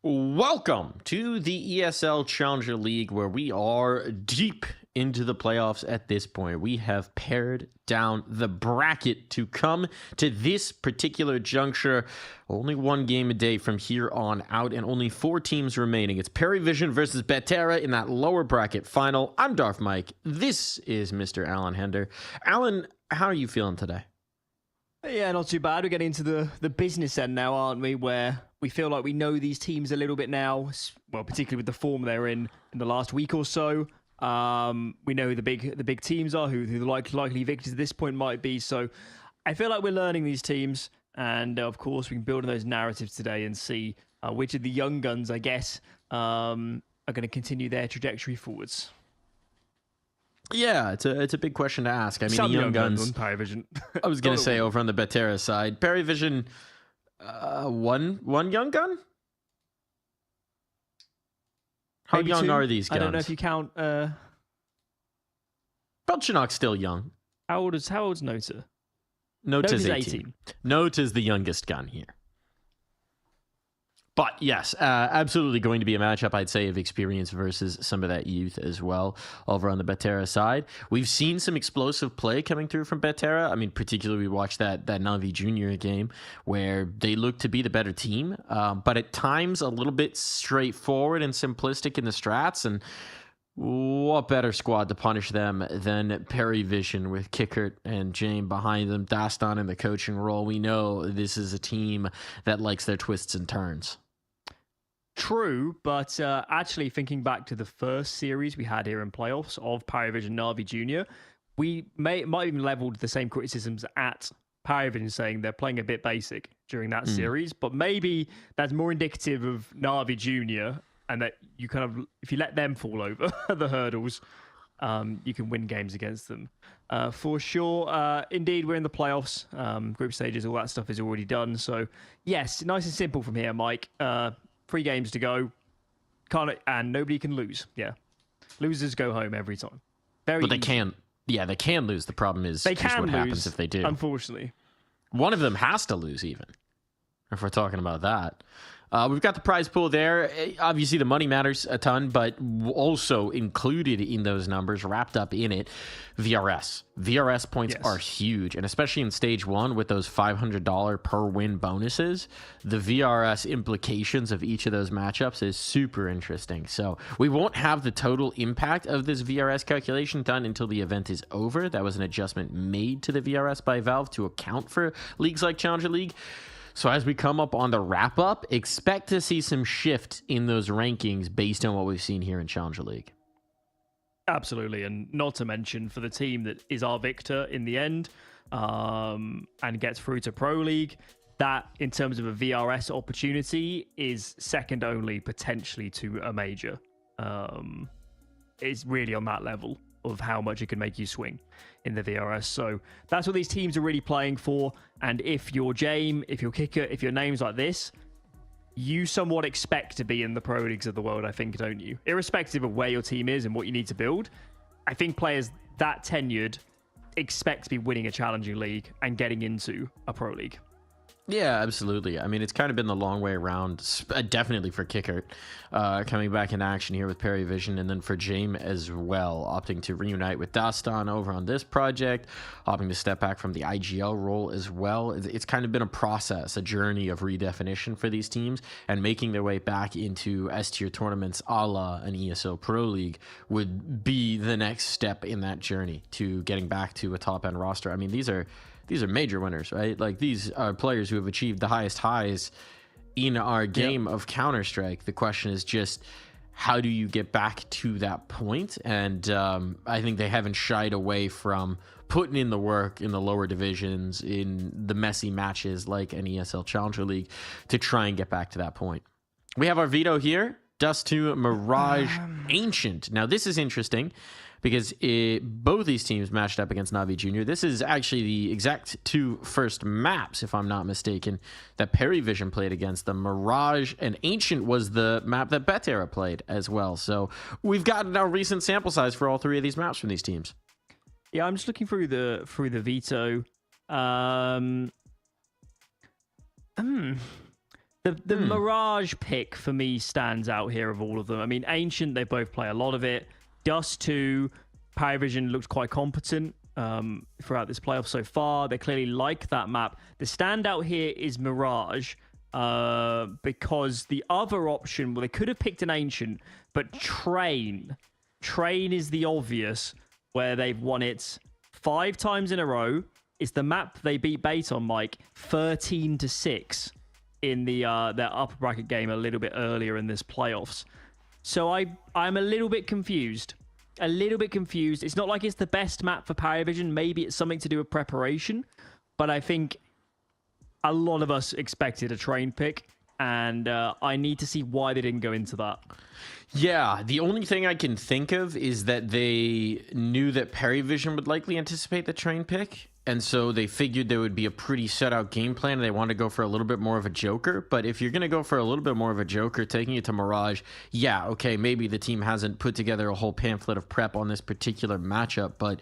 Welcome to the ESL Challenger League, where we are deep into the playoffs at this point. We have pared down the bracket to come to this particular juncture. Only one game a day from here on out, and only 4 teams remaining. It's PARIVISION versus Betera in that lower bracket final. I'm Darth Mike. This is Mr. Alan Hender. Alan, how are you feeling today? Yeah, not too bad. We're getting into the business end now, aren't we? Where we feel like we know these teams a little bit now. Well, particularly with the form they're in the last week or so. We know who the big teams are, who the likely victors at this point might be. So I feel like we're learning these teams, and of course we can build on those narratives today and see which of the young guns, I guess, are going to continue their trajectory forwards. Yeah, it's a big question to ask. I mean, Some the young guns. on PARIVISION. I was gonna say over on the Betera side, PARIVISION, one young gun. How Maybe young 2. are these guns? I don't know if you count. Belchinok's still young. How old's Nota? Nota's 18. Nota's the youngest gun here. But yes, absolutely going to be a matchup, I'd say, of experience versus some of that youth as well over on the Betera side. We've seen some explosive play coming through from Betera. I mean, particularly we watched that Navi Junior game where they looked to be the better team, but at times a little bit straightforward and simplistic in the strats. And what better squad to punish them than PARIVISION with Kickert and Jane behind them, Dastan in the coaching role. We know this is a team that likes their twists and turns. True, but actually thinking back to the first series we had here in playoffs of PARIVISION Navi Junior, we might even leveled the same criticisms at PARIVISION, saying they're playing a bit basic during that series, but maybe that's more indicative of Navi Junior, and that you kind of, if you let them fall over the hurdles, you can win games against them. For sure. Indeed, we're in the playoffs. Group stages, all that stuff is already done. So, yes, nice and simple from here, Mike. 3 games to go. And nobody can lose. Yeah. Losers go home every time. But they can. Yeah, they can lose. The problem is what happens if they do. Unfortunately. One of them has to lose, even, if we're talking about that. We've got the prize pool there. Obviously, the money matters a ton, but also included in those numbers, wrapped up in it, VRS. VRS points are huge, and especially in stage 1 with those $500 per win bonuses, the VRS implications of each of those matchups is super interesting. So we won't have the total impact of this VRS calculation done until the event is over. That was an adjustment made to the VRS by Valve to account for leagues like Challenger League. So as we come up on the wrap-up, expect to see some shift in those rankings based on what we've seen here in Challenger League. Absolutely, and not to mention for the team that is our victor in the end and gets through to Pro League, that in terms of a VRS opportunity is second only potentially to a major. It's really on that level of how much it can make you swing in the VRS. So that's what these teams are really playing for. And if you're Jame, if you're Kicker, if your name's like this, you somewhat expect to be in the Pro Leagues of the world, I think, don't you? Irrespective of where your team is and what you need to build, I think players that tenured expect to be winning a Challenger League and getting into a Pro League. Yeah, absolutely. I mean, it's kind of been the long way around, definitely for Kickert, coming back in action here with PARIVISION, and then for Jame as well, opting to reunite with Dastan over on this project, opting to step back from the IGL role as well. It's kind of been a process, a journey of redefinition for these teams, and making their way back into S-tier tournaments a la an ESL Pro League would be the next step in that journey to getting back to a top-end roster. I mean, these are major winners, right? Like, these are players who have achieved the highest highs in our game of Counter-Strike. The question is just, how do you get back to that point? And I think they haven't shied away from putting in the work in the lower divisions, in the messy matches like an ESL Challenger League, to try and get back to that point. We have our veto here. Dust to Mirage Ancient. Now, this is interesting because both these teams matched up against Navi Junior. This is actually the exact 2 first maps, if I'm not mistaken, that PARIVISION played against them. Mirage and Ancient was the map that Betera played as well. So we've gotten a recent sample size for all 3 of these maps from these teams. Yeah, I'm just looking through the veto. The The Mirage pick for me stands out here of all of them. I mean, Ancient, they both play a lot of it. Dust 2, PARIVISION looks quite competent throughout this playoff so far. They clearly like that map. The standout here is Mirage because the other option, well, they could have picked an Ancient, but Train is the obvious where they've won it 5 times in a row. It's the map they beat Bait on, Mike, 13-6 in the their upper bracket game a little bit earlier in this playoffs. So I'm a little bit confused. It's not like it's the best map for PARIVISION. Maybe it's something to do with preparation, but I think a lot of us expected a Train pick, and I need to see why they didn't go into that. Yeah, the only thing I can think of is that they knew that PARIVISION would likely anticipate the Train pick, and so they figured there would be a pretty set out game plan, and they wanted to go for a little bit more of a Joker. But if you're going to go for a little bit more of a Joker, taking it to Mirage, yeah, okay, maybe the team hasn't put together a whole pamphlet of prep on this particular matchup, but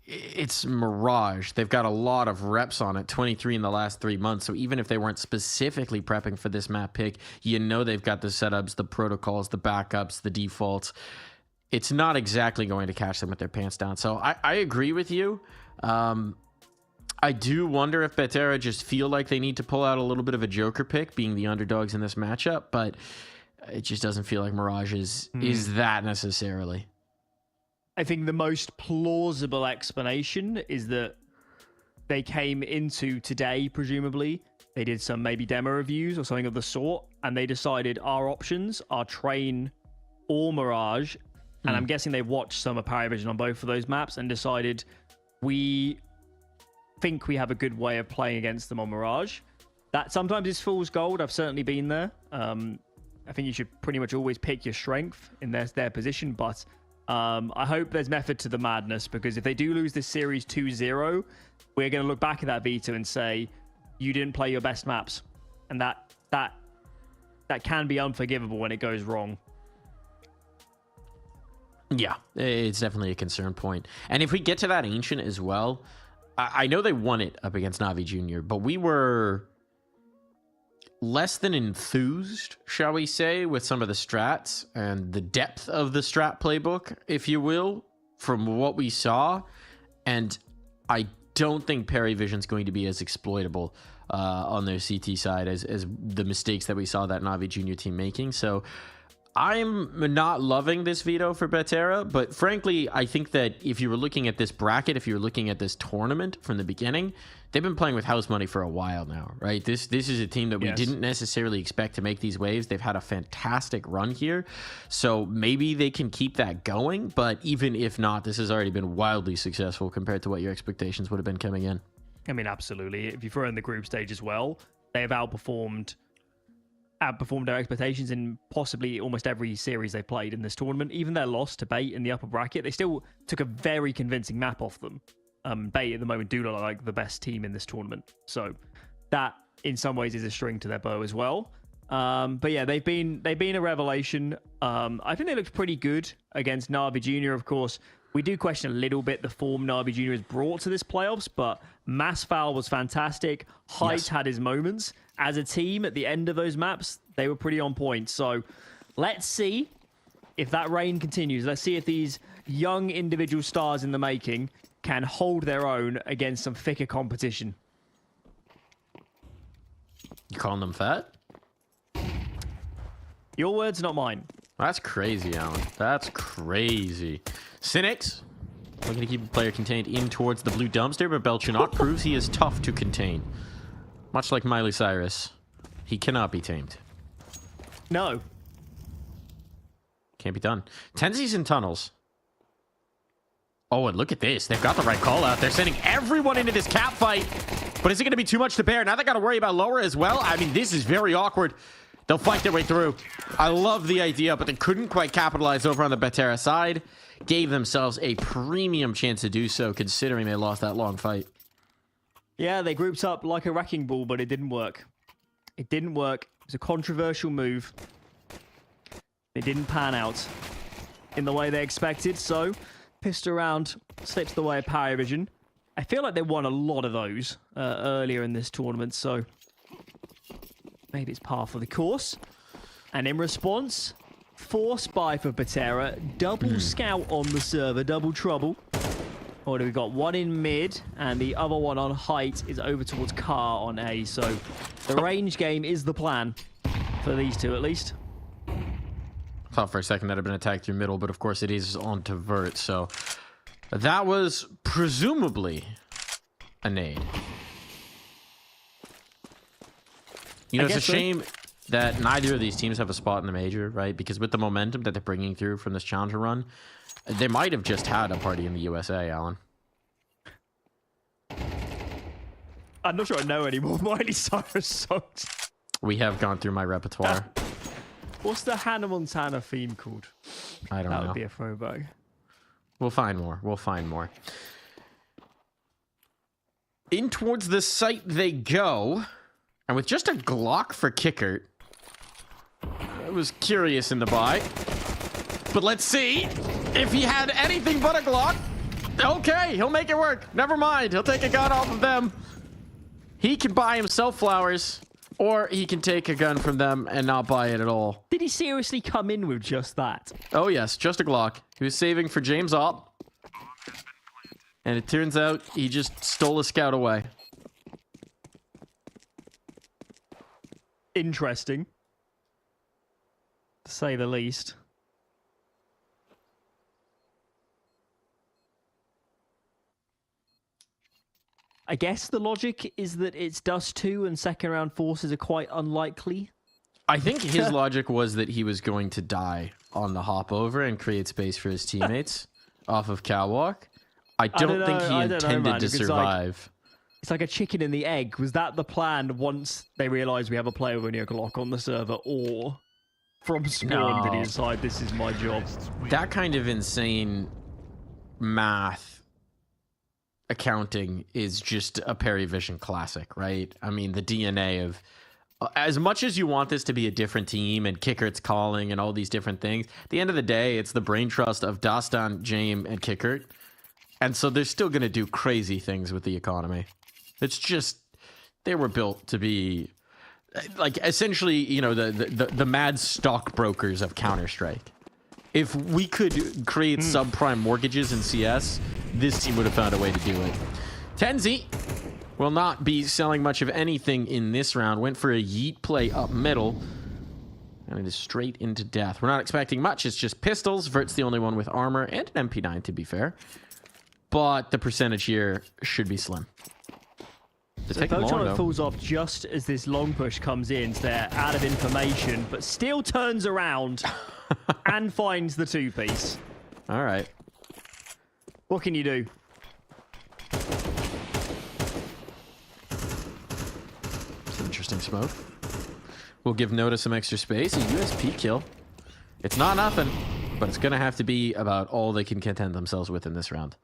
it's Mirage. They've got a lot of reps on it, 23 in the last 3 months. So even if they weren't specifically prepping for this map pick, you know they've got the setups, the protocols, the backups, the defaults. It's not exactly going to catch them with their pants down. So I agree with you. I do wonder if Betera just feel like they need to pull out a little bit of a Joker pick, being the underdogs in this matchup, but it just doesn't feel like Mirage is that necessarily. I think the most plausible explanation is that they came into today, presumably. They did some maybe demo reviews or something of the sort, and they decided our options are Train or Mirage. And I'm guessing they watched some of PARIVISION on both of those maps and decided we think we have a good way of playing against them on Mirage. That sometimes is fool's gold. I've certainly been there. I think you should pretty much always pick your strength in their position, but I hope there's method to the madness, because if they do lose this series 2-0, we're going to look back at that Vita and say, you didn't play your best maps. And that can be unforgivable when it goes wrong. Yeah, it's definitely a concern point. And if we get to that Ancient as well, I know they won it up against Navi Jr., but we were less than enthused, shall we say, with some of the strats and the depth of the strat playbook, if you will, from what we saw. And I don't think PARIVISION's going to be as exploitable on their CT side as the mistakes that we saw that Navi Jr. team making. So I'm not loving this veto for Betera, but frankly, I think that if you were looking at this bracket, if you were looking at this tournament from the beginning, they've been playing with house money for a while now, right? This is a team that we didn't necessarily expect to make these waves. They've had a fantastic run here, so maybe they can keep that going, but even if not, this has already been wildly successful compared to what your expectations would have been coming in. I mean, absolutely. If you throw in the group stage as well, they have outperformed their expectations in possibly almost every series they played in this tournament. Even their loss to Bait in the upper bracket, they still took a very convincing map off them. Bait at the moment do look like the best team in this tournament, so that in some ways is a string to their bow as well. But yeah, they've been a revelation. I think they looked pretty good against Navi Jr. Of course, we do question a little bit the form Navi Jr. has brought to this playoffs, but Massfoul was fantastic. Height had his moments. As a team, at the end of those maps, they were pretty on point. So let's see if that reign continues. Let's see if these young individual stars in the making can hold their own against some thicker competition. You calling them fat? Your words, not mine. That's crazy, Alan. That's crazy. Cynics looking to keep the player contained in towards the blue dumpster, but Belchanot proves he is tough to contain. Much like Miley Cyrus, he cannot be tamed. No. Can't be done. Tenzi's in tunnels. Oh, and look at this. They've got the right call out. They're sending everyone into this cap fight. But is it going to be too much to bear? Now they got to worry about Lower as well. I mean, this is very awkward. They'll fight their way through. I love the idea, but they couldn't quite capitalize over on the Betera side. Gave themselves a premium chance to do so, considering they lost that long fight. Yeah, they grouped up like a wrecking ball, but it didn't work. It didn't work. It was a controversial move. It didn't pan out in the way they expected, so pissed around, slips the way of PARIVISION. I feel like they won a lot of those earlier in this tournament, so made its par for the course. And in response, force buy for Betera. Double scout on the server, double trouble. Or we've got one in mid, and the other one on height is over towards car on A. So the range game is the plan for these two, at least. I thought for a second that had been attacked through middle, but of course it is on to vert. So that was presumably a nade. You know, it's a shame that neither of these teams have a spot in the major, right? Because with the momentum that they're bringing through from this challenger run, they might have just had a party in the USA, Alan. I'm not sure I know any more Miley Cyrus songs. We have gone through my repertoire. What's the Hannah Montana theme called? I don't know. That would be a throwback. We'll find more. We'll find more. In towards the site they go. And with just a Glock for Kickert. I was curious in the buy. But let's see if he had anything but a Glock. Okay, he'll make it work. Never mind. He'll take a gun off of them. He can buy himself flowers. Or he can take a gun from them and not buy it at all. Did he seriously come in with just that? Oh, yes. Just a Glock. He was saving for James Op. And it turns out he just stole a scout away. Interesting, to say the least. I guess the logic is that it's Dust 2 and second round forces are quite unlikely. I think his logic was that he was going to die on the hop over and create space for his teammates off of Catwalk. I don't think he intended to survive. It's like a chicken and the egg. Was that the plan once they realized we have a player with a Glock on the server, or from spawn did he decide this is my job? That kind of insane math accounting is just a PARIVISION classic, right? I mean, the DNA of as much as you want this to be a different team and Kickert's calling and all these different things, at the end of the day, it's the brain trust of Dastan, James, and Kickert. And so they're still going to do crazy things with the economy. It's just, they were built to be like essentially, you know, the mad stockbrokers of Counter-Strike. If we could create subprime mortgages in CS, this team would have found a way to do it. Tenzi will not be selling much of anything in this round. Went for a yeet play up middle. And it is straight into death. We're not expecting much. It's just pistols. Vert's the only one with armor and an MP9, to be fair. But the percentage here should be slim. So Photon falls off just as this long push comes in, so they're out of information, but still turns around and finds the two-piece. All right. What can you do? It's an interesting smoke. We'll give Noda some extra space. A USP kill. It's not nothing, but it's going to have to be about all they can content themselves with in this round.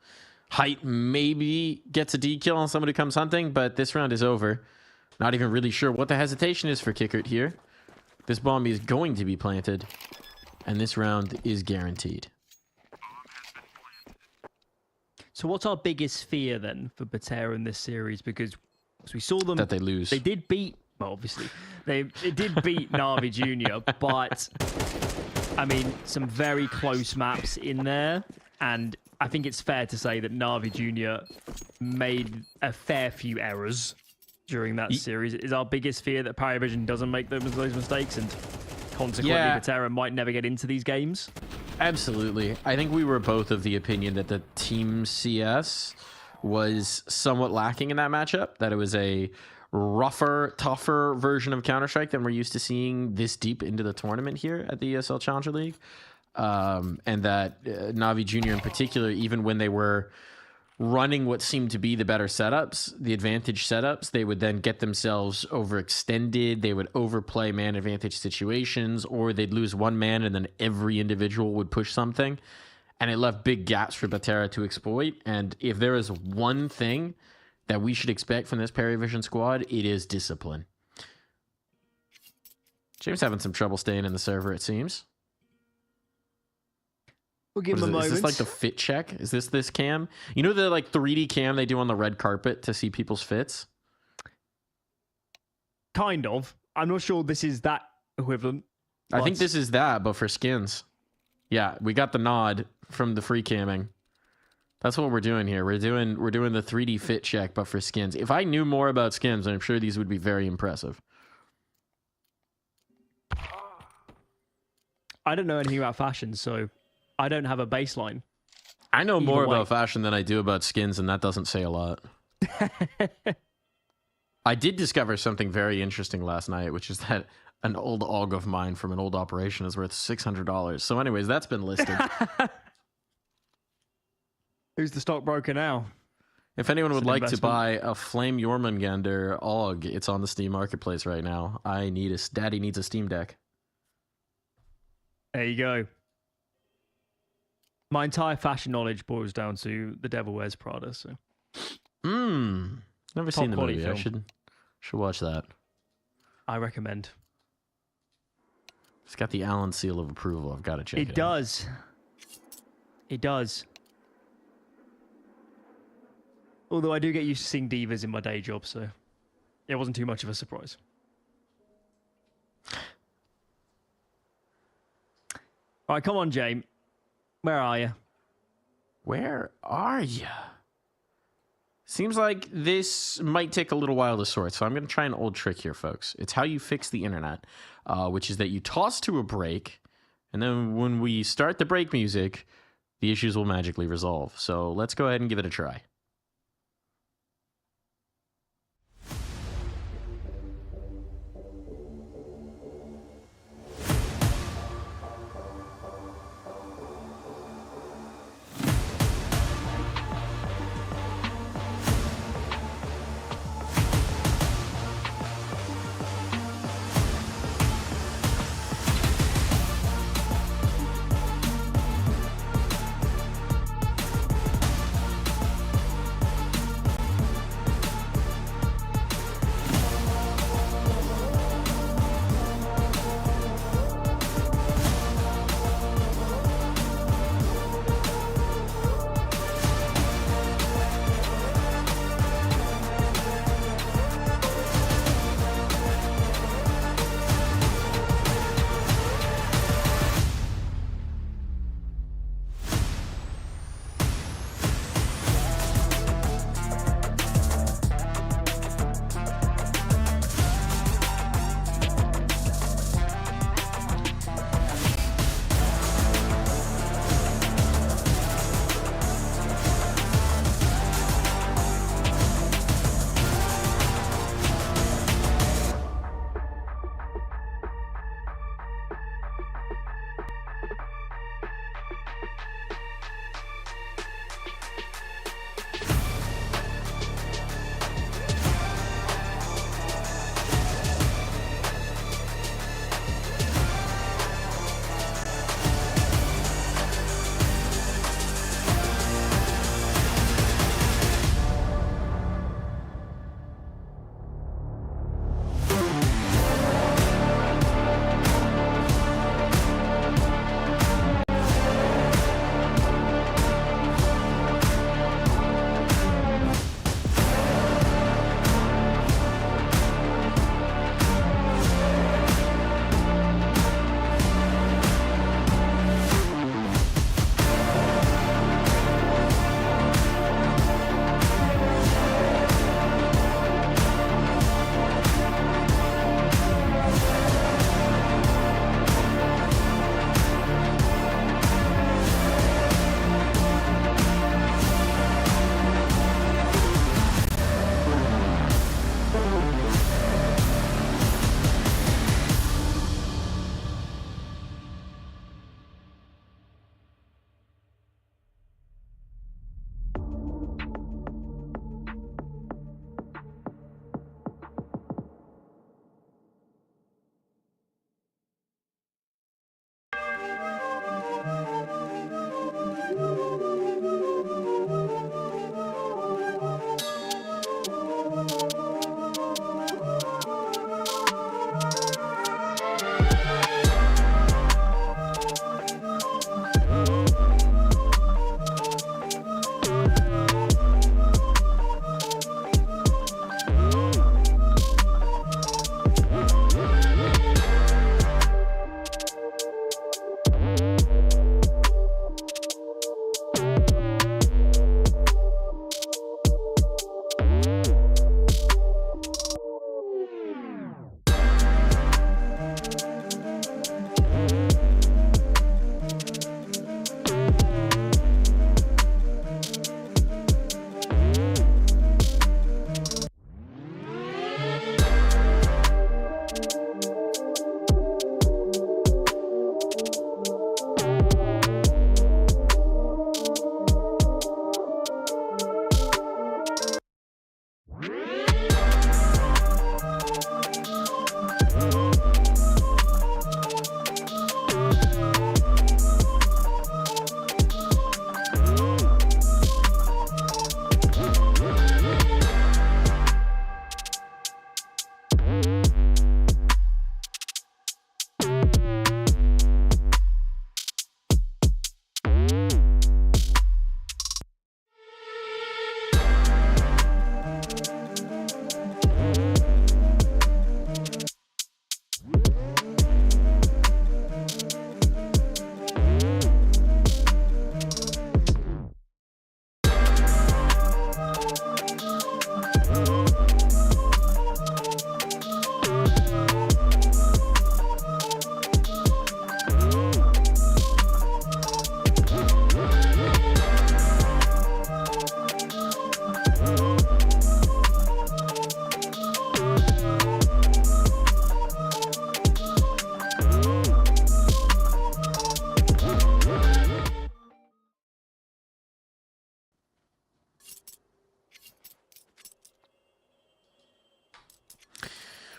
Height maybe gets a D kill on somebody who comes hunting, but this round is over. Not even really sure what the hesitation is for Kickert here. This bomb is going to be planted, and this round is guaranteed. So what's our biggest fear then for Betera in this series? Because as we saw them... That they lose. They did beat... Well, obviously. It did beat Na'Vi Jr., but... I mean, some very close maps in there, and... I think it's fair to say that Na'Vi Jr. made a fair few errors during that series. Is our biggest fear that PARIVISION doesn't make those mistakes and consequently Betera might never get into these games? Absolutely. I think we were both of the opinion that the Team CS was somewhat lacking in that matchup, that it was a rougher, tougher version of Counter-Strike than we're used to seeing this deep into the tournament here at the ESL Challenger League. And that Na'Vi Jr. in particular, even when they were running what seemed to be the better setups, the advantage setups, they would then get themselves overextended. They would overplay man advantage situations, or they'd lose one man and then every individual would push something. And it left big gaps for Betera to exploit. And if there is one thing that we should expect from this PARIVISION squad, it is discipline. James having some trouble staying in the server, it seems. We'll give him a moment. Is this like the fit check? Is this cam? You know the like 3D cam they do on the red carpet to see people's fits? Kind of. I'm not sure this is that equivalent. I think this is that, but for skins. Yeah, we got the nod from the free camming. That's what we're doing here. We're doing the 3D fit check, but for skins. If I knew more about skins, I'm sure these would be very impressive. I don't know anything about fashion, so I don't have a baseline. I know more about fashion than I do about skins, and that doesn't say a lot. I did discover something very interesting last night, which is that an old AUG of mine from an old operation is worth $600. So anyways, that's been listed. Who's the stockbroker now? If anyone would like to buy a Flame Jormungandr AUG, it's on the Steam Marketplace right now. Daddy needs a Steam Deck. There you go. My entire fashion knowledge boils down to The Devil Wears Prada. So, never seen the movie. Film. I should watch that. I recommend. It's got the Allen seal of approval. I've got to check it out. It does. It does. Although I do get used to seeing divas in my day job, so it wasn't too much of a surprise. All right, come on, James. Where are you? Where are you? Seems like this might take a little while to sort, so I'm going to try an old trick here, folks. It's how you fix the internet, which is that you toss to a break, and then when we start the break music, the issues will magically resolve. So let's go ahead and give it a try.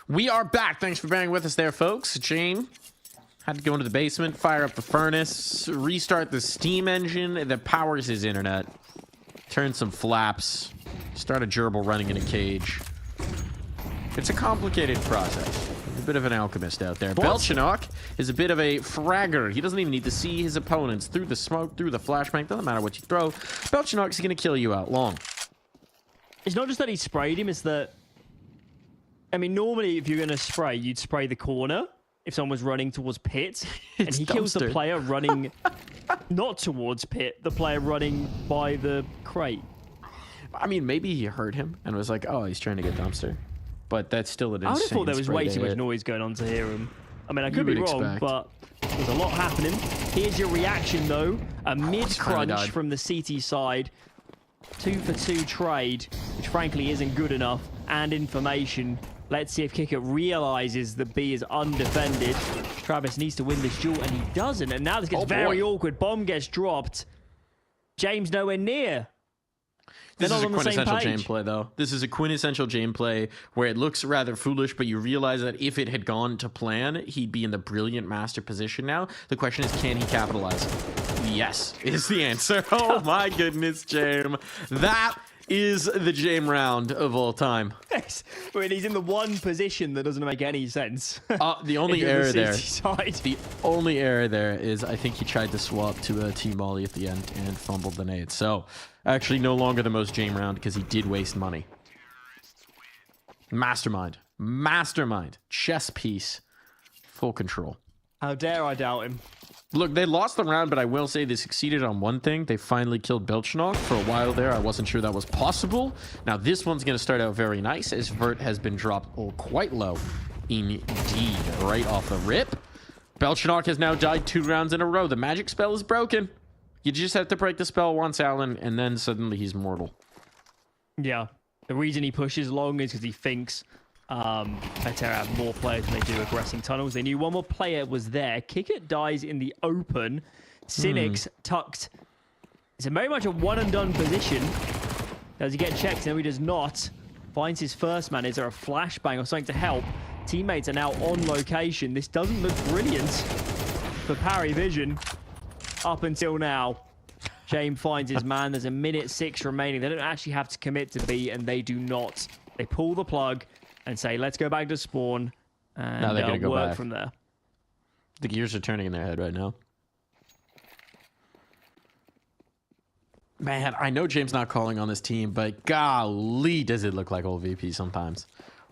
We are back. Thanks for bearing with us there, folks. Jane had to go into the basement, fire up the furnace, restart the steam engine that powers his internet, turn some flaps, start a gerbil running in a cage. It's a complicated process. A bit of an alchemist out there. Belchinok is a bit of a fragger. He doesn't even need to see his opponents through the smoke, through the flashbang. Doesn't matter what you throw. Belchinok is going to kill you out long. It's not just that he sprayed him, it's that... I mean, normally if you're going to spray, you'd spray the corner if someone's running towards pit. And he kills the player running not towards pit, the player running by the crate. I mean, maybe he heard him and was like, oh, he's trying to get dumpster. But that's still an insane I would have thought there was way too much hit. Noise going on to hear him. I mean, I could be wrong, expect. but there's a lot happening. Here's your reaction, though. A mid-crunch from the CT side. 2-for-2 trade, which frankly isn't good enough. And information. Let's see if Kickert realizes that B is undefended. Travis needs to win this duel, and he doesn't. And now this gets very awkward. Bomb gets dropped. James nowhere near. This is a quintessential Jame play, though. This is a quintessential Jame play where it looks rather foolish, but you realize that if it had gone to plan, he'd be in the brilliant master position now. The question is, can he capitalize? Yes, is the answer. Oh my goodness, Jame. That is the Jame round of all time. Yes. I mean, he's in the one position that doesn't make any sense. The only error there, side. the only error there is I think he tried to swap to a T-Molly at the end and fumbled the nade. So, actually no longer the most Jame round because he did waste money. Mastermind. Mastermind. Chess piece. Full control. How dare I doubt him? Look, they lost the round, but I will say they succeeded on one thing. They finally killed Belchinok. For a while there, I wasn't sure that was possible. Now, this one's going to start out very nice, as Vert has been dropped quite low. Indeed. Right off the rip. Belchinok has now died 2 rounds in a row. The magic spell is broken. You just have to break the spell once, Alan, and then suddenly he's mortal. Yeah. The reason he pushes long is because he thinks Betera have more players than they do aggressing tunnels. They knew one more player was there. Kickert dies in the open. Cynics tucked. It's very much a one-and-done position. Does he get checked? No, he does not. Finds his first man. Is there a flashbang or something to help? Teammates are now on location. This doesn't look brilliant for PARIVISION up until now. Jame finds his man. There's a minute 6 remaining. They don't actually have to commit to B, and they do not. They pull the plug and say, let's go back to spawn, and now they're gonna go work back from there. The gears are turning in their head right now. Man, I know James not calling on this team, but golly, does it look like old VP sometimes.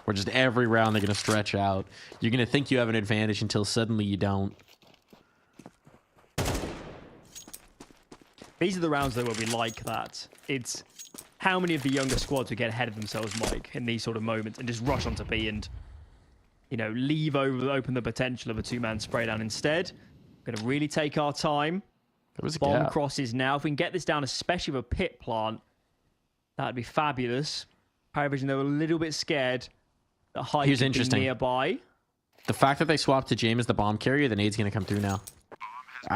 Where just every round they're going to stretch out. You're going to think you have an advantage until suddenly you don't. These are the rounds, though, where we like that. It's how many of the younger squads would get ahead of themselves, Mike, in these sort of moments and just rush onto B and, you know, leave open the potential of a 2-man spray down instead. We're going to really take our time. There was a Bomb gap. crosses now. If we can get this down, especially with a pit plant, that'd be fabulous. PARIVISION, they were a little bit scared that Hyde Here's could be interesting. nearby. The fact that they swapped to James as the bomb carrier, the nade's going to come through now.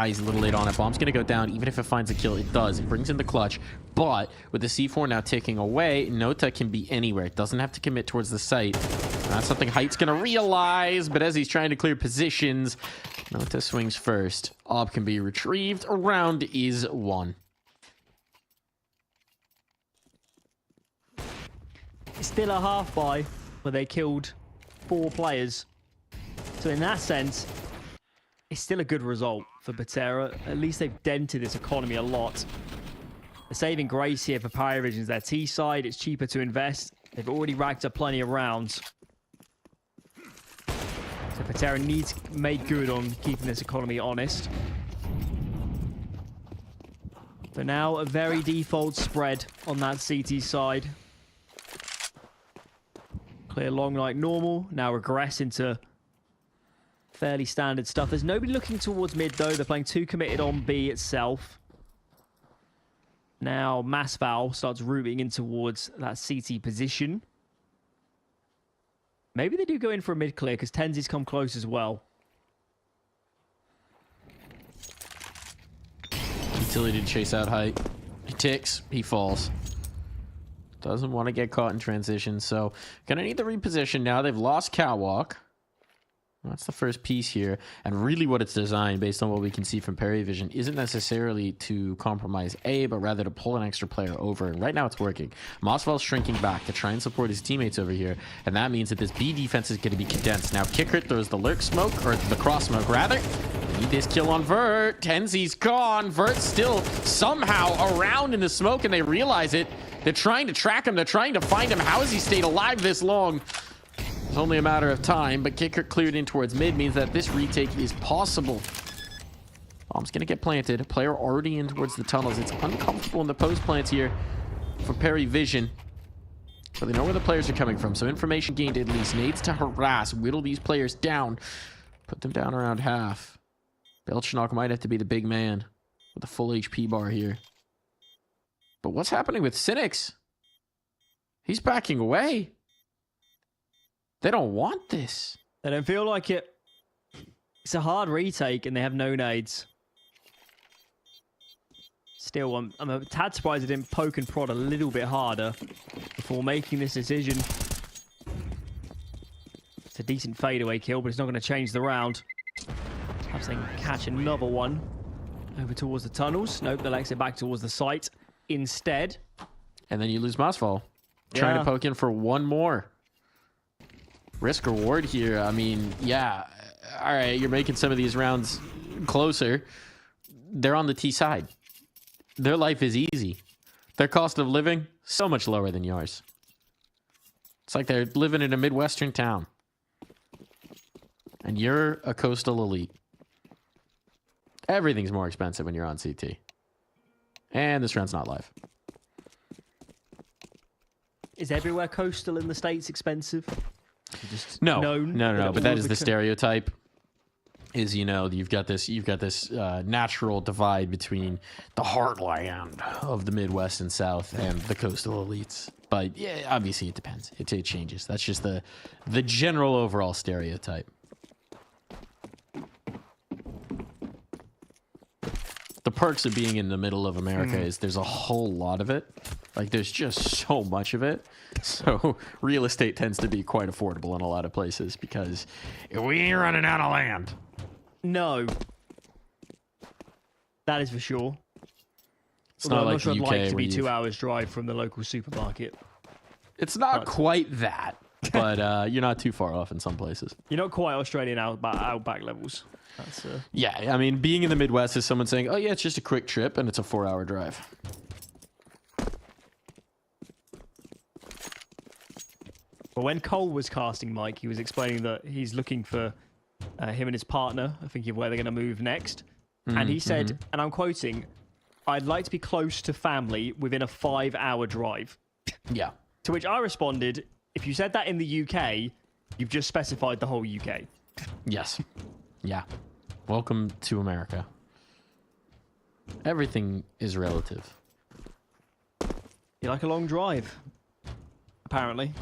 He's a little late on it. Bomb's going to go down. Even if it finds a kill, it does. It brings in the clutch. But with the C4 now ticking away, Nota can be anywhere. It doesn't have to commit towards the site. That's something Height's going to realize. But as he's trying to clear positions, Nota swings first. Ob can be retrieved. Round is 1. It's still a half buy where they killed 4 players. So in that sense, it's still a good result for Betera. At least they've dented this economy a lot. The saving grace here for PARIVISION is their T side. It's cheaper to invest. They've already racked up plenty of rounds. So Betera needs to make good on keeping this economy honest. So now a very default spread on that CT side. Clear long like normal. Now regress into fairly standard stuff. There's nobody looking towards mid, though. They're playing 2 committed on B itself. Now Masval starts rooting in towards that CT position. Maybe they do go in for a mid clear, because Tenzi's come close as well. Utility to chase out Height. He ticks. He falls. Doesn't want to get caught in transition, so gonna need to reposition now. They've lost catwalk. That's the first piece here, and really what it's designed, based on what we can see from PARIVISION, isn't necessarily to compromise A, but rather to pull an extra player over, and right now it's working. Mosfell's shrinking back to try and support his teammates over here, and that means that this B defense is going to be condensed. Now Kicker throws the lurk smoke, or the cross smoke rather. Need this kill on Vert. Tenzi's gone. Vert's still somehow around in the smoke, and they realize it. They're trying to track him. They're trying to find him. How has he stayed alive this long? It's only a matter of time, but Kicker cleared in towards mid means that this retake is possible. Bomb's going to get planted. A player already in towards the tunnels. It's uncomfortable in the post plants here for PARIVISION. But they know where the players are coming from, so information gained at least. Nades to harass, whittle these players down. Put them down around half. Belchenok might have to be the big man with a full HP bar here. But what's happening with Cynics? He's backing away. They don't want this. They don't feel like it. It's a hard retake and they have no nades. Still, I'm a tad surprised they didn't poke and prod a little bit harder before making this decision. It's a decent fadeaway kill, but it's not going to change the round. Perhaps they can catch another one over towards the tunnels. Nope, they'll exit back towards the site instead. And then you lose Mosfall. Trying to poke in for one more. Risk reward here. I mean, yeah. All right, you're making some of these rounds closer. They're on the T side. Their life is easy. Their cost of living, so much lower than yours. It's like they're living in a Midwestern town. And you're a coastal elite. Everything's more expensive when you're on CT. And this round's not live. Is everywhere coastal in the States expensive? No, but that is the stereotype. Is, you know, you've got this natural divide between the heartland of the Midwest and South and the coastal elites. But yeah, obviously it depends. It changes. That's just the general overall stereotype. The perks of being in the middle of America is there's a whole lot of it. Like, there's just so much of it. So real estate tends to be quite affordable in a lot of places because we ain't running out of land. No. That is for sure. It's not I'm like not sure the I'd UK like to where be 2 hours drive from the local supermarket. It's not quite that, but you're not too far off in some places. You're not quite Australian outback levels. That's Yeah, I mean, being in the Midwest is someone saying, oh yeah, it's just a quick trip and it's a 4-hour drive. But when Cole was casting Mike, he was explaining that he's looking for him and his partner, I think, of where they're going to move next. And he said, and I'm quoting, "I'd like to be close to family within a 5-hour drive." Yeah. To which I responded, if you said that in the UK, you've just specified the whole UK. Yes. Yeah. Welcome to America. Everything is relative. You like a long drive, apparently.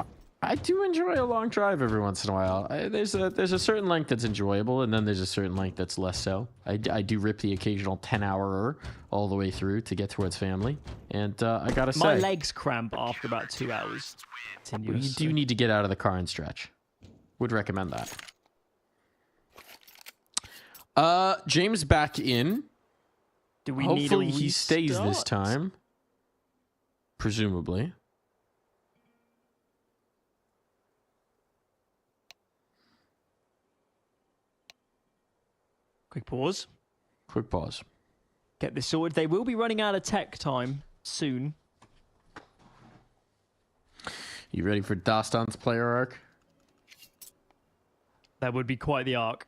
I do enjoy a long drive every once in a while. There's a certain length that's enjoyable, and then there's a certain length that's less so. I do rip the occasional 10-hour all the way through to get towards family, and I gotta say, my legs cramp after about 2 hours. You do need to get out of the car and stretch. Would recommend that. James back in. Do we Hopefully need a he stays this restart? time. Presumably. Quick pause. Quick pause. Get this sorted. They will be running out of tech time soon. You ready for Dastan's player arc? That would be quite the arc.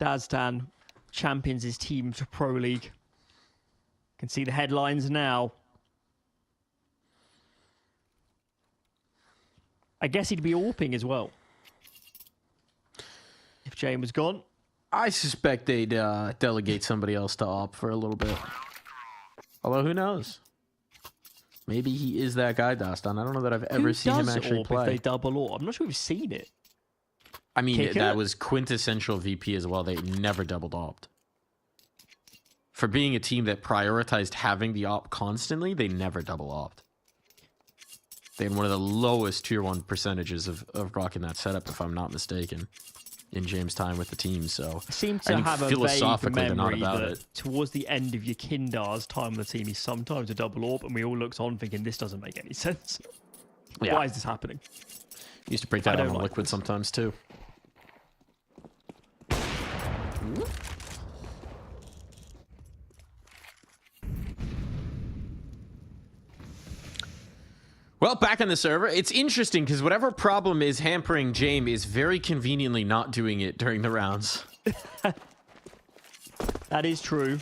Dastan champions his team to Pro League. Can see the headlines now. I guess he'd be AWPing as well. If Jane was gone. I suspect they'd delegate somebody else to AWP for a little bit. Although, who knows? Maybe he is that guy, Dastan. I don't know that I've ever seen him actually play. If they double AWP? I'm not sure we've seen it. I mean, Kicker? that was quintessential VP as well. They never double AWP'd. for being a team that prioritized having the op constantly, they never double opt. They had one of the lowest tier 1 percentages of rocking that setup, if I'm not mistaken, in James' time with the team. So I seem to have a vague memory that towards the end of your Kindar's time on the team, he's sometimes a double AWP, and we all looked on thinking, this doesn't make any sense. Yeah. Why is this happening? Used to break that on Liquid sometimes, too. Well, back on the server, it's interesting because whatever problem is hampering James is very conveniently not doing it during the rounds. That is true.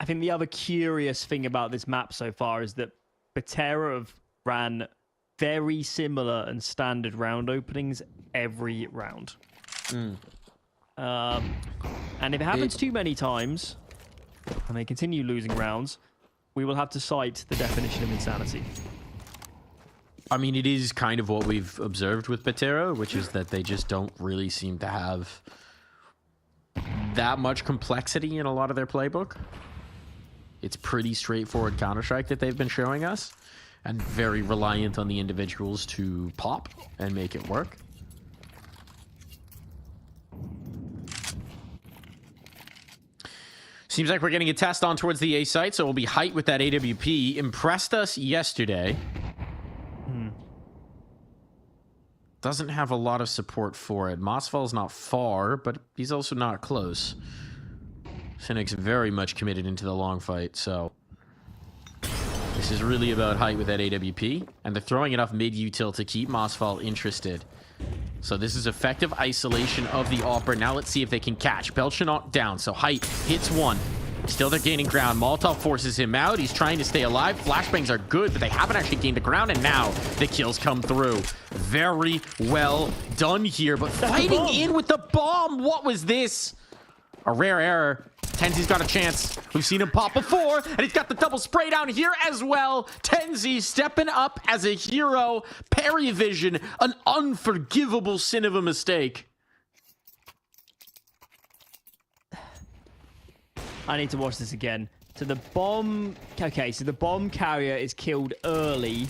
I think the other curious thing about this map so far is that Betera have ran very similar and standard round openings every round. And if it happens too many times, and they continue losing rounds, we will have to cite the definition of insanity. I mean, it is kind of what we've observed with Betera, which is that they just don't really seem to have that much complexity in a lot of their playbook. It's pretty straightforward Counter-Strike that they've been showing us, and very reliant on the individuals to pop and make it work. Seems like we're getting a test on towards the A site, so we'll be height with that AWP. Impressed us yesterday. Doesn't have a lot of support for it. Mosfell's not far, but he's also not close. Cynic's very much committed into the long fight, so this is really about height with that AWP, and they're throwing enough mid-util to keep Mosfell interested. So this is effective isolation of the Opera. Now let's see if they can catch. Belchanot down, so height hits one. Still they're gaining ground. Molotov forces him out. He's trying to stay alive. Flashbangs are good, but they haven't actually gained the ground, and now the kills come through. Very well done here, but fighting in with the bomb. What was this? A rare error. Tenzi's got a chance. We've seen him pop before, and he's got the double spray down here as well. Tenzi stepping up as a hero. PARIVISION, an unforgivable sin of a mistake. I need to watch this again. So the bomb... Okay, so the bomb carrier is killed early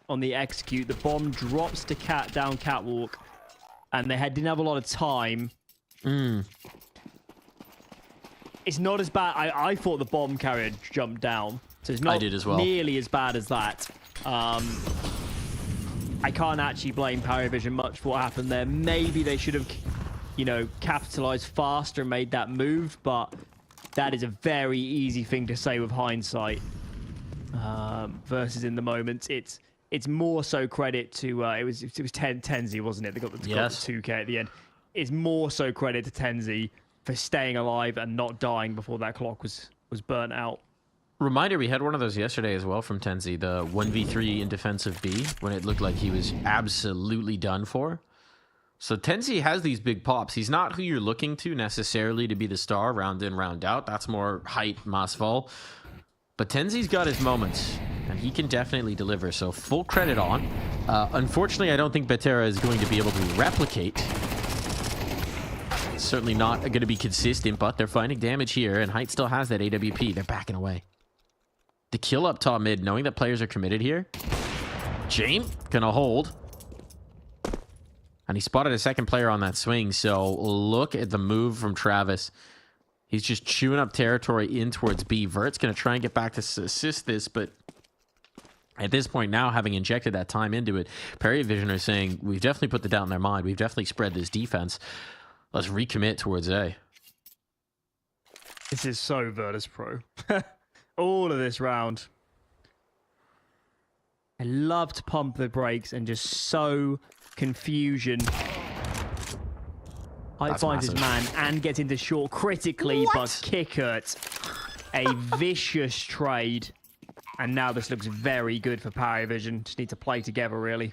on the execute. The bomb drops to down catwalk, and they didn't have a lot of time. It's not as bad. I thought the bomb carrier jumped down, so it's not nearly as bad as that. I can't actually blame PARIVISION much for what happened there. Maybe they should have, you know, capitalized faster and made that move, but that is a very easy thing to say with hindsight. Versus in the moment, it's more so credit to it was Tenzi, wasn't it? They got the 2K at the end. It's more so credit to Tenzi for staying alive and not dying before that clock was burnt out. Reminder, we had one of those yesterday as well from Tenzi, the 1v3 in defensive B, when it looked like he was absolutely done for. So Tenzi has these big pops. He's not who you're looking to necessarily to be the star round in, round out. That's more height, Mosfell. But Tenzi's got his moments, and he can definitely deliver. So full credit on. Unfortunately, I don't think Betera is going to be able to replicate. It's certainly not going to be consistent, but they're finding damage here, and height still has that AWP. They're backing away. The kill up top mid, knowing that players are committed here. Jane gonna hold. And he spotted a second player on that swing, so look at the move from Travis. He's just chewing up territory in towards B. Vert's going to try and get back to assist this, but at this point now, having injected that time into it, PARIVISION are saying, we've definitely put the doubt in their mind. We've definitely spread this defense. Let's recommit towards A. This is so Virtus Pro. All of this round. I love to pump the brakes and just sow confusion. Height finds his man and gets into short critically, but Kickert, a vicious trade. And now this looks very good for PARIVISION. Just need to play together, really.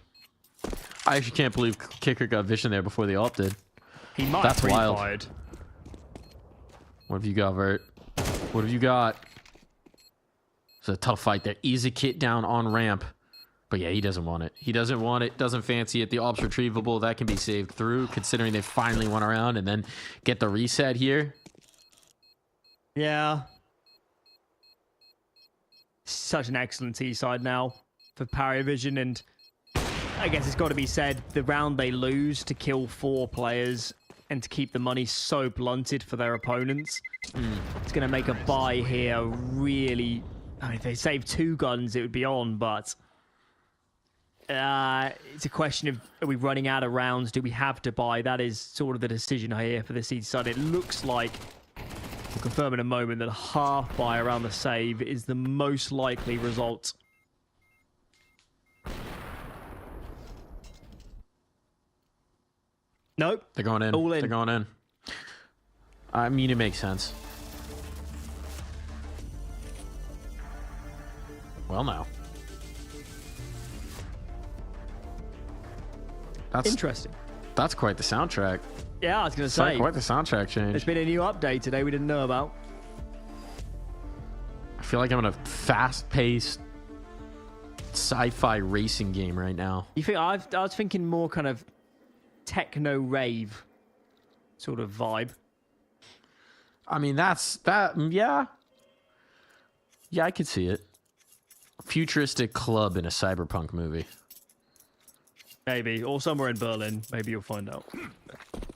I actually can't believe Kickert got vision there before the ult did. He might have pre-fired. What have you got, Vert? What have you got? It's a tough fight there. Easy kit down on ramp. But yeah, he doesn't want it. He doesn't want it, doesn't fancy it. The ops retrievable, that can be saved through, considering they finally went around and then get the reset here. Yeah. Such an excellent T-side now for PARIVISION, and I guess it's got to be said, the round they lose to kill 4 players and to keep the money so blunted for their opponents, it's going to make a buy here really... I mean, if they save 2 guns, it would be on, but... it's a question of, are we running out of rounds? Do we have to buy? That is sort of the decision here for the seed side. It looks like, we'll confirm in a moment, that a half buy around the save is the most likely result. Nope. They're going in. All in. They're going in. I mean, it makes sense. Well, now. That's interesting. That's quite the soundtrack. Yeah, I was going to say. Quite the soundtrack change. There's been a new update today we didn't know about. I feel like I'm in a fast-paced sci-fi racing game right now. You think I was thinking more kind of techno rave sort of vibe. I mean, yeah. Yeah, I could see it. Futuristic club in a cyberpunk movie. Maybe, or somewhere in Berlin. Maybe you'll find out.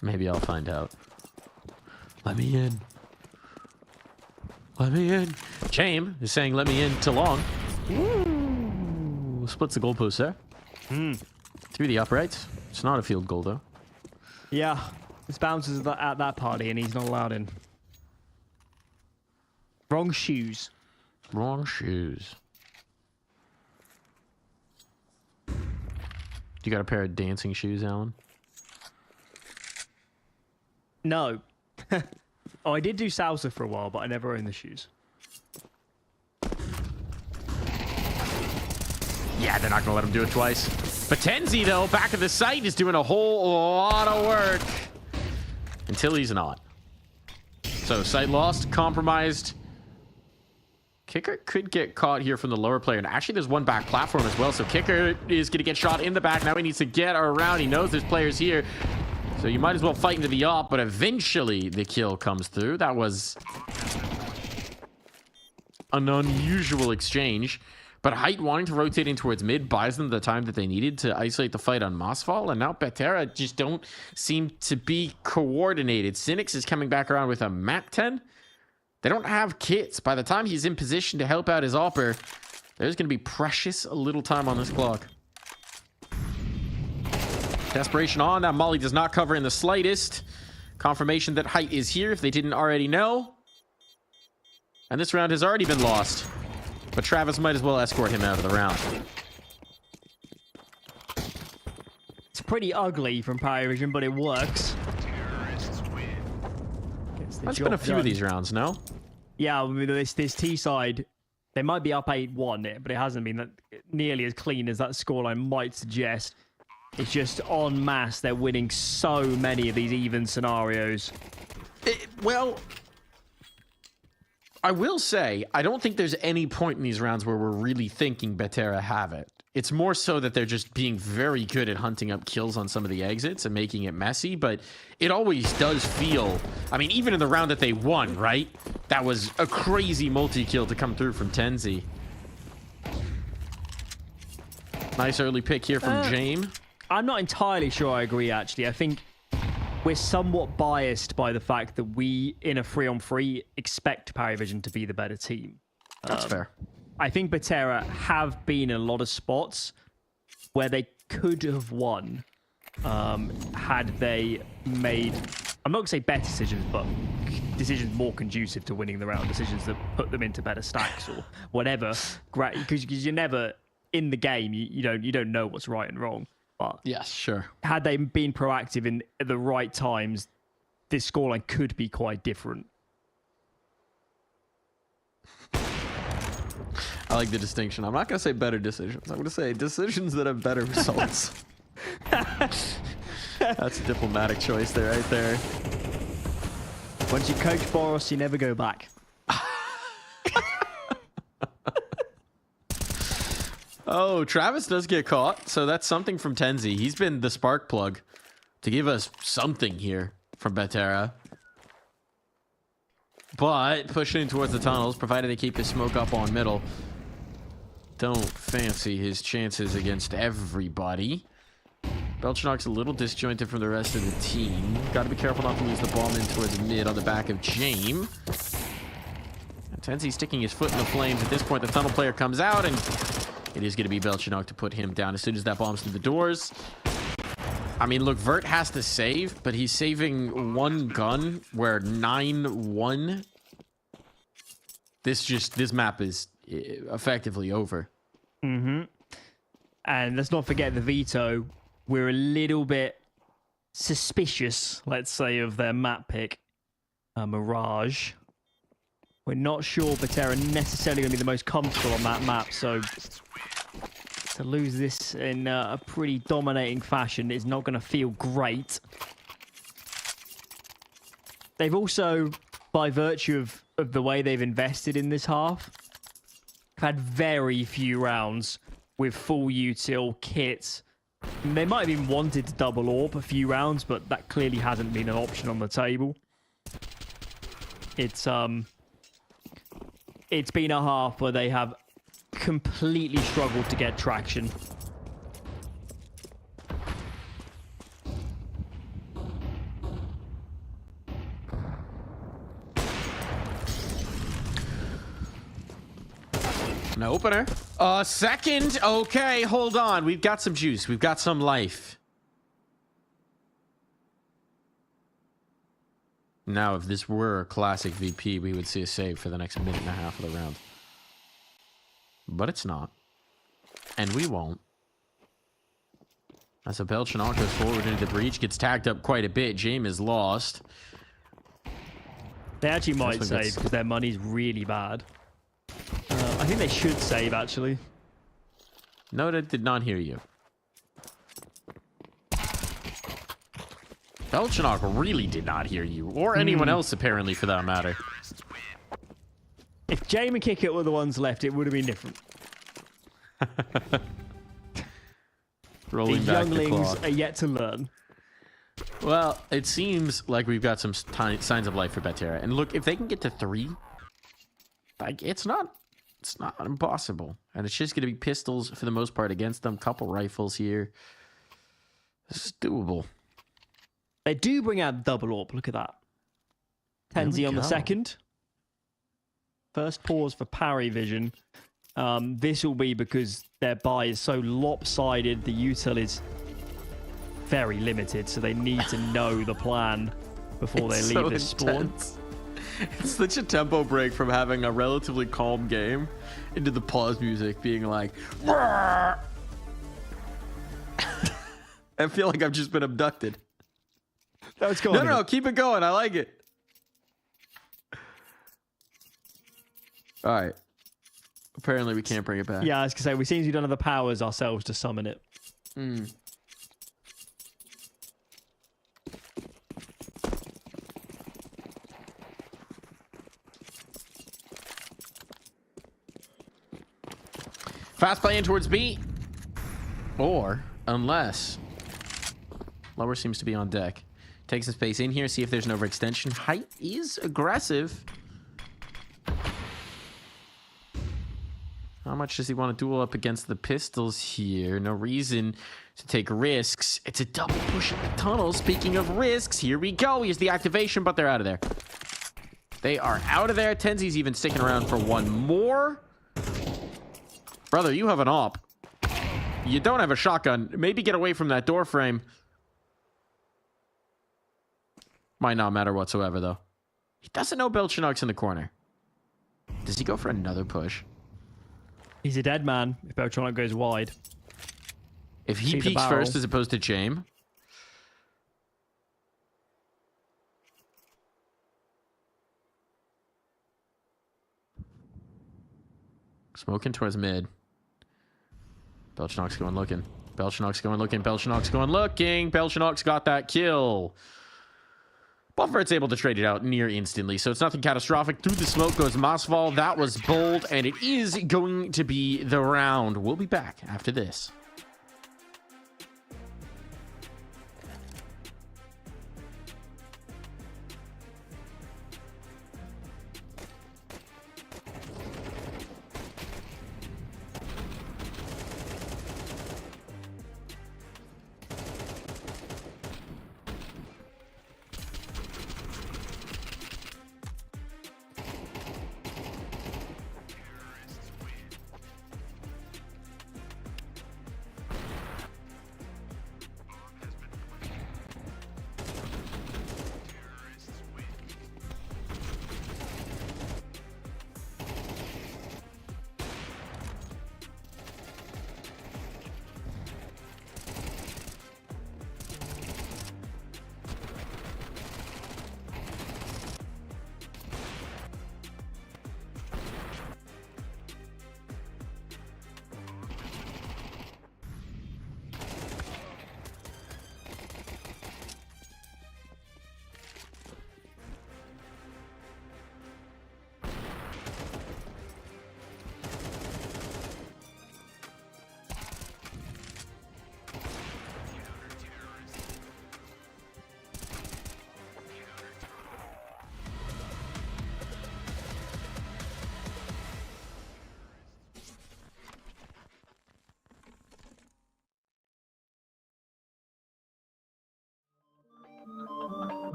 Maybe I'll find out. Let me in. Let me in. James is saying let me in to long. Ooh, splits the goalpost there. Through the uprights. It's not a field goal, though. Yeah, this bounces at that party, and he's not allowed in. Wrong shoes. Wrong shoes. You got a pair of dancing shoes, Alan? No. Oh, I did do salsa for a while, but I never owned the shoes. Yeah, they're not going to let him do it twice. But Tenzi, though, back at the site, is doing a whole lot of work. Until he's not. So, site lost, compromised. Kicker could get caught here from the lower player. And actually, there's one back platform as well. So, Kicker is going to get shot in the back. Now he needs to get around. He knows there's players here. So, you might as well fight into the op. But eventually, the kill comes through. That was an unusual exchange. But Height wanting to rotate in towards mid buys them the time that they needed to isolate the fight on Mossfall. And now Betera just don't seem to be coordinated. Cynics is coming back around with a Mat 10. They don't have kits. By the time he's in position to help out his opper, there's going to be precious little time on this clock. Desperation on. That Molly does not cover in the slightest. Confirmation that Height is here if they didn't already know. And this round has already been lost. But Travis might as well escort him out of the round. It's pretty ugly from PARIVISION, but it works. That's been a few of these rounds, no? Yeah, I mean, this T side, they might be up 8-1, but it hasn't been that nearly as clean as that scoreline might suggest. It's just en masse, they're winning so many of these even scenarios. Well, I will say, I don't think there's any point in these rounds where we're really thinking Betera have it. It's more so that they're just being very good at hunting up kills on some of the exits and making it messy, but it always does feel... I mean, even in the round that they won, right? That was a crazy multi-kill to come through from Tenzi. Nice early pick here from James. I'm not entirely sure I agree, actually. I think we're somewhat biased by the fact that we, in a 3-on-3, expect PARIVISION to be the better team. That's fair. I think Betera have been in a lot of spots where they could have won had they made, I'm not going to say better decisions, but decisions more conducive to winning the round, decisions that put them into better stacks or whatever. Great, because you're never in the game. You don't know what's right and wrong. But yes, sure. Had they been proactive in at the right times, this scoreline could be quite different. I like the distinction. I'm not going to say better decisions. I'm going to say decisions that have better results. That's a diplomatic choice there, right there. Once you coach Boros, you never go back. Oh, Travis does get caught, so that's something from Tenzi. He's been the spark plug to give us something here from Betera. But pushing towards the tunnels, provided they keep his smoke up on middle. Don't fancy his chances against everybody. Belchenok's a little disjointed from the rest of the team. Got to be careful not to lose the bomb in towards mid on the back of Jame. Tenzi sticking his foot in the flames. At this point, the tunnel player comes out, and it is going to be Belchenok to put him down as soon as that bomb's through the doors. I mean, look, Vert has to save, but he's saving one gun where 9-1. This map is effectively over. Mm-hmm. And let's not forget the veto. We're a little bit suspicious, let's say, of their map pick, Mirage. We're not sure Betera necessarily going to be the most comfortable on that map, so to lose this in a pretty dominating fashion is not going to feel great. They've also, by virtue of the way they've invested in this half, had very few rounds with full util kits. They might have even wanted to double AWP a few rounds, but that clearly hasn't been an option on the table. It's been a half where they have completely struggled to get traction. An opener. Second. Okay, hold on. We've got some juice. We've got some life. Now, if this were a classic VP, we would see a save for the next minute and a half of the round. But it's not. And we won't. As a Belchenok goes forward into the breach, gets tagged up quite a bit. Jame is lost. They actually might save because their money's really bad. I think they should save, actually. Noted, did not hear you. Belchenok really did not hear you, or anyone else, apparently, for that matter. If Jame and Kickit were the ones left, it would have been different. Rolling the back younglings the clock. are yet to learn. Well, it seems like we've got some signs of life for Betera. And look, if they can get to 3, like, it's not impossible. And it's just going to be pistols for the most part against them. Couple rifles here. This is doable. They do bring out double AWP. Look at that. Tenzi on the second. First pause for PARIVISION. This will be because their buy is so lopsided. The util is very limited, so they need to know the plan before they leave this spawn. It's such a tempo break from having a relatively calm game into the pause music being like, I feel like I've just been abducted. Let's go on. No, keep it going. I like it. All right. Apparently, we can't bring it back. Yeah, I was going to say, we seem to don't have the powers ourselves to summon it. Fast play in towards B. Or, unless... Lower seems to be on deck. Take some space in here, see if there's an overextension. Height is aggressive. How much does he want to duel up against the pistols here? No reason to take risks. It's a double push in the tunnel. Speaking of risks, here we go. Here's the activation, but they're out of there. They are out of there. Tenzi's even sticking around for one more. Brother, you have an AWP. You don't have a shotgun. Maybe get away from that door frame. Might not matter whatsoever, though. He doesn't know Belchenok's in the corner. Does he go for another push? He's a dead man if Belchenok goes wide. If he peeks first as opposed to Jame. Smoking towards mid. Belchenok's going looking. Belchenok's going looking. Belchenok's going looking. Belchenok's got that kill. Buffett's able to trade it out near instantly, so it's nothing catastrophic. Through the smoke goes Mosval. That was bold, and it is going to be the round. We'll be back after this.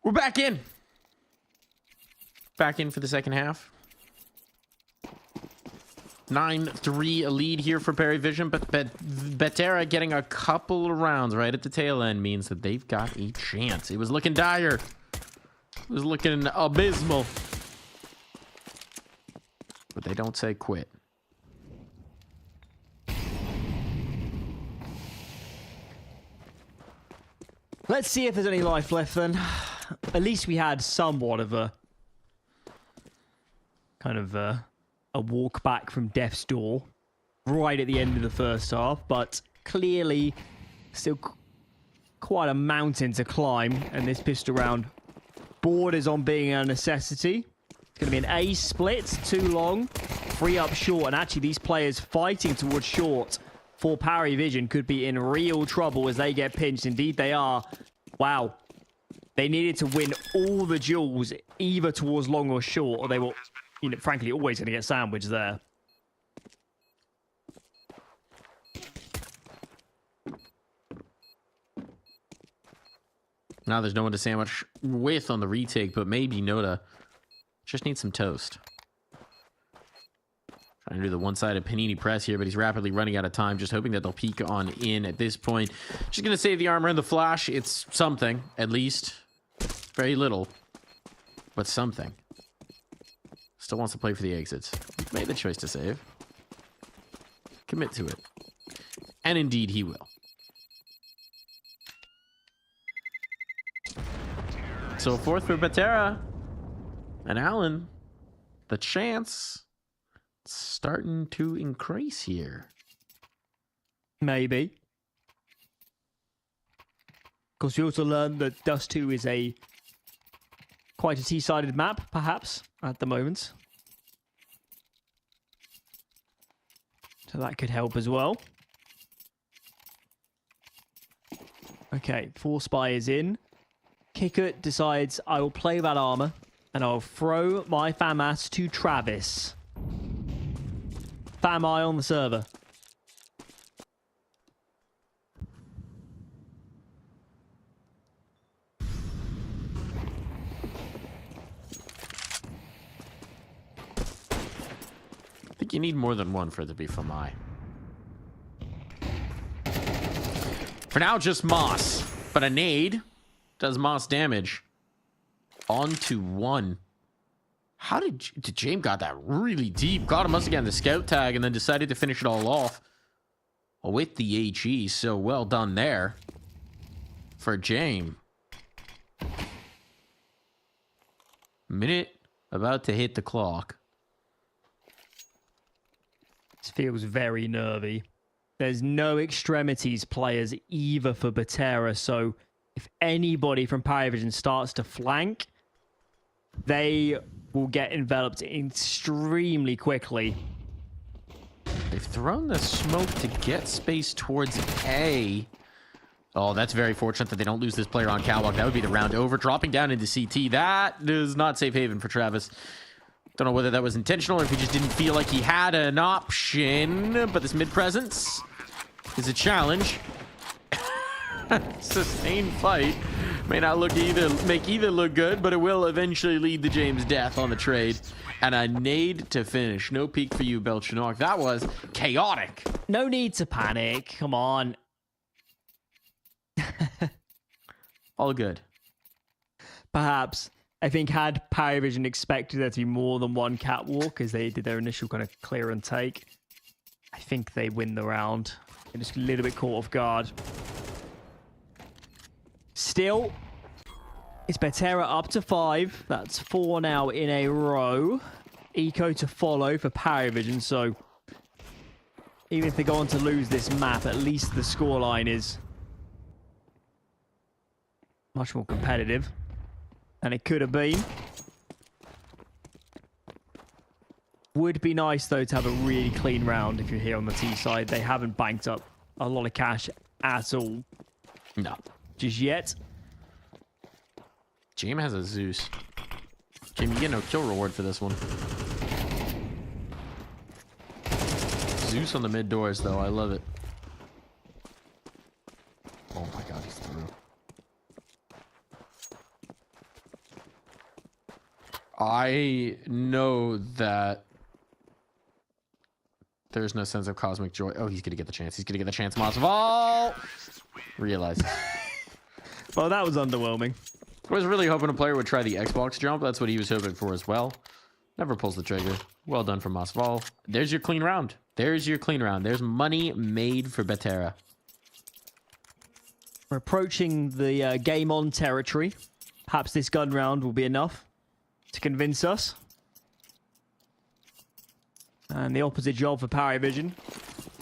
We're back in. Back in for the second half. 9-3 a lead here for PARIVISION, but Betera getting a couple of rounds right at the tail end means that they've got a chance. It was looking dire. It was looking abysmal. But they don't say quit. Let's see if there's any life left then. At least we had somewhat of a kind of a walk back from death's door right at the end of the first half, but clearly still quite a mountain to climb, and this pistol round borders on being a necessity. It's going to be an A split, too long, 3 up short, and actually these players fighting towards short for PARIVISION could be in real trouble as they get pinched. Indeed they are. Wow. They needed to win all the duels either towards long or short, or they were, you know, frankly, always going to get sandwiched there. Now there's no one to sandwich with on the retake, but maybe Noda just needs some toast. Trying to do the one-sided panini press here, but he's rapidly running out of time, just hoping that they'll peek on in at this point. Just going to save the armor and the flash. It's something, at least. Very little, but something. Still wants to play for the exits. Made the choice to save. commit to it. And indeed he will. So fourth for Betera. And Alan, the chance starting to increase here. Maybe. Of course, we also learned that Dust 2 is quite a T-sided map, perhaps, at the moment. So that could help as well. Okay, 4 Spy is in. Kickert decides, I will play that armor, and I'll throw my FAMAS to Travis. FAMI on the server. I think you need more than one for it to be FAMI. For now, just Moss. But a nade does Moss damage. On to 1. How did James got that really deep? Got him, must have gotten the scout tag and then decided to finish it all off with the HE. So well done there for James. Minute about to hit the clock. This feels very nervy. There's no extremities players either for Betera, so if anybody from PARIVISION starts to flank, they will get enveloped extremely quickly. They've thrown the smoke to get space towards A. Oh, that's very fortunate that they don't lose this player on catwalk. That would be the round over. Dropping down into CT. That is not safe haven for Travis. Don't know whether that was intentional or if he just didn't feel like he had an option. But this mid presence is a challenge. Sustained fight may not make either look good, but it will eventually lead to James' death on the trade. And a nade to finish. No peek for you, Belchinok. That was chaotic. No need to panic. Come on. All good. Perhaps. I think had PARIVISION expected there to be more than one catwalk as they did their initial kind of clear and take, I think they win the round. They're just a little bit caught off guard. Still, it's Betera up to 5. That's 4 now in a row. Eco to follow for PARIVISION, so even if they go on to lose this map, at least the scoreline is much more competitive than it could have been. Would be nice, though, to have a really clean round if you're here on the T side. They haven't banked up a lot of cash at all. No. Just yet. James has a Zeus. James, you get no kill reward for this one. Zeus on the mid doors, though. I love it. Oh my god, he's through. I know that there's no sense of cosmic joy. Oh, he's going to get the chance. He's going to get the chance. Masval! Realize. Well, that was underwhelming. I was really hoping a player would try the Xbox jump. That's what he was hoping for as well. Never pulls the trigger. Well done from Masval. There's your clean round. There's your clean round. There's money made for Betera. We're approaching the game on territory. Perhaps this gun round will be enough to convince us. And the opposite job for PARIVISION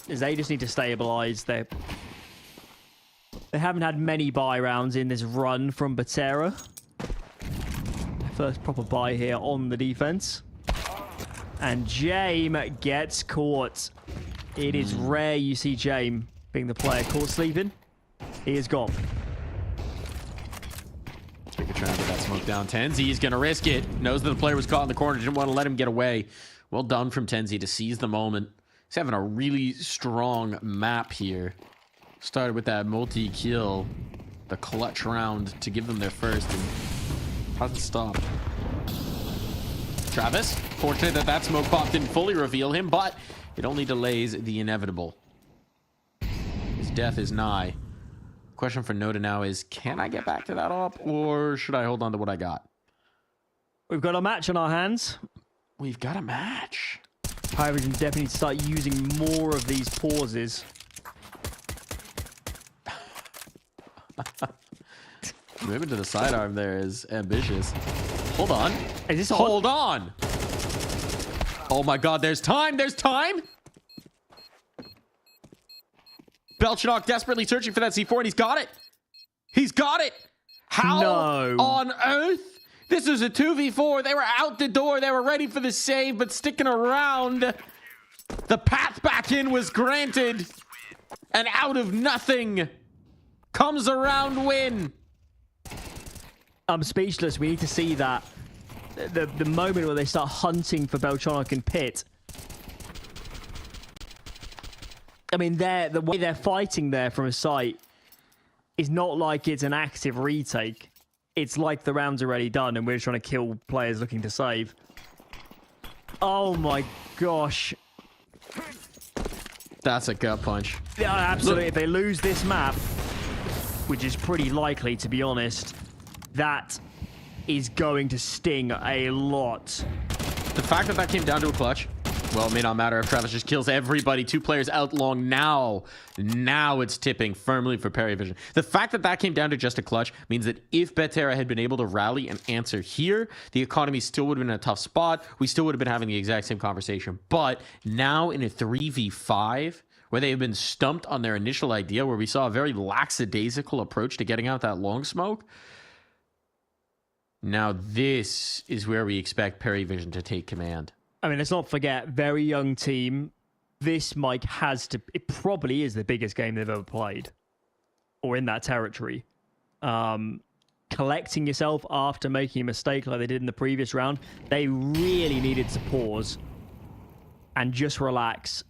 is they just need to stabilize. They haven't had many buy rounds in this run from Betera. First proper buy here on the defense. And James gets caught. It is rare you see James being the player caught sleeping. He is gone. Take a try to get that smoke down. Tenzi is going to risk it. Knows that the player was caught in the corner. Didn't want to let him get away. Well done from Tenzi to seize the moment. He's having a really strong map here. Started with that multi-kill. The clutch round to give them their first. And hasn't stopped. Travis, fortunate that that smoke pop didn't fully reveal him, but it only delays the inevitable. His death is nigh. Question for Noda now is, can I get back to that op, or should I hold on to what I got? We've got a match on our hands. We've got a match. PARIVISION definitely need to start using more of these pauses. Moving to the sidearm there is ambitious. Hold on. Is this Hold on. Oh my god, there's time. There's time. Belchenok desperately searching for that C4, and he's got it. He's got it. How on earth? This is a 2v4. They were out the door. They were ready for the save, but sticking around. The path back in was granted. And out of nothing comes a round win. I'm speechless. We need to see that. The moment where they start hunting for Belchenok and Pit. I mean, the way they're fighting there from a site is not like it's an active retake. It's like the round's already done and we're trying to kill players looking to save. Oh my gosh. That's a gut punch. Yeah, absolutely. Look. If they lose this map, which is pretty likely to be honest, that is going to sting a lot. The fact that came down to a clutch, well, it may not matter if Travis just kills everybody. 2 players out long now. Now it's tipping firmly for PARIVISION. The fact that came down to just a clutch means that if Betera had been able to rally and answer here, the economy still would have been in a tough spot. We still would have been having the exact same conversation. But now in a 3v5, where they have been stumped on their initial idea, where we saw a very lackadaisical approach to getting out that long smoke, now this is where we expect PARIVISION to take command. I mean, let's not forget, very young team. This, Mike, it probably is the biggest game they've ever played. Or in that territory. Collecting yourself after making a mistake like they did in the previous round, they really needed to pause and just relax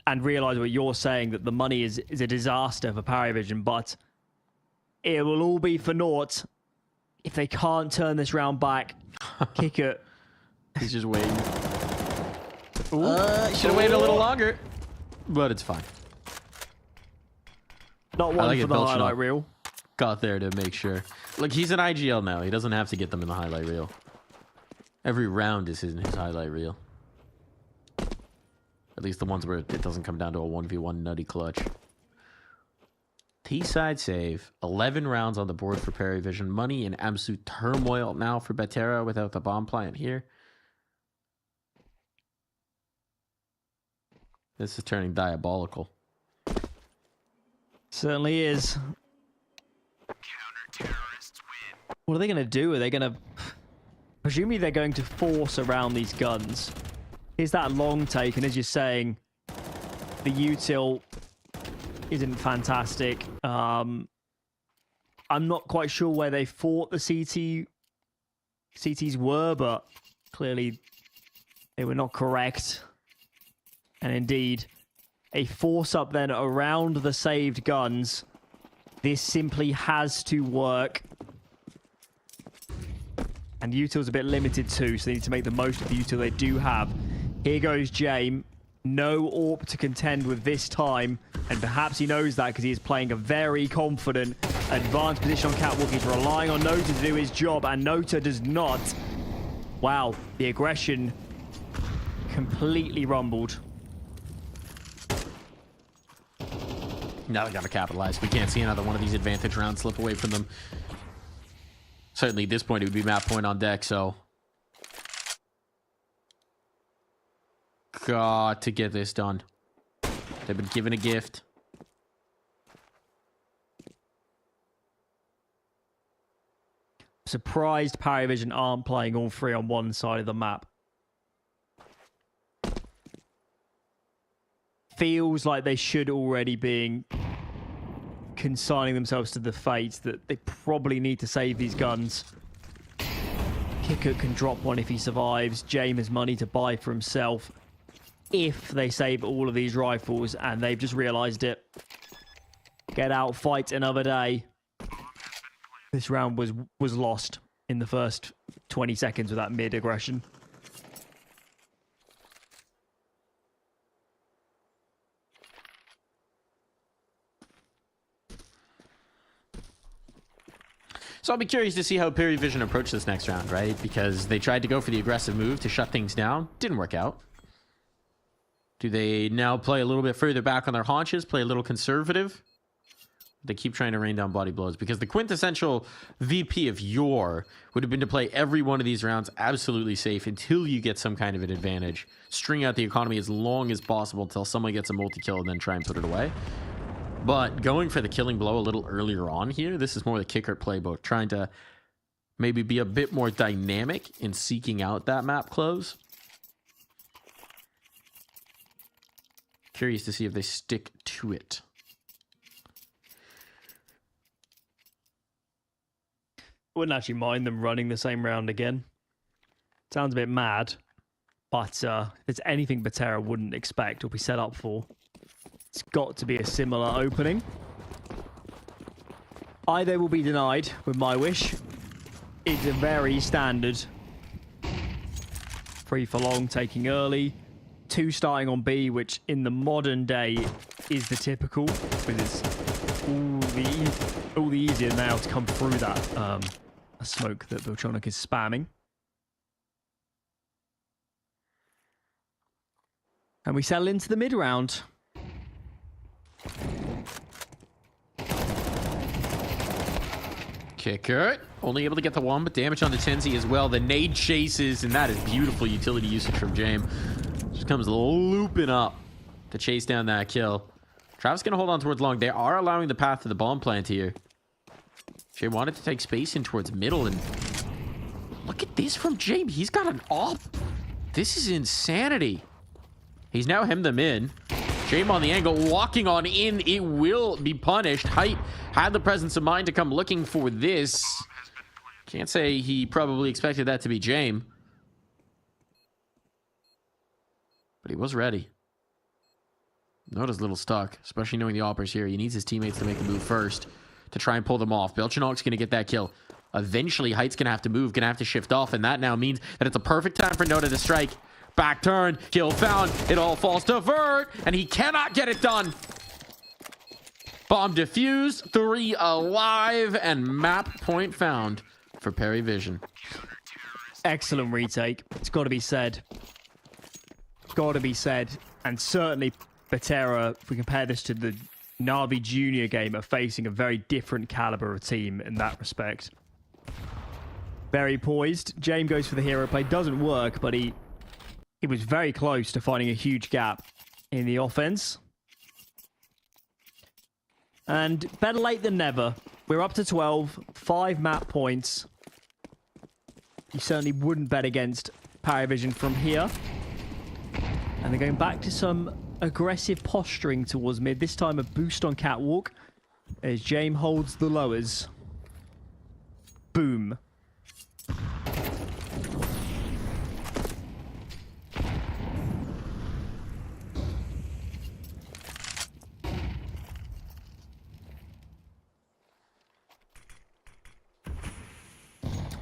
and realize what you're saying, that the money is a disaster for PARIVISION, but it will all be for naught if they can't turn this round back. Kick it. He's just waiting. Should have waited a little longer, but it's fine. Not one for the highlight reel. Got there to make sure. Look, he's an IGL now. He doesn't have to get them in the highlight reel. Every round is his highlight reel. At least the ones where it doesn't come down to a 1v1 nutty clutch. T-side save. 11 rounds on the board for PARIVISION. Money in absolute turmoil now for Betera without the bomb plant here. This is turning diabolical. Certainly is. What are they going to do? Are they going to... Presumably they're going to force around these guns. Here's that long take, and as you're saying, the util isn't fantastic. I'm not quite sure where they thought the CTs were, but clearly they were not correct. And indeed, a force up then around the saved guns. This simply has to work. And util's a bit limited too, so they need to make the most of the util they do have. Here goes James. No AWP to contend with this time. And perhaps he knows that because he is playing a very confident advanced position on Catwalk. He's relying on Nota to do his job, and Nota does not. Wow, the aggression completely rumbled. Now they got to capitalize. We can't see another one of these advantage rounds slip away from them. Certainly at this point, it would be map point on deck, so... Got to get this done. They've been given a gift. Surprised PARIVISION aren't playing all 3 on one side of the map. Feels like they should already be consigning themselves to the fate that they probably need to save these guns. Kicker can drop one if he survives. James has money to buy for himself if they save all of these rifles, and they've just realized it. Get out, fight another day. This round was lost in the first 20 seconds with that mid-aggression. So I'll be curious to see how PARIVISION approach this next round, right? Because they tried to go for the aggressive move to shut things down. Didn't work out. Do they now play a little bit further back on their haunches, play a little conservative? They keep trying to rain down body blows, because the quintessential VP of yore would have been to play every one of these rounds absolutely safe until you get some kind of an advantage. String out the economy as long as possible until someone gets a multi-kill and then try and put it away. But going for the killing blow a little earlier on here, this is more the kicker playbook, trying to maybe be a bit more dynamic in seeking out that map close. Curious to see if they stick to it. Wouldn't actually mind them running the same round again. Sounds a bit mad, but if there's anything Betera wouldn't expect or be set up for, it's got to be a similar opening. Either will be denied with my wish. It's a very standard 3 for long, taking early, 2 starting on B, which in the modern day is the typical, because it's all the easier now to come through that smoke that Beltronic is spamming. And we settle into the mid round. Kicker, only able to get the one, but damage on the Tenzi as well. The nade chases, and that is beautiful utility usage from Jame. Just comes looping up to chase down that kill. Travis gonna hold on towards long. They are allowing the path to the bomb plant here. Jay wanted to take space in towards middle, and look at this from Jame. He's got an op. This is insanity. He's now hemmed them in. Jame on the angle, walking on in. It will be punished. Height had the presence of mind to come looking for this. Can't say he probably expected that to be Jame, but he was ready. Nota's a little stuck, especially knowing the opper's here. He needs his teammates to make the move first to try and pull them off. Belchinok's going to get that kill. Eventually, Height's going to have to move, going to have to shift off, and that now means that it's a perfect time for Nota to strike. Back turn, kill found, it all falls to Vert, and he cannot get it done. Bomb defused, 3 alive, and map point found for PARIVISION. Excellent retake. It's got to be said. Got to be said. And certainly, Betera, if we compare this to the Navi Junior game, are facing a very different caliber of team in that respect. Very poised. Jame goes for the hero play. Doesn't work, but he was very close to finding a huge gap in the offense. And better late than never. We're up to 12, 5 map points. You certainly wouldn't bet against PARIVISION from here. And they're going back to some aggressive posturing towards mid. This time a boost on Catwalk as Jame holds the lowers. Boom.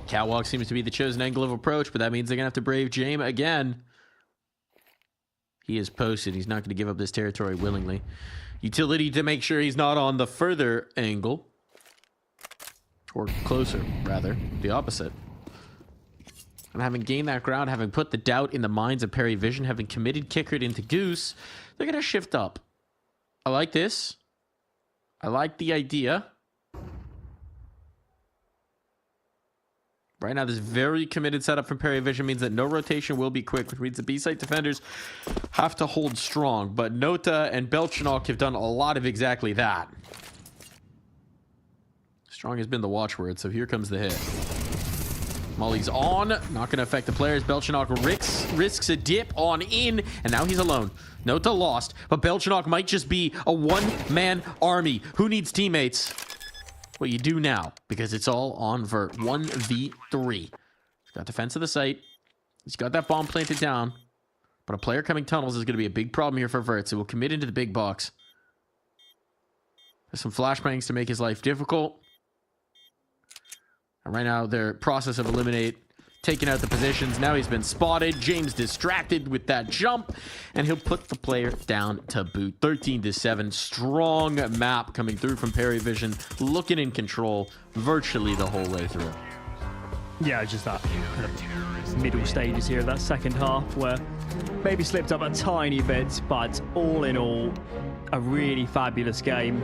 Catwalk seems to be the chosen angle of approach, but that means they're going to have to brave Jame again. He is posted. He's not going to give up this territory willingly. Utility to make sure he's not on the further angle. Or closer, rather. The opposite. And having gained that ground, having put the doubt in the minds of PARIVISION, having committed Kickert into Goose, they're going to shift up. I like this. I like the idea. Right now, this very committed setup from PARIVISION means that no rotation will be quick, which means the B-site defenders have to hold strong. But Nota and Belchinok have done a lot of exactly that. Strong has been the watchword, so here comes the hit. Molly's on, not going to affect the players. Belchinok risks a dip on in, and now he's alone. Nota lost, but Belchinok might just be a one-man army. Who needs teammates? Well, you do now, because it's all on Vert. 1v3. He's got defense of the site. He's got that bomb planted down. But a player coming tunnels is going to be a big problem here for Vert, so we'll commit into the big box. There's some flashbangs to make his life difficult. And right now, their process of eliminate, taking out the positions. Now he's been spotted. James distracted with that jump, and he'll put the player down to boot. 13-7. Strong map coming through from PARIVISION, looking in control virtually the whole way through. Yeah, just that kind of middle stages here of that second half where maybe slipped up a tiny bit, but all in all, a really fabulous game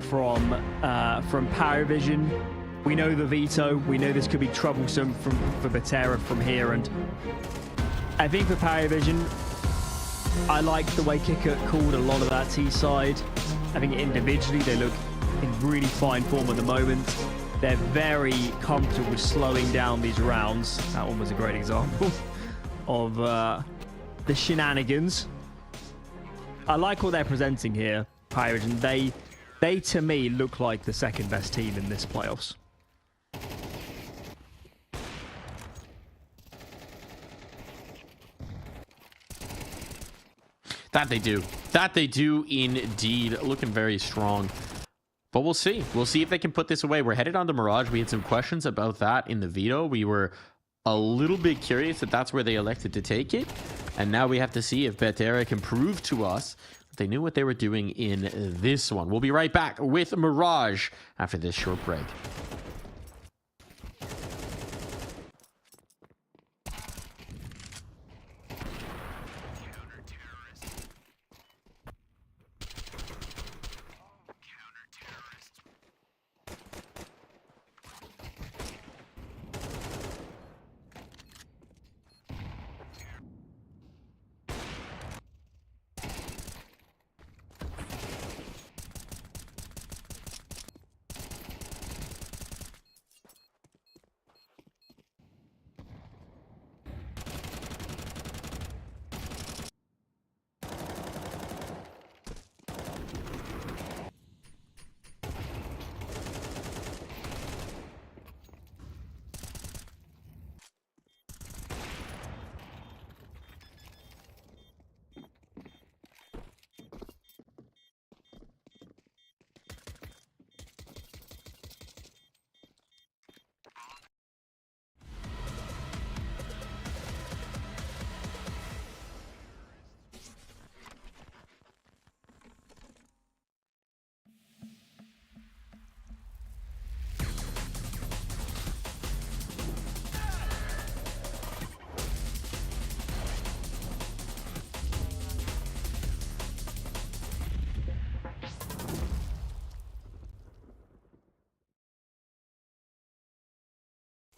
from PARIVISION. We know the veto. We know this could be troublesome for Betera from here, and I think for PARIVISION, I like the way Kicker called a lot of that T side. I think individually they look in really fine form at the moment. They're very comfortable with slowing down these rounds. That one was a great example of the shenanigans. I like what they're presenting here, PARIVISION. They to me look like the second best team in this playoffs. That they do. That they do indeed. Looking very strong. But we'll see. We'll see if they can put this away. We're headed on to Mirage. We had some questions about that in the veto. We were a little bit curious that that's where they elected to take it. And now we have to see if Betera can prove to us that they knew what they were doing in this one. We'll be right back with Mirage after this short break.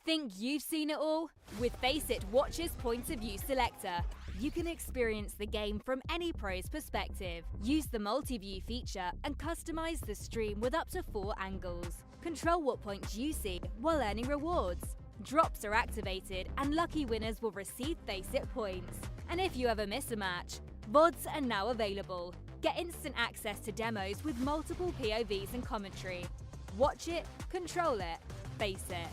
Think you've seen it all? With Faceit Watch's Point of View Selector, you can experience the game from any pro's perspective. Use the multi-view feature and customize the stream with up to 4 angles. Control what points you see while earning rewards. Drops are activated and lucky winners will receive Faceit points. And if you ever miss a match, VODs are now available. Get instant access to demos with multiple POVs and commentary. Watch it, control it, Faceit.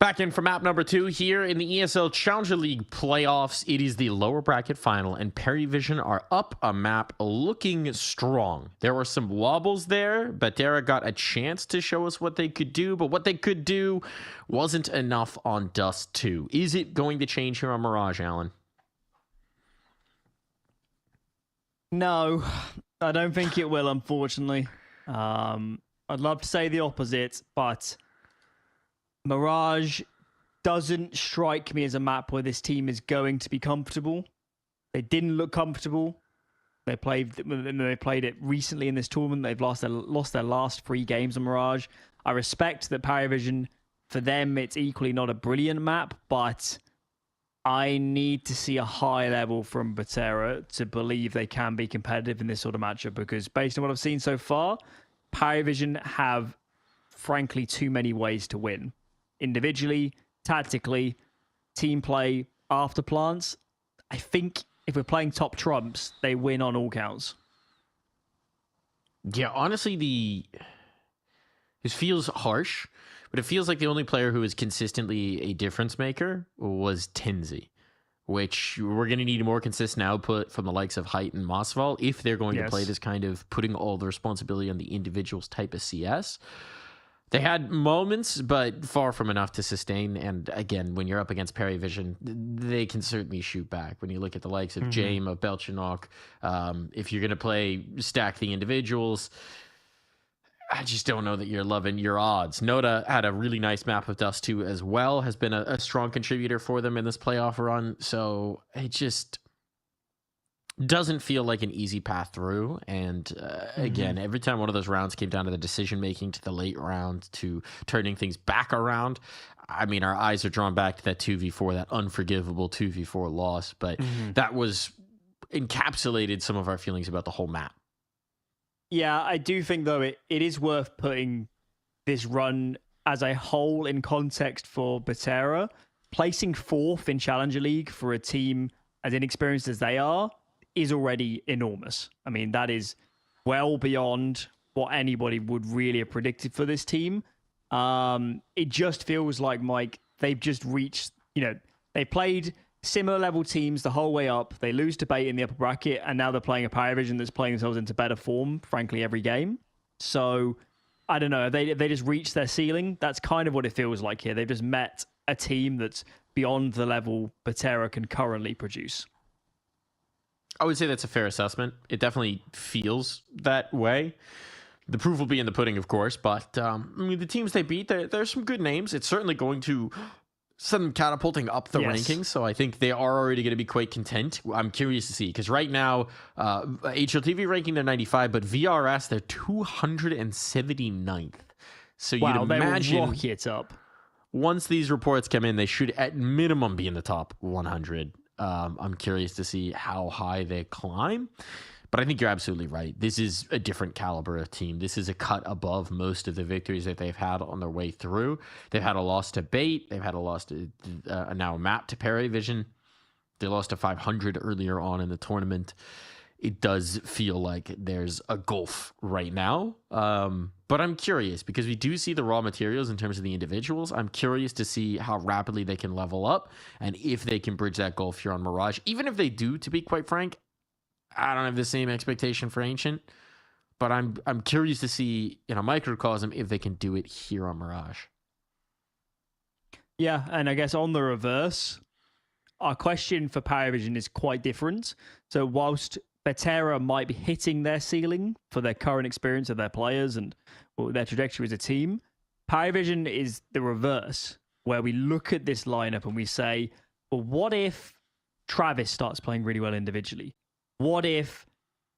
Back in for map number 2 here in the ESL Challenger League playoffs. It is the lower bracket final, and PARIVISION are up a map looking strong. There were some wobbles there. Betera got a chance to show us what they could do, but what they could do wasn't enough on Dust 2. Is it going to change here on Mirage, Alan? No, I don't think it will, unfortunately. I'd love to say the opposite, but Mirage doesn't strike me as a map where this team is going to be comfortable. They didn't look comfortable. They played it recently in this tournament. They've lost their last 3 games on Mirage. I respect that PARIVISION, for them, it's equally not a brilliant map, but I need to see a high level from Betera to believe they can be competitive in this sort of matchup, because based on what I've seen so far, PARIVISION have, frankly, too many ways to win. Individually, tactically, team play, after plants. I think if we're playing top trumps, they win on all counts. Yeah, honestly, this feels harsh, but it feels like the only player who is consistently a difference maker was Tinzy, which we're going to need more consistent output from the likes of Height and Mossval if they're going to play this kind of putting all the responsibility on the individuals type of CS. They had moments, but far from enough to sustain. And again, when you're up against PARIVISION, they can certainly shoot back. When you look at the likes of Jame, of Belchinok, if you're going to stack the individuals, I just don't know that you're loving your odds. Noda had a really nice map of Dust 2 as well, has been a strong contributor for them in this playoff run. So it just doesn't feel like an easy path through. And again, every time one of those rounds came down to the decision making, to the late round, to turning things back around, I mean, our eyes are drawn back to that 2v4, that unforgivable 2v4 loss. But that was encapsulated some of our feelings about the whole map. Yeah, I do think, though, it is worth putting this run as a whole in context for Betera. Placing 4th in Challenger League for a team as inexperienced as they are is already enormous. I mean, that is well beyond what anybody would really have predicted for this team. It just feels like, Mike, they've just reached, they played similar level teams the whole way up. They lose to Bait in the upper bracket, and now they're playing a PARIVISION that's playing themselves into better form, frankly, every game. So, I don't know. Have they just reached their ceiling? That's kind of what it feels like here. They've just met a team that's beyond the level Betera can currently produce. I would say that's a fair assessment. It definitely feels that way. The proof will be in the pudding, of course, but I mean, the teams they beat, there's some good names. It's certainly going to send them catapulting up the rankings, so I think they are already going to be quite content. I'm curious to see, because right now, HLTV ranking, they're 95, but VRS, they're 279th. So you'd imagine they will rocket up. Once these reports come in, they should at minimum be in the top 100. I'm curious to see how high they climb, but I think you're absolutely right. This is a different caliber of team. This is a cut above most of the victories that they've had on their way through. They've had a loss to Bait. They've had a loss to now a map to PARIVISION. They lost to 500 earlier on in the tournament. It does feel like there's a gulf right now. But I'm curious, because we do see the raw materials in terms of the individuals. I'm curious to see how rapidly they can level up and if they can bridge that gulf here on Mirage. Even if they do, to be quite frank, I don't have the same expectation for Ancient. But I'm curious to see in a microcosm if they can do it here on Mirage. Yeah, and I guess on the reverse, our question for PARIVISION is quite different. So whilst Betera might be hitting their ceiling for their current experience of their players and their trajectory as a team, PARIVISION is the reverse, where we look at this lineup and we say, well, what if Travis starts playing really well individually? What if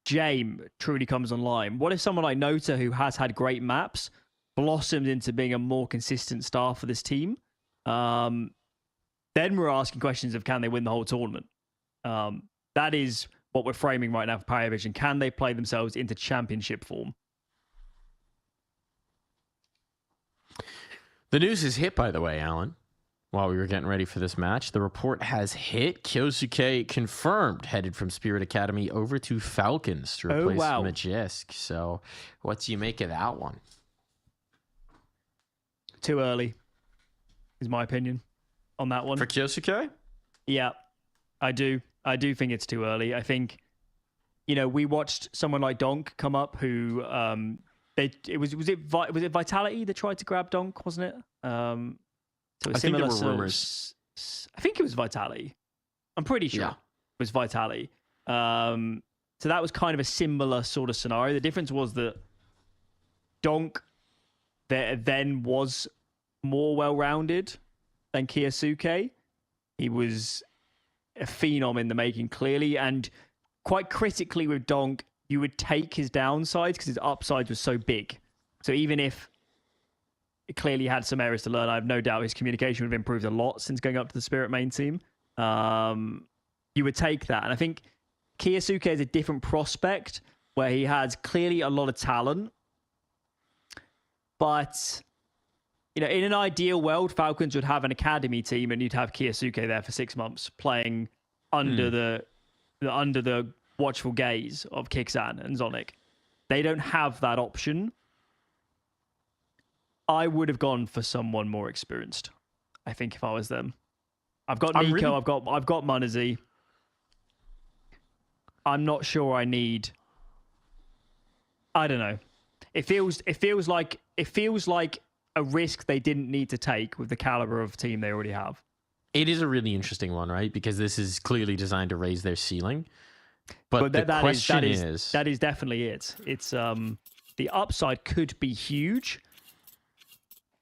Jame truly comes online? What if someone like Nota, who has had great maps, blossomed into being a more consistent star for this team? Then we're asking questions of, can they win the whole tournament? That is what we're framing right now for PARIVISION. Can they play themselves into championship form? The news is hit, by the way, Alan. While we were getting ready for this match, the report has hit. Kyosuke confirmed, headed from Spirit Academy over to Falcons to replace Majisk. So what do you make of that one? Too early. is my opinion on that one. For Kyosuke? Yeah, I do. I do think it's too early. I think, we watched someone like Donk come up who was it Vitality that tried to grab Donk, wasn't it? So I think there were rumors. I think it was Vitality. I'm pretty sure it was Vitality. So that was kind of a similar sort of scenario. The difference was that Donk then was more well-rounded than Kyosuke. He was a phenom in the making, clearly, and quite critically with Donk, you would take his downsides because his upsides were so big. So even if it clearly had some areas to learn, I have no doubt his communication would have improved a lot since going up to the Spirit main team. You would take that. And I think Kyosuke is a different prospect where he has clearly a lot of talent. But, in an ideal world, Falcons would have an academy team and you'd have Kyosuke there for 6 months playing under the watchful gaze of Kixan and Zonic. They don't have that option. I would have gone for someone more experienced, I think, if I was them. I've got Nico, I've got Munazi. I'm not sure I need. I don't know. It feels like a risk they didn't need to take with the caliber of team they already have. It is a really interesting one, right? Because this is clearly designed to raise their ceiling. But the question is that is definitely it. It's the upside could be huge,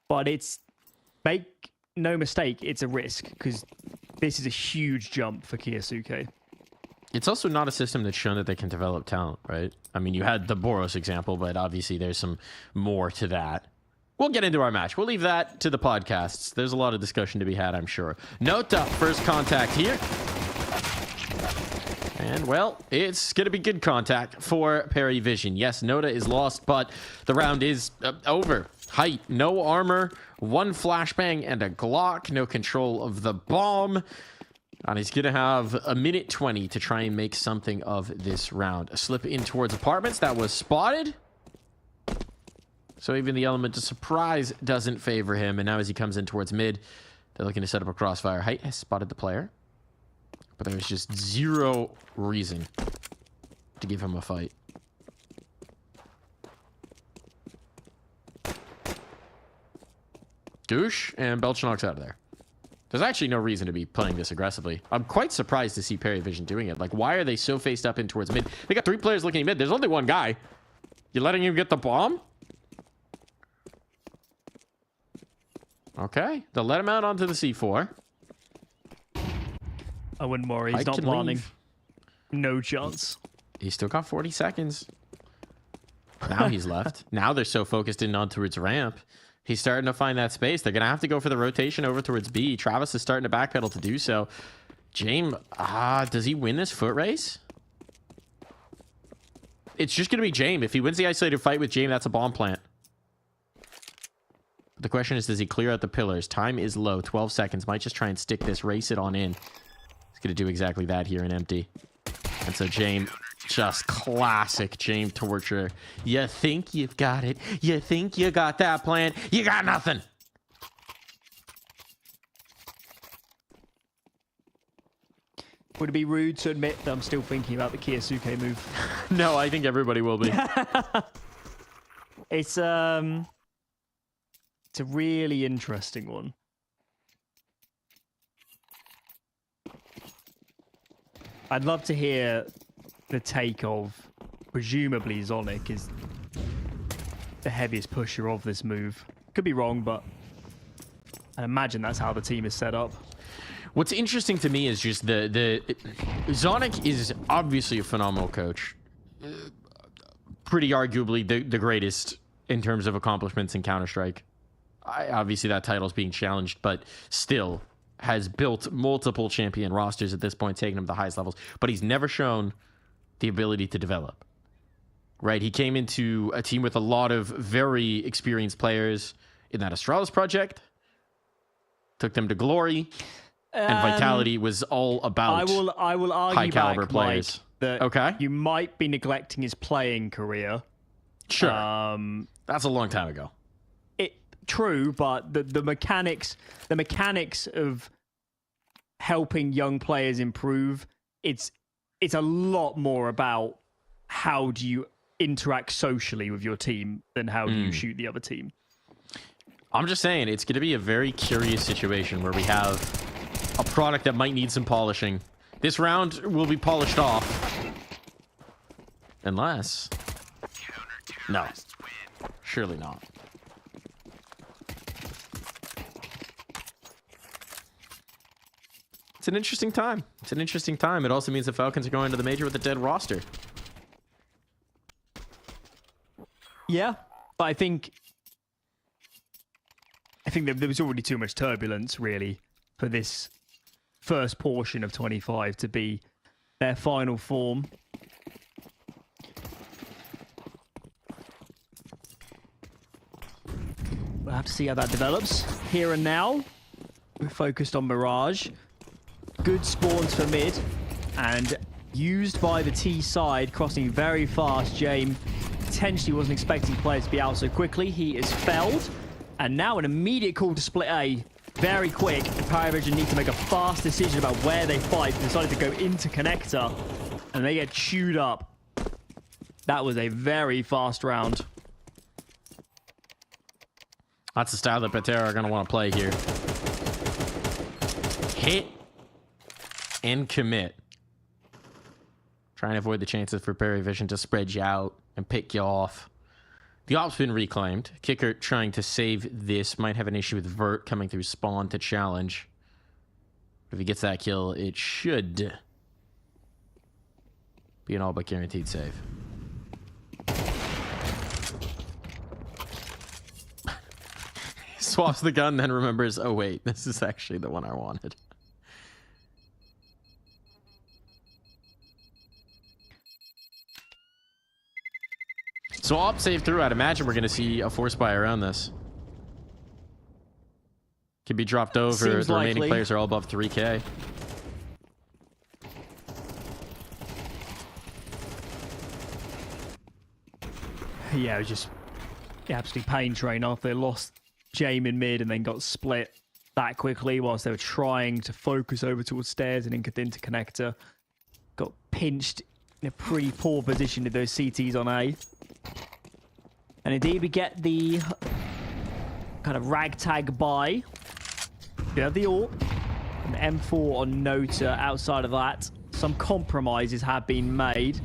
but make no mistake, it's a risk because this is a huge jump for Kyosuke. It's also not a system that's shown that they can develop talent, right? I mean, you had the Boros example, but obviously there's some more to that. We'll get into our match. We'll leave that to the podcasts. There's a lot of discussion to be had, I'm sure. Note up, first contact here. And, well, it's going to be good contact for PARIVISION. Yes, Noda is lost, but the round is over. Height, no armor, 1 flashbang and a Glock, no control of the bomb. And he's going to have a minute 20 to try and make something of this round. A slip in towards apartments. That was spotted. So even the element of surprise doesn't favor him. And now as he comes in towards mid, they're looking to set up a crossfire. Height has spotted the player. But there's just zero reason to give him a fight. Douche and Belchanok's out of there. There's actually no reason to be playing this aggressively. I'm quite surprised to see PARIVISION doing it. Like, why are they so faced up in towards mid? They got 3 players looking at mid. There's only 1 guy. You letting him get the bomb? Okay. They'll let him out onto the C4. I wouldn't worry. He's not planning. No chance. He's still got 40 seconds. Now he's left. Now they're so focused in on towards ramp. He's starting to find that space. They're going to have to go for the rotation over towards B. Travis is starting to backpedal to do so. James, does he win this foot race? It's just going to be James. If he wins the isolated fight with James, that's a bomb plant. But the question is, does he clear out the pillars? Time is low. 12 seconds. Might just try and stick this, race it on in. He's going to do exactly that here in empty. And so James, just classic James torture. You think you've got it. You think you got that plan. You got nothing. Would it be rude to admit that I'm still thinking about the Kyosuke move? No, I think everybody will be. It's a really interesting one. I'd love to hear the take of, presumably Zonic is the heaviest pusher of this move. Could be wrong, but I imagine that's how the team is set up. What's interesting to me is just Zonic is obviously a phenomenal coach. Pretty arguably the greatest in terms of accomplishments in Counter-Strike. Obviously that title is being challenged, but still has built multiple champion rosters at this point, taking him to the highest levels, but he's never shown the ability to develop. Right? He came into a team with a lot of very experienced players in that Astralis project, took them to glory, and Vitality was all about I will argue high caliber players. Mike, that you might be neglecting his playing career. Sure. That's a long time ago. true, but the mechanics of helping young players improve, it's a lot more about how do you interact socially with your team than how do you shoot the other team. I'm just saying, it's going to be a very curious situation where we have a product that might need some polishing. This round will be polished off. Unless... No. Surely not. It's an interesting time. It's an interesting time. It also means the Falcons are going to the major with a dead roster. Yeah, but I think there was already too much turbulence, really, for this first portion of 25 to be their final form. We'll have to see how that develops. Here and now, we're focused on Mirage. Good spawns for mid, and used by the T side, crossing very fast. James potentially wasn't expecting players to be out so quickly. He is felled. And now an immediate call to split A. Very quick. PARIVISION need to make a fast decision about where they fight. They decided to go into connector. And they get chewed up. That was a very fast round. That's the style that Betera are going to want to play here. Hit and commit. Trying to avoid the chances for PARIVISION to spread you out and pick you off. The op's been reclaimed. Kicker trying to save this. Might have an issue with Vert coming through spawn to challenge. But if he gets that kill, it should be an all but guaranteed save. Swaps the gun, then remembers, oh wait, this is actually the one I wanted. So op save through. I'd imagine we're going to see a force buy around this. Could be dropped over. Seems the remaining likely. players are all above 3K. Yeah, it was just absolutely pain train after they lost James in mid and then got split that quickly whilst they were trying to focus over towards stairs and into connector. Got pinched in a pretty poor position with those CTs on A. And indeed, we get the kind of ragtag buy. We have the ult. An M4 on Nota. Outside of that, some compromises have been made.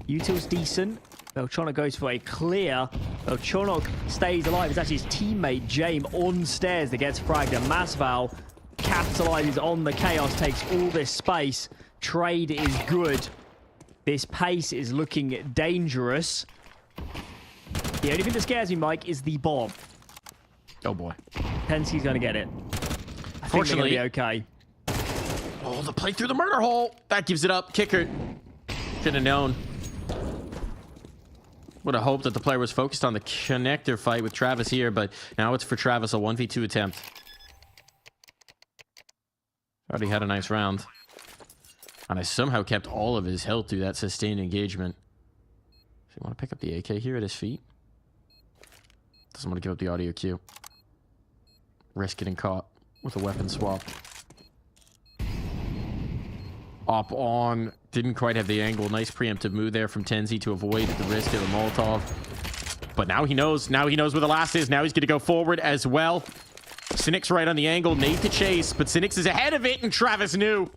Util's decent. Belchonok goes for a clear. Belchonok stays alive. It's actually his teammate, James, on stairs that gets fragged. And Masval capitalizes on the chaos, takes all this space. Trade is good. This pace is looking dangerous. The only thing that scares me, Mike, is the bomb. Oh boy. Penske's going to get it. I think they're going to be okay. Oh, the play through the murder hole. That gives it up. Kicker. Should have known. Would have hoped that the player was focused on the connector fight with Travis here, but now it's for Travis, a 1v2 attempt. Already had a nice round. And I somehow kept all of his health through that sustained engagement. So you want to pick up the AK here at his feet? Doesn't want to give up the audio cue. Risk getting caught with a weapon swap. Op on. Didn't quite have the angle. Nice preemptive move there from Tenzi to avoid the risk of the Molotov. But now he knows. Now he knows where the last is. Now he's going to go forward as well. Cynic's right on the angle. Nate to chase. But Cynic's is ahead of it, and Travis knew.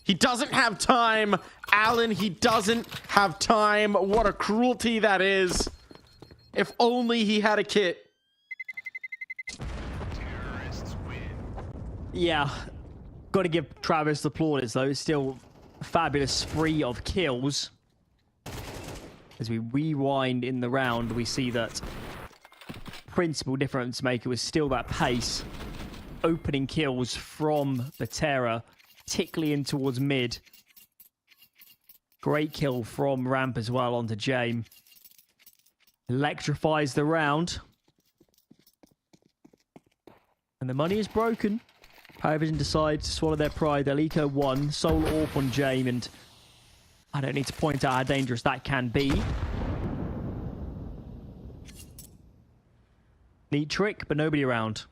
He doesn't have time. Alan, he doesn't have time. What a cruelty that is. If only he had a kit. Yeah. Got to give Travis the plaudits, though. It's still a fabulous spree of kills. As we rewind in the round, we see that principal difference maker was still that pace. Opening kills from Betera, particularly in towards mid. Great kill from ramp as well onto James. Electrifies the round. And the money is broken. PARIVISION decides to swallow their pride. They'll eco one, solo AWP on James, and I don't need to point out how dangerous that can be. Neat trick, but nobody around.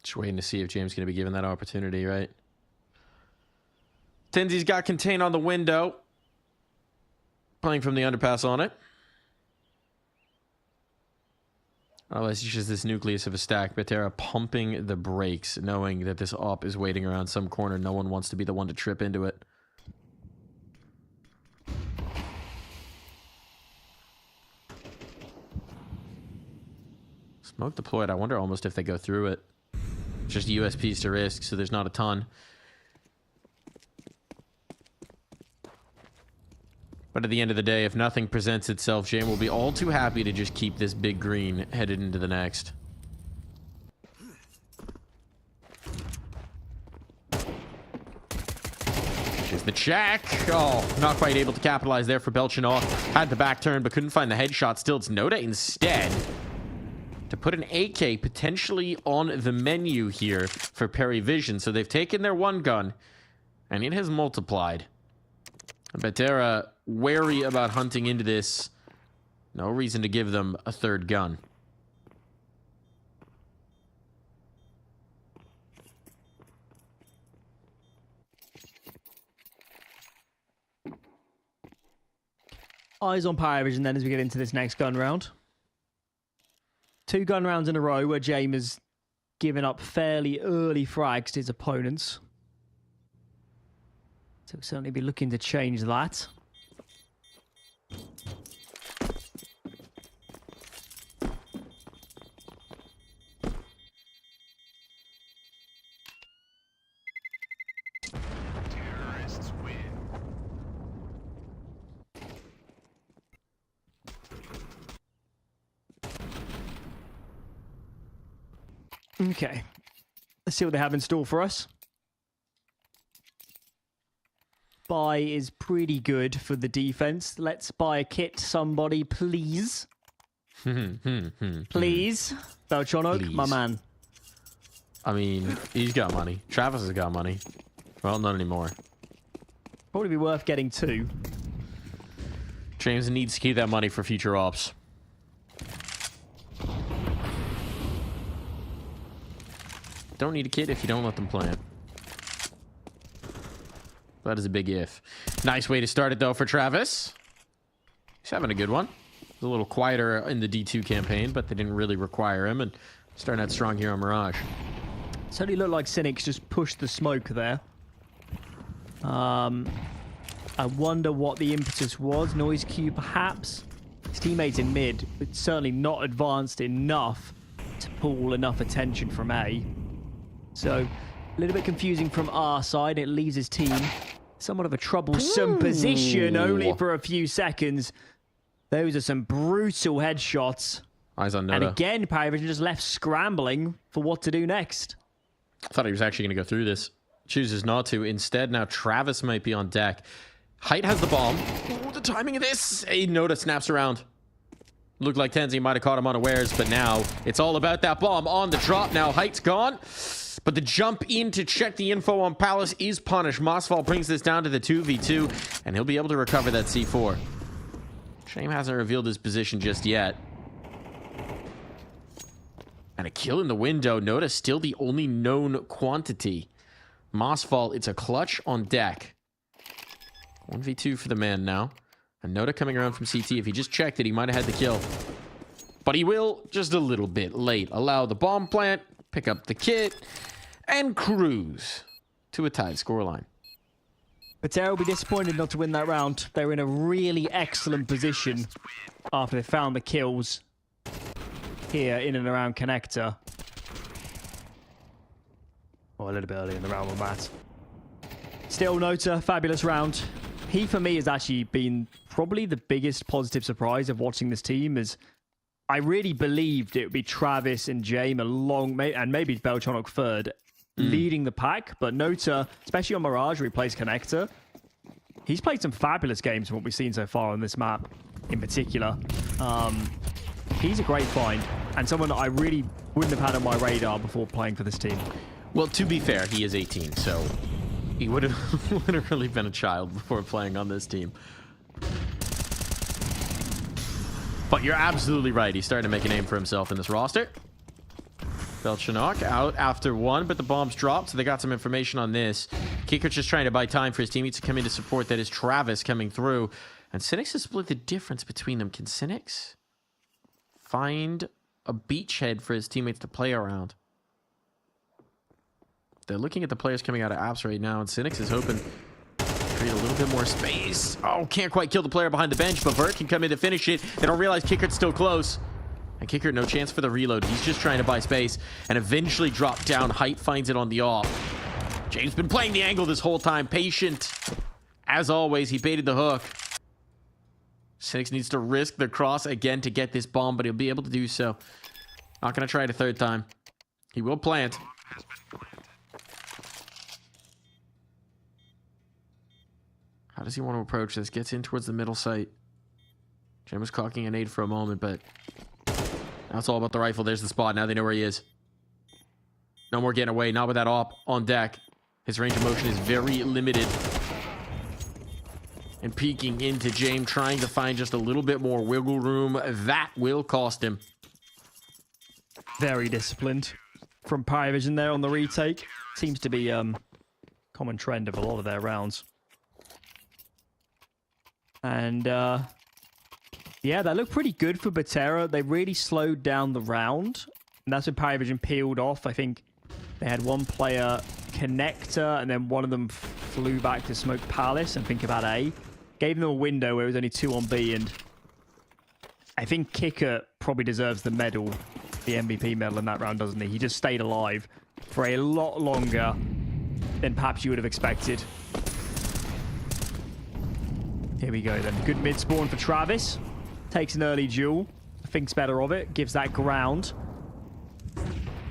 Just waiting to see if James going to be given that opportunity, right? Tenzi's got contain on the window. Playing from the underpass on it. Otherwise, it's just this nucleus of a stack. Betera pumping the brakes, knowing that this op is waiting around some corner. No one wants to be the one to trip into it. Smoke deployed. I wonder almost if they go through it. Just USPs to risk, so there's not a ton. But at the end of the day, if nothing presents itself, Jane will be all too happy to just keep this big green headed into the next. Here's the check. Oh, not quite able to capitalize there for Belchanov. Had the back turn, but couldn't find the headshot. Still, it's Noda instead to put an AK potentially on the menu here for PARIVISION. So they've taken their one gun, and it has multiplied. Betera wary about hunting into this. No reason to give them a third gun. Eyes on PARIVISION then as we get into this next gun round. 2 gun rounds in a row where James has given up fairly early frags to his opponents. So we'll certainly be looking to change that. Terrorists win. Okay. Let's see what they have in store for us. Buy is pretty good for the defense. Let's buy a kit, somebody, please. Please. Belchonok, my man. I mean, he's got money. Travis has got money. Well, not anymore. Probably be worth getting 2. James needs to keep that money for future ops. Don't need a kit if you don't let them plant. That is a big if. Nice way to start it, though, for Travis. He's having a good one. He's a little quieter in the D2 campaign, but they didn't really require him. And starting out strong here on Mirage. Certainly looked like Cynics just pushed the smoke there. I wonder what the impetus was. Noise Q, perhaps. His teammates in mid, but certainly not advanced enough to pull enough attention from A. So, a little bit confusing from our side. It leaves his team somewhat of a troublesome position, only for a few seconds. Those are some brutal headshots. Eyes on Noda. And again, PARIVISION just left scrambling for what to do next. I thought he was actually going to go through this. Chooses not to. Instead, now Travis might be on deck. Height has the bomb. Ooh, the timing of this. Hey, Noda snaps around. Looked like Tenzi might have caught him unawares, but now it's all about that bomb on the drop. Now Height's gone. But the jump in to check the info on Palace is punished. Mossfall brings this down to the 2v2, and he'll be able to recover that C4. Shame hasn't revealed his position just yet. And a kill in the window. Noda still the only known quantity. Mossfall, it's a clutch on deck. 1v2 for the man now. And Noda coming around from CT. If he just checked it, he might have had the kill. But he will just a little bit late. Allow the bomb plant, pick up the kit, and cruise to a tied scoreline. Betera will be disappointed not to win that round. They're in a really excellent position after they found the kills here in and around Connector. Oh, a little bit early in the round with Matt. Still, Nota, fabulous round. He, for me, has actually been probably the biggest positive surprise of watching this team. As I really believed it would be Travis and James and maybe Belchonok third, leading the pack. But Nota, especially on Mirage, where he plays Connector, he's played some fabulous games from what we've seen so far on this map. in particular. He's a great find and someone that I really wouldn't have had on my radar before playing for this team. Well, to be fair, he is 18, so he would have literally been a child before playing on this team. But you're absolutely right. He's starting to make a name for himself in this roster. Belchanok out after one, but the bomb's dropped, so they got some information on this. Kicker's just trying to buy time for his teammates to come in to support. That is Travis coming through. And Cynics has split the difference between them. Can Cynics find a beachhead for his teammates to play around? They're looking at the players coming out of apps right now, and Cynics is hoping to create a little bit more space. Oh, can't quite kill the player behind the bench, but Vert can come in to finish it. They don't realize Kicker's still close. And Kicker, no chance for the reload. He's just trying to buy space and eventually drop down. Height finds it on the off. James been playing the angle this whole time. Patient. As always, he baited the hook. Cynics needs to risk the cross again to get this bomb, but he'll be able to do so. Not going to try it a third time. He will plant. How does he want to approach this? Gets in towards the middle site. Jim was cocking a nade for a moment, but now it's all about the rifle. There's the spot. Now they know where he is. No more getting away. Not with that op on deck. His range of motion is very limited. And peeking into James, trying to find just a little bit more wiggle room. That will cost him. Very disciplined from PARIVISION there on the retake. Seems to be common trend of a lot of their rounds. And yeah, that looked pretty good for Betera. They really slowed down the round. And that's when PARIVISION peeled off. I think they had one player connector, and then one of them flew back to smoke Palace and think about A. Gave them a window where it was only 2 on B, and I think Kicker probably deserves the medal, the MVP medal in that round, doesn't he? He just stayed alive for a lot longer than perhaps you would have expected. Here we go then. Good mid spawn for Travis. Takes an early duel. Thinks better of it. Gives that ground.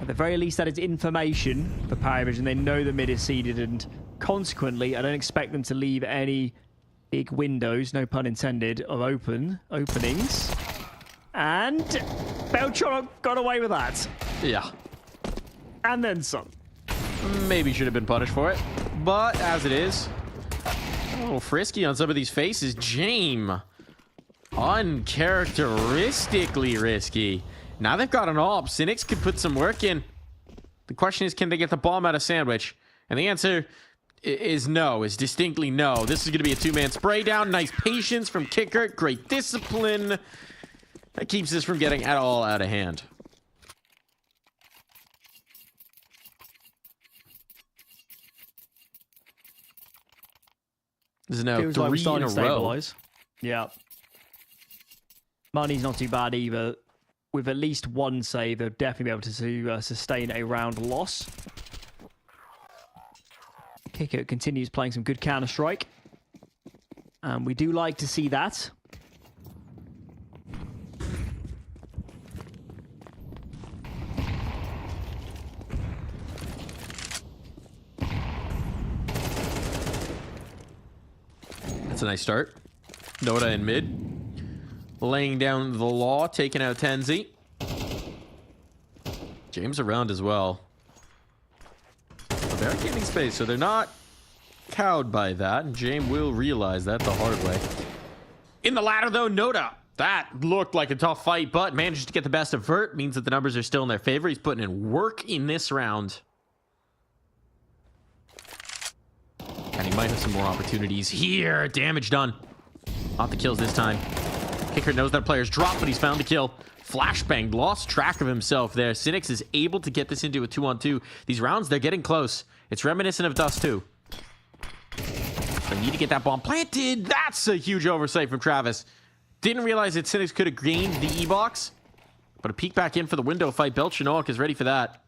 At the very least, that is information for PARIVISION. They know the mid is seeded, and consequently, I don't expect them to leave any big windows, no pun intended, of openings. And Beltron got away with that. Yeah. And then some. Maybe should have been punished for it. But as it is, a little frisky on some of these faces. James. Uncharacteristically risky. Now they've got an op. Cynics could put some work in. The question is, can they get the bomb out of Sandwich? And the answer is no, is distinctly no. This is going to be a 2-man spray down. Nice patience from Kicker. Great discipline. That keeps this from getting at all out of hand. This is now Feels like 3 in a row. Stabilize. Yeah. Money's not too bad either. With at least one save, they'll definitely be able to sustain a round loss. Kicker continues playing some good Counter-Strike. And we do like to see that. That's a nice start. Noda in mid. Laying down the law, taking out Tenzi. James around as well. They're gaining space, so they're not cowed by that. And James will realize that the hard way. In the ladder, though, Noda. That looked like a tough fight, but manages to get the best of Vert. Means that the numbers are still in their favor. He's putting in work in this round. And he might have some more opportunities here. Damage done. Not the kills this time. Kicker knows that player's dropped, but he's found the kill. Flashbang lost track of himself there. Cynics is able to get this into a 2-on-2. These rounds, they're getting close. It's reminiscent of Dust 2. They need to get that bomb planted. That's a huge oversight from Travis. Didn't realize that Cynics could have gained the E-box. But a peek back in for the window fight. Belchanok is ready for that.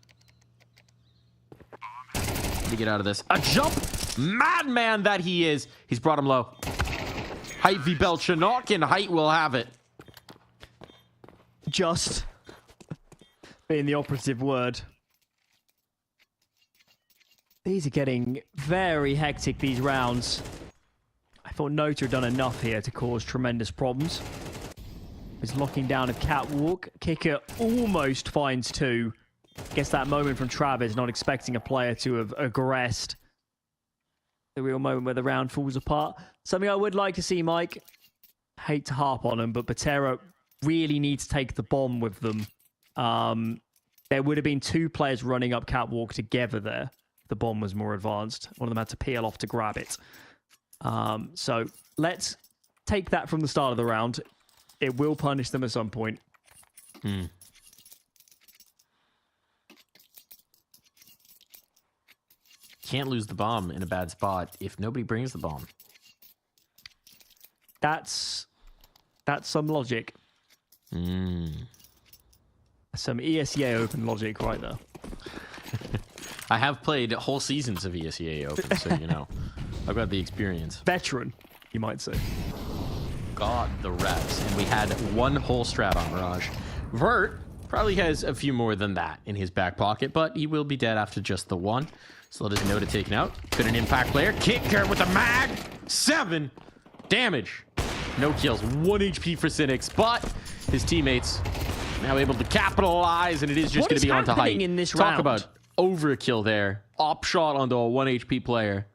To get out of this. A jump! Madman that he is. He's brought him low. Height v Belchanok, and Height will have it. Just being the operative word. These are getting very hectic, these rounds. I thought Nota had done enough here to cause tremendous problems. is locking down a catwalk. Kicker almost finds 2. Gets that moment from Travis, not expecting a player to have aggressed. The real moment where the round falls apart. Something I would like to see, Mike. Hate to harp on him, but Betera really need to take the bomb with them. There would have been 2 players running up catwalk together there. The bomb was more advanced. One of them had to peel off to grab it. So let's take that from the start of the round. It will punish them at some point. Can't lose the bomb in a bad spot if nobody brings the bomb. That's some logic. Some ESEA Open logic right there. I have played whole seasons of ESEA Open, so you know. I've got the experience. Veteran, you might say. Got the reps, and we had 1 whole strat on Mirage. Vert probably has a few more than that in his back pocket, but he will be dead after just the 1. So let us know to take it out. Good an impact player. Kicker with a mag. 7 damage. No kills. 1 HP for Cynics, but his teammates now able to capitalize, and it is just going to be on to height. In this Talk round? about overkill there. Op shot onto a 1 HP player.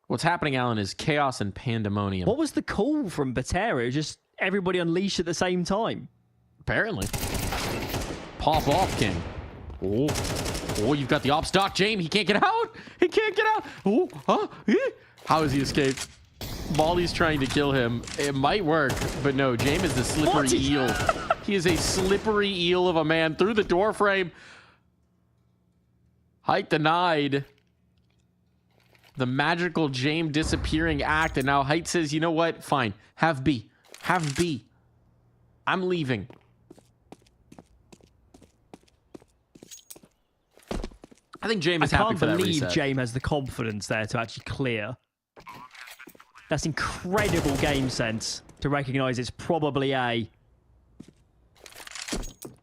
What's happening, Alan, is chaos and pandemonium. What was the call from Betera? Just everybody unleashed at the same time. Apparently. Pop off, King. Oh, you've got the op stock, James. He can't get out. He can't get out. How has he escaped? Molly's trying to kill him. It might work, but no, James is the slippery eel. He is a slippery eel of a man through the door frame. Height denied. The magical James disappearing act, and now Height says, you know what? Fine. Have B. Have B. I'm leaving. I think James is happy for that reset. I can't believe James has the confidence there to actually clear. That's incredible game sense to recognize it's probably A.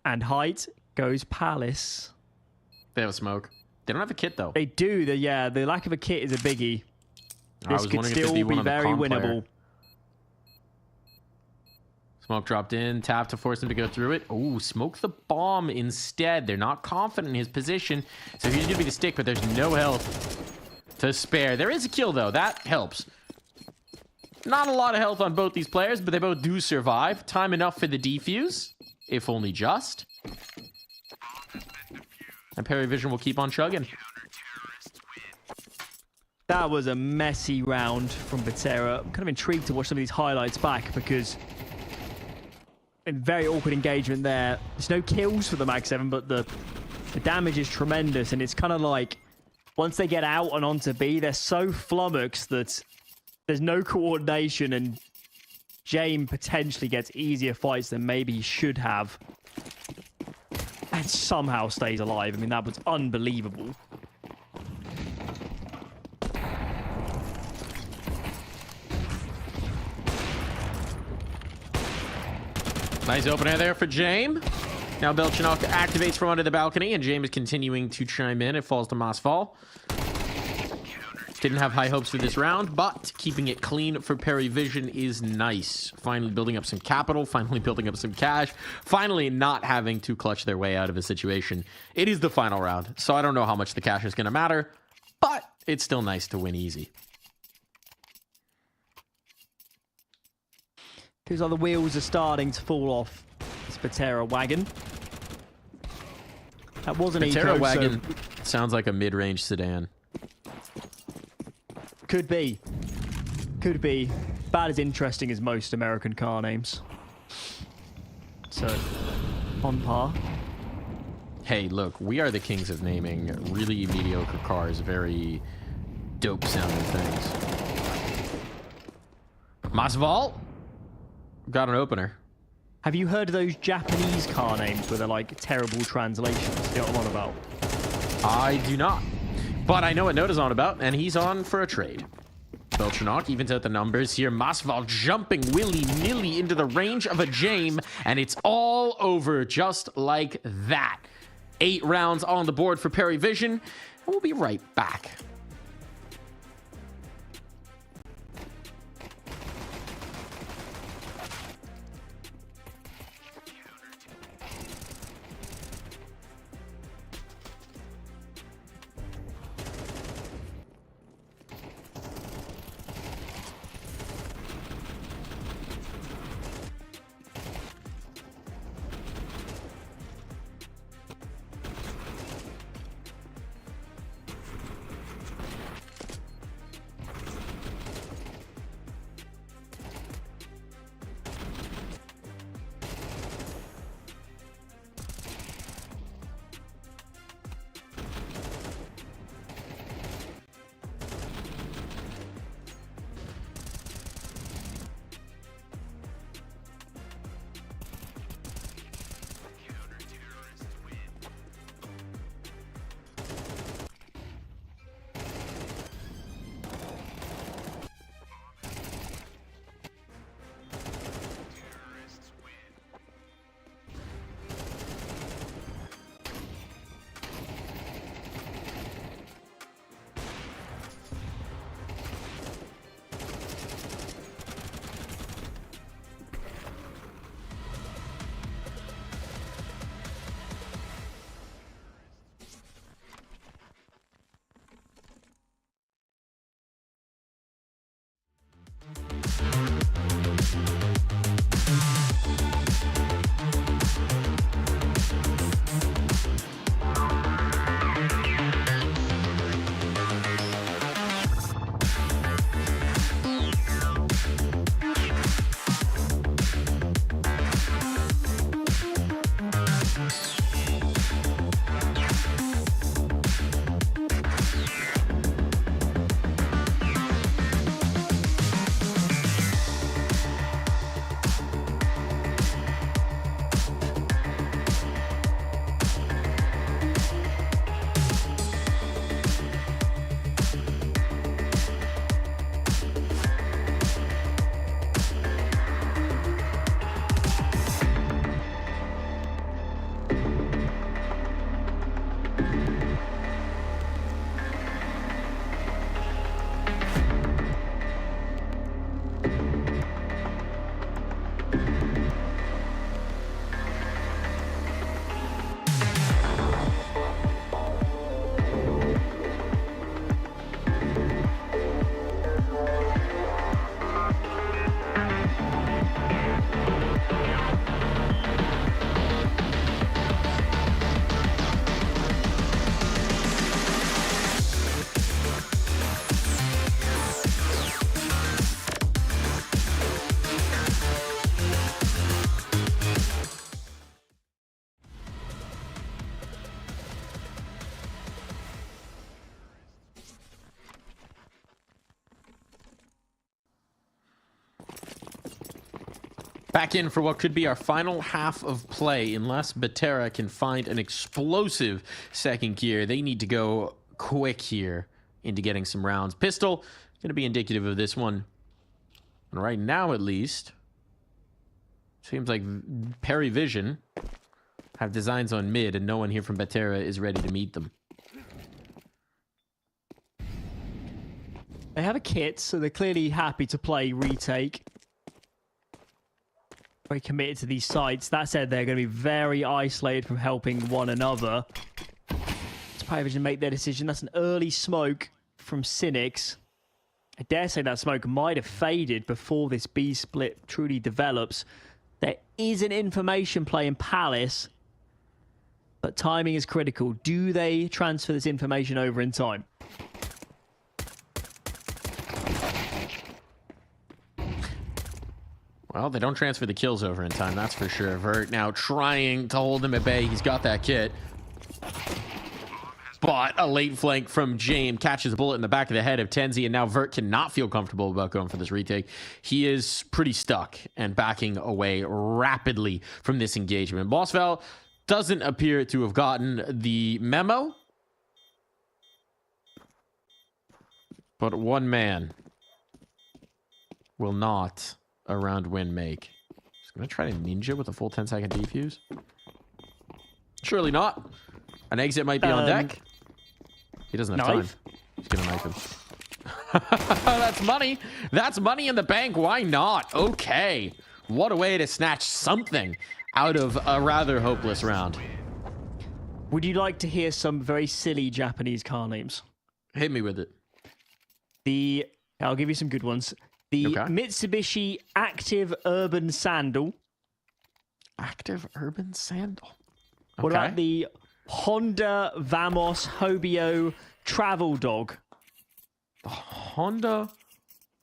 And Height goes Palace. They have a smoke. They don't have a kit, though. They do. The lack of a kit is a biggie. This could still be very winnable. Smoke dropped in. Tap to force him to go through it. Oh, smoke the bomb instead. They're not confident in his position. So he's going to be the stick, but there's no health to spare. There is a kill, though. That helps. Not a lot of health on both these players, but they both do survive. Time enough for the defuse, if only just. And PARIVISION will keep on chugging. That was a messy round from Betera. I'm kind of intrigued to watch some of these highlights back because in very awkward engagement there. There's no kills for the Mag 7, but the damage is tremendous. And it's kind of like once they get out and onto B, they're so flummoxed that there's no coordination, and James potentially gets easier fights than maybe he should have. And somehow stays alive. I mean, that was unbelievable. Nice opener there for James. Now Belchinok activates from under the balcony, and James is continuing to chime in. It falls to Masval. Didn't have high hopes for this round, but keeping it clean for PARIVISION is nice. Finally building up some capital, finally building up some cash, finally not having to clutch their way out of a situation. It is the final round, so I don't know how much the cash is going to matter, but it's still nice to win easy. Feels like the wheels are starting to fall off this Betera wagon. That wasn't Betera eco, wagon so sounds like a mid-range sedan. could be. Could be. About as interesting as most American car names. So, on par. Hey, look, we are the kings of naming really mediocre cars very dope-sounding things. Masval got an opener. Have you heard of those Japanese car names where they're like terrible translations? You know what I'm on about? I do not. But I know what Noda's on about, and he's on for a trade. Belchinok evens out the numbers here. Masval jumping willy-nilly into the range of a James, and it's all over just like that. 8 rounds on the board for PARIVISION, and we'll be right back. Back in for what could be our final half of play. Unless Betera can find an explosive second gear, they need to go quick here into getting some rounds. Pistol going to be indicative of this one. And right now, at least, seems like PARIVISION have designs on mid, and no one here from Betera is ready to meet them. They have a kit, so they're clearly happy to play retake. Very committed to these sites. That said, they're going to be very isolated from helping one another. Does PARIVISION make their decision? That's an early smoke from Cynics. I dare say that smoke might have faded before this B split truly develops. There is an information play in Palace, but timing is critical. Do they transfer this information over in time? Well, they don't transfer the kills over in time, that's for sure. Vert now trying to hold him at bay. He's got that kit. But a late flank from James catches a bullet in the back of the head of Tenzi, and now Vert cannot feel comfortable about going for this retake. He is pretty stuck and backing away rapidly from this engagement. Boswell doesn't appear to have gotten the memo. But one man will not a round win make. Just gonna try to ninja with a full 10-second defuse. Surely not. An exit might be on deck. He doesn't have time. He's gonna knife him. That's money. That's money in the bank. Why not? Okay. What a way to snatch something out of a rather hopeless round. Would you like to hear some very silly Japanese car names? Hit me with it. I'll give you some good ones. The Mitsubishi Active Urban Sandal. Active Urban Sandal. Okay. What about the Honda Vamos Hobio Travel Dog? Honda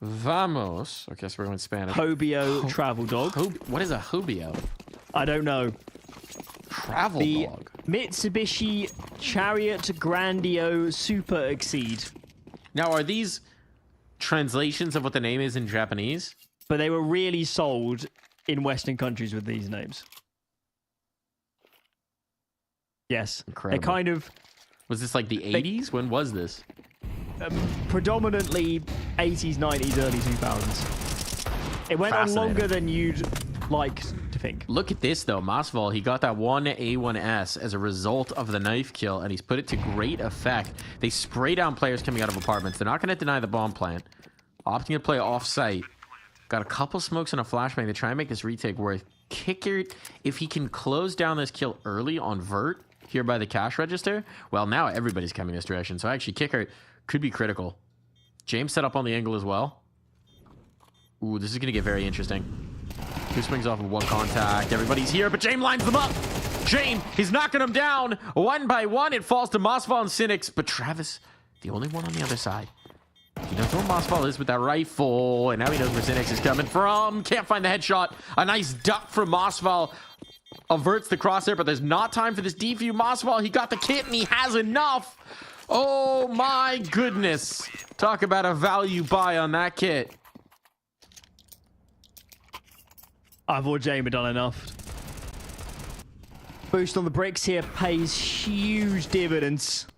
Vamos. Okay, so we're going Spanish. Hobio Travel Dog. What is a Hobio? I don't know. Travel Dog. Mitsubishi Chariot Grandio Super Exceed. Now, are these translations of what the name is in Japanese? But they were really sold in Western countries with these names. Yes. Incredible. They kind of... Was this like the 80s? When was this? Predominantly 80s, 90s, early 2000s. It went on longer than you'd like to think. Look at this, though. Masval, he got that one A1S as a result of the knife kill, and he's put it to great effect. They spray down players coming out of apartments. They're not going to deny the bomb plant. Opting to play off-site. Got a couple smokes and a flashbang to try and make this retake worth. Kicker, if he can close down this kill early on Vert here by the cash register, well, now everybody's coming this direction. So actually, Kicker could be critical. James set up on the angle as well. Ooh, this is going to get very interesting. Two swings off of one contact. Everybody's here, but James lines them up. James, he's knocking them down one by one. It falls to Masval and Cynics, but Travis, the only one on the other side. He knows where Masval is with that rifle, and now he knows where Cynics is coming from. Can't find the headshot. A nice duck from Masval. Averts the crosshair, but there's not time for this defuse. Masval, he got the kit, and he has enough. Oh, my goodness. Talk about a value buy on that kit. I thought James had done enough. Boost on the bricks here pays huge dividends.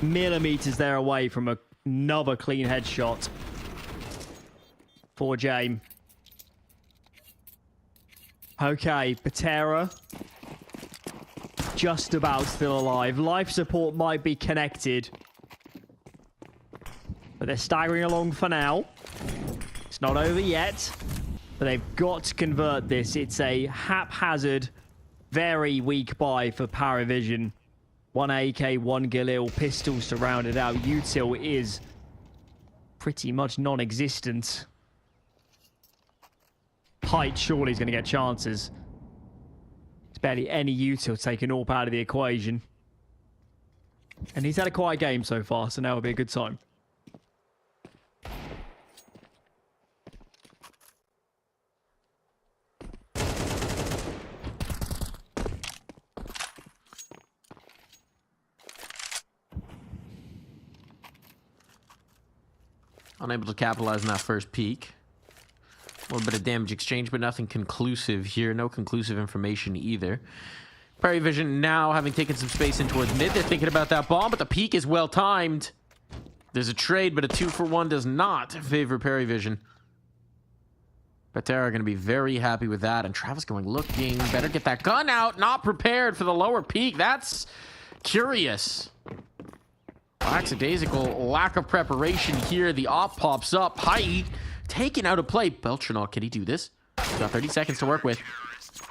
Millimeters there away from another clean headshot for James. Okay, Betera just about still alive. Life support might be connected, but they're staggering along for now. It's not over yet. But they've got to convert this. It's a haphazard, very weak buy for PARIVISION. One AK, one Galil, pistols to round it out. Util is pretty much non-existent. Height surely is going to get chances. There's barely any Util taking AWP out of the equation. And he's had a quiet game so far, so now will be a good time. Unable to capitalize on that first peak. A little bit of damage exchange, but nothing conclusive here. No conclusive information either. PARIVISION now having taken some space in towards mid. They're thinking about that bomb, but the peak is well timed. There's a trade, but a 2-for-1 does not favor PARIVISION. Betera going to be very happy with that. And Travis going, looking, better get that gun out. Not prepared for the lower peak. That's curious. Lackadaisical lack of preparation here. The op pops up. Height taken out of play. Beltranol, can he do this? He's got 30 seconds to work with.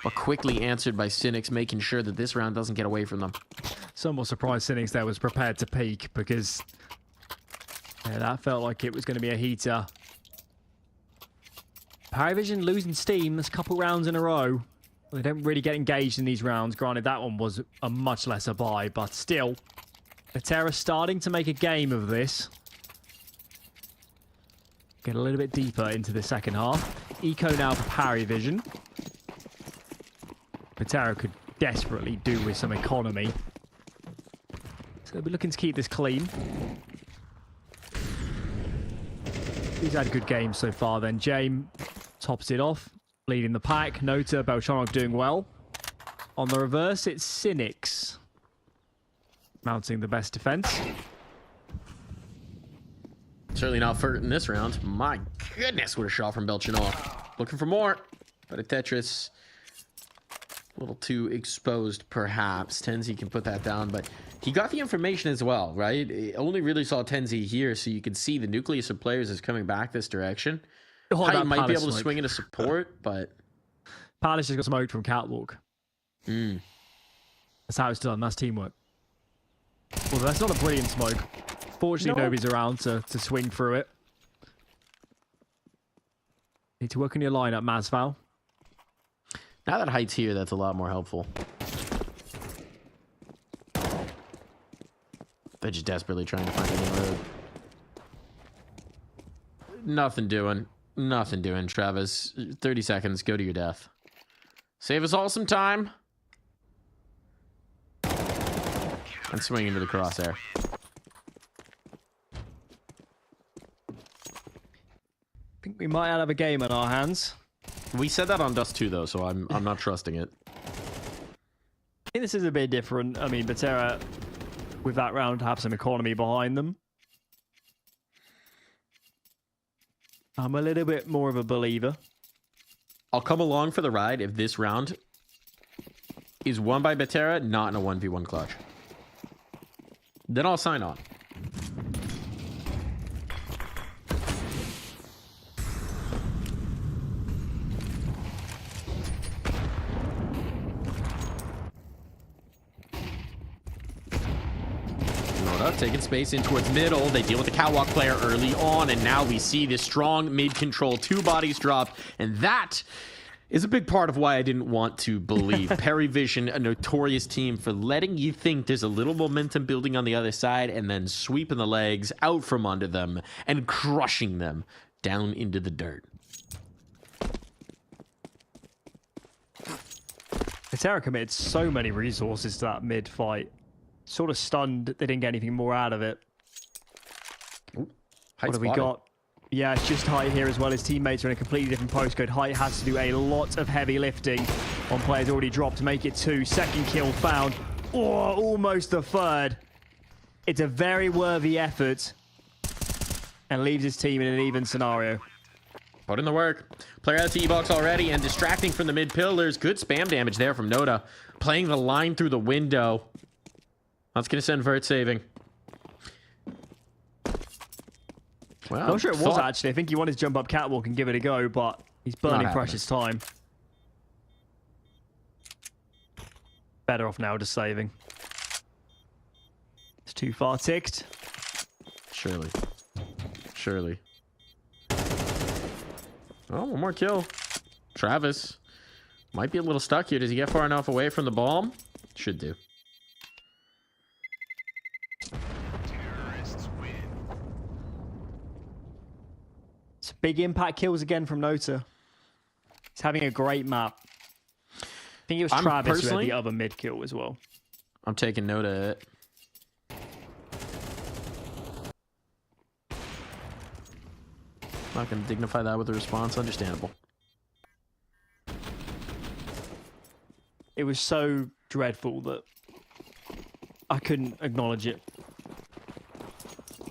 But quickly answered by Cynics, making sure that this round doesn't get away from them. Somewhat surprised Cynics there was prepared to peak because that felt like it was going to be a heater. PARIVISION losing steam. There's a couple rounds in a row. They don't really get engaged in these rounds. Granted, that one was a much lesser buy, but still. Betera starting to make a game of this. Get a little bit deeper into the second half. Eco now for PARIVISION. Betera could desperately do with some economy. So they'll be looking to keep this clean. He's had a good game so far then. James tops it off, leading the pack. Nota, Beltranov doing well. On the reverse, it's Cynics mounting the best defense. Certainly not Furt in this round. My goodness, what a shot from Beltranov. Looking for more, but a Tetris a little too exposed, perhaps. Tenzi can put that down, but he got the information as well, right? Only really saw Tenzi here, so you can see the nucleus of players is coming back this direction. Oh, He might Palace be able to smoke. swing into support, but... Palace just got smoked from Catwalk. Mm. That's how it's done. That's teamwork. Well, that's not a brilliant smoke. Fortunately, nobody's around to swing through it. Need to work on your lineup, Masval. Now that Height's here, that's a lot more helpful. They're just desperately trying to find a new road. Nothing doing. Nothing doing, Travis. 30 seconds. Go to your death. Save us all some time. And swing into the crosshair. I think we might have a game on our hands. We said that on Dust 2, though, so I'm not trusting it. I think this is a bit different. I mean, Betera, with that round, have some economy behind them. I'm a little bit more of a believer. I'll come along for the ride if this round is won by Betera, not in a 1v1 clutch. Then I'll sign on. Taking space in towards middle. They deal with the catwalk player early on, and now we see this strong mid control. 2 bodies dropped, and that is a big part of why I didn't want to believe. PARIVISION, a notorious team for letting you think there's a little momentum building on the other side, and then sweeping the legs out from under them and crushing them down into the dirt. Betera committed so many resources to that mid fight. Sort of stunned they didn't get anything more out of it. Ooh, what have we got? Yeah, it's just Height here as well. His teammates are in a completely different postcode. Height has to do a lot of heavy lifting on players already dropped to make it 2. Second kill found. Oh, almost the third. It's a very worthy effort and leaves his team in an even scenario. Put in the work. Player out to E-Box already and distracting from the mid pillars. Good spam damage there from Nota. Playing the line through the window. That's going to send Vert saving. Well, Not sure it was, actually. I think he wanted to jump up catwalk and give it a go, but he's burning precious time. Better off now, just saving. It's too far ticked. Surely. Surely. Oh, one more kill. Travis might be a little stuck here. Does he get far enough away from the bomb? Should do. It's big impact kills again from Nota. He's having a great map. I think it was Travis who had the other mid kill as well. I'm taking note of it. Not going to dignify that with a response. Understandable. It was so dreadful that I couldn't acknowledge it.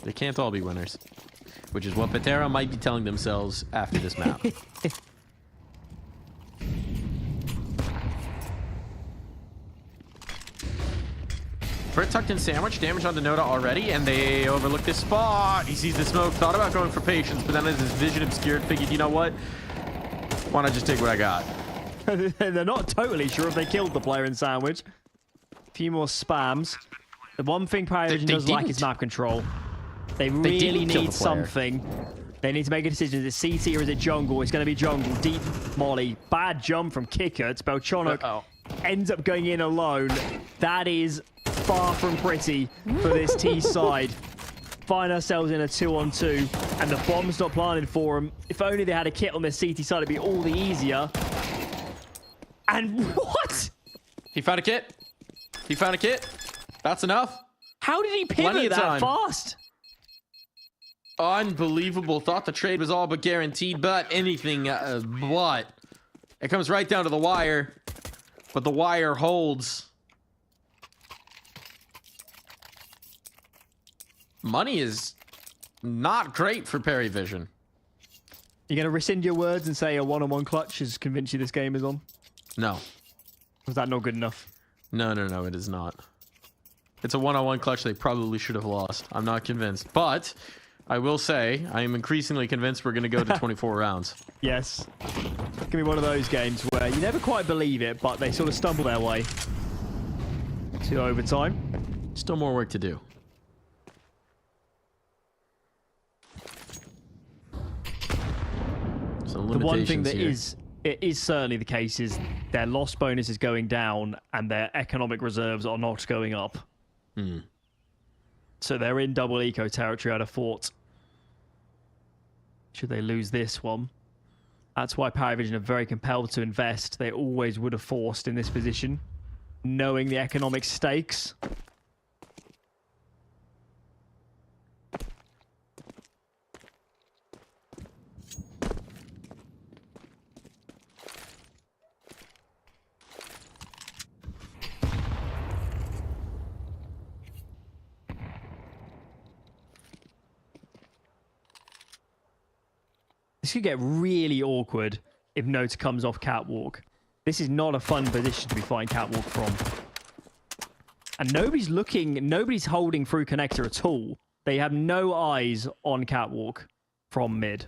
They can't all be winners, which is what Betera might be telling themselves after this map. For a tucked in sandwich, damage on the Noda already, and they overlook this spot. He sees the smoke, thought about going for patience, but then as his vision obscured, figured, you know what? Why not just take what I got? They're not totally sure if they killed the player in sandwich. A few more spams. The one thing PARIVISION does lack is map control. They really need something. They need to make a decision. Is it CT or is it jungle? It's going to be jungle. Deep molly. Bad jump from Kicker. It's Belchonok. Ends up going in alone. That is far from pretty for this T side. Find ourselves in a 2-on-2, and the bomb's not planted for them. If only they had a kit on their CT side, it'd be all the easier. And what? He found a kit. He found a kit. That's enough. How did he pivot that fast? Unbelievable. Thought the trade was all but guaranteed, but anything but. It comes right down to the wire, but the wire holds. Money is not great for PARIVISION. You're going to rescind your words and say a one-on-one clutch has convinced you this game is on? No. Was that not good enough? No, it is not. It's a one-on-one clutch they probably should have lost. I'm not convinced. But I will say I am increasingly convinced we're going to go to 24 rounds. Yes. It's going to be one of those games where you never quite believe it, but they sort of stumble their way to overtime. Still more work to do. The one thing that is certainly the case is their loss bonus is going down and their economic reserves are not going up. So they're in double eco territory out of fort. Should they lose this one? That's why PARIVISION are very compelled to invest. They always would have forced in this position, knowing the economic stakes. This could get really awkward if Nota comes off catwalk. This is not a fun position to be fighting catwalk from. And nobody's holding through connector at all. They have no eyes on catwalk from mid.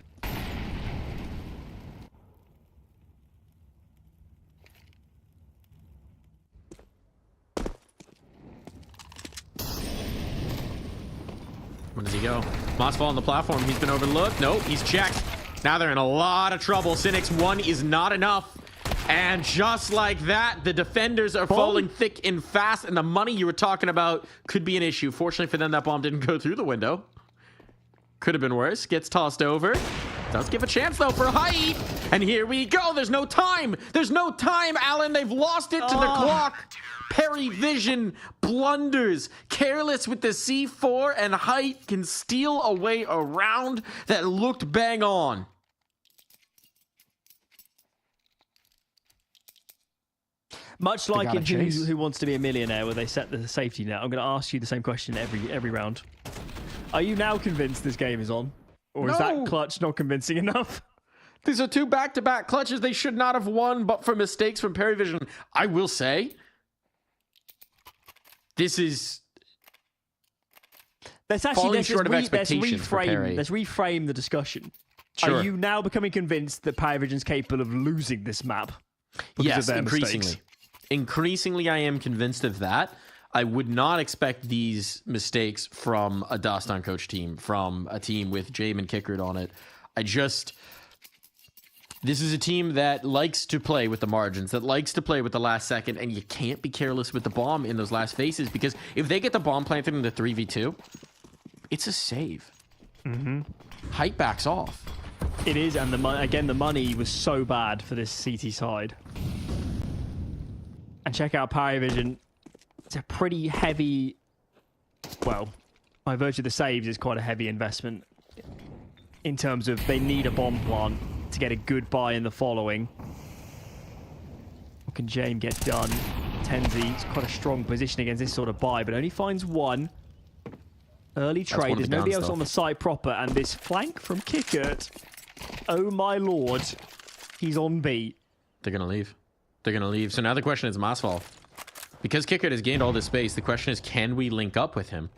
Where does he go? Mossfall on the platform. He's been overlooked. Nope, he's checked. Now they're in a lot of trouble. Cynics 1 is not enough. And just like that, the defenders are falling thick and fast, and the money you were talking about could be an issue. Fortunately for them, that bomb didn't go through the window. Could have been worse. Gets tossed over. Does give a chance, though, for height. And here we go. There's no time. There's no time, Alan. They've lost it to the clock. PARIVISION blunders. Careless with the C4, and height can steal away a round that looked bang on. Much like in Who Wants to Be a Millionaire, where they set the safety net, I'm going to ask you the same question every round. Are you now convinced this game is on? Or is that clutch not convincing enough? These are two back-to-back clutches they should not have won, but for mistakes from PARIVISION. I will say, this is falling short of expectations for Pari. Let's reframe the discussion. Sure. Are you now becoming convinced that PARIVISION's capable of losing this map because of their mistakes? Increasingly, I am convinced of that. I would not expect these mistakes from a Dastan coach team, from a team with Jamin Kickert on it. This is a team that likes to play with the margins, that likes to play with the last second, and you can't be careless with the bomb in those last phases, because if they get the bomb planted in the 3v2, it's a save. Height backs off. It is, and again, the money was so bad for this CT side. And check out PARIVISION. It's a pretty heavy, well, by virtue of the saves, it's quite a heavy investment in terms of they need a bomb plant to get a good buy in the following. can James get done? Tenzi's quite a strong position against this sort of buy, but only finds one. Early trade. There's nobody else on the site proper, and this flank from Kickert. Oh my lord. He's on beat. They're going to leave. They're going to leave. So now the question is Masval. Because Kickert has gained all this space, the question is, can we link up with him?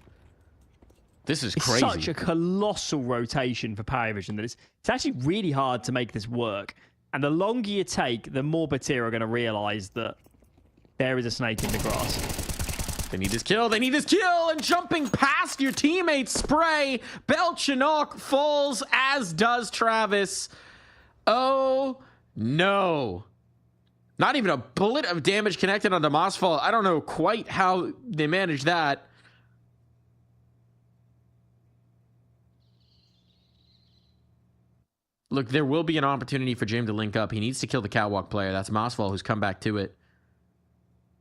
This is crazy. It's such a colossal rotation for PARIVISION that it's actually really hard to make this work. And the longer you take, the more Betera are going to realize that there is a snake in the grass. They need this kill. They need this kill. And jumping past your teammates, Spray. Belchinok falls, as does Travis. Oh, no. Not even a bullet of damage connected on the Masval. I don't know quite how they managed that. Look, there will be an opportunity for James to link up. He needs to kill the catwalk player. That's Masval, who's come back to it.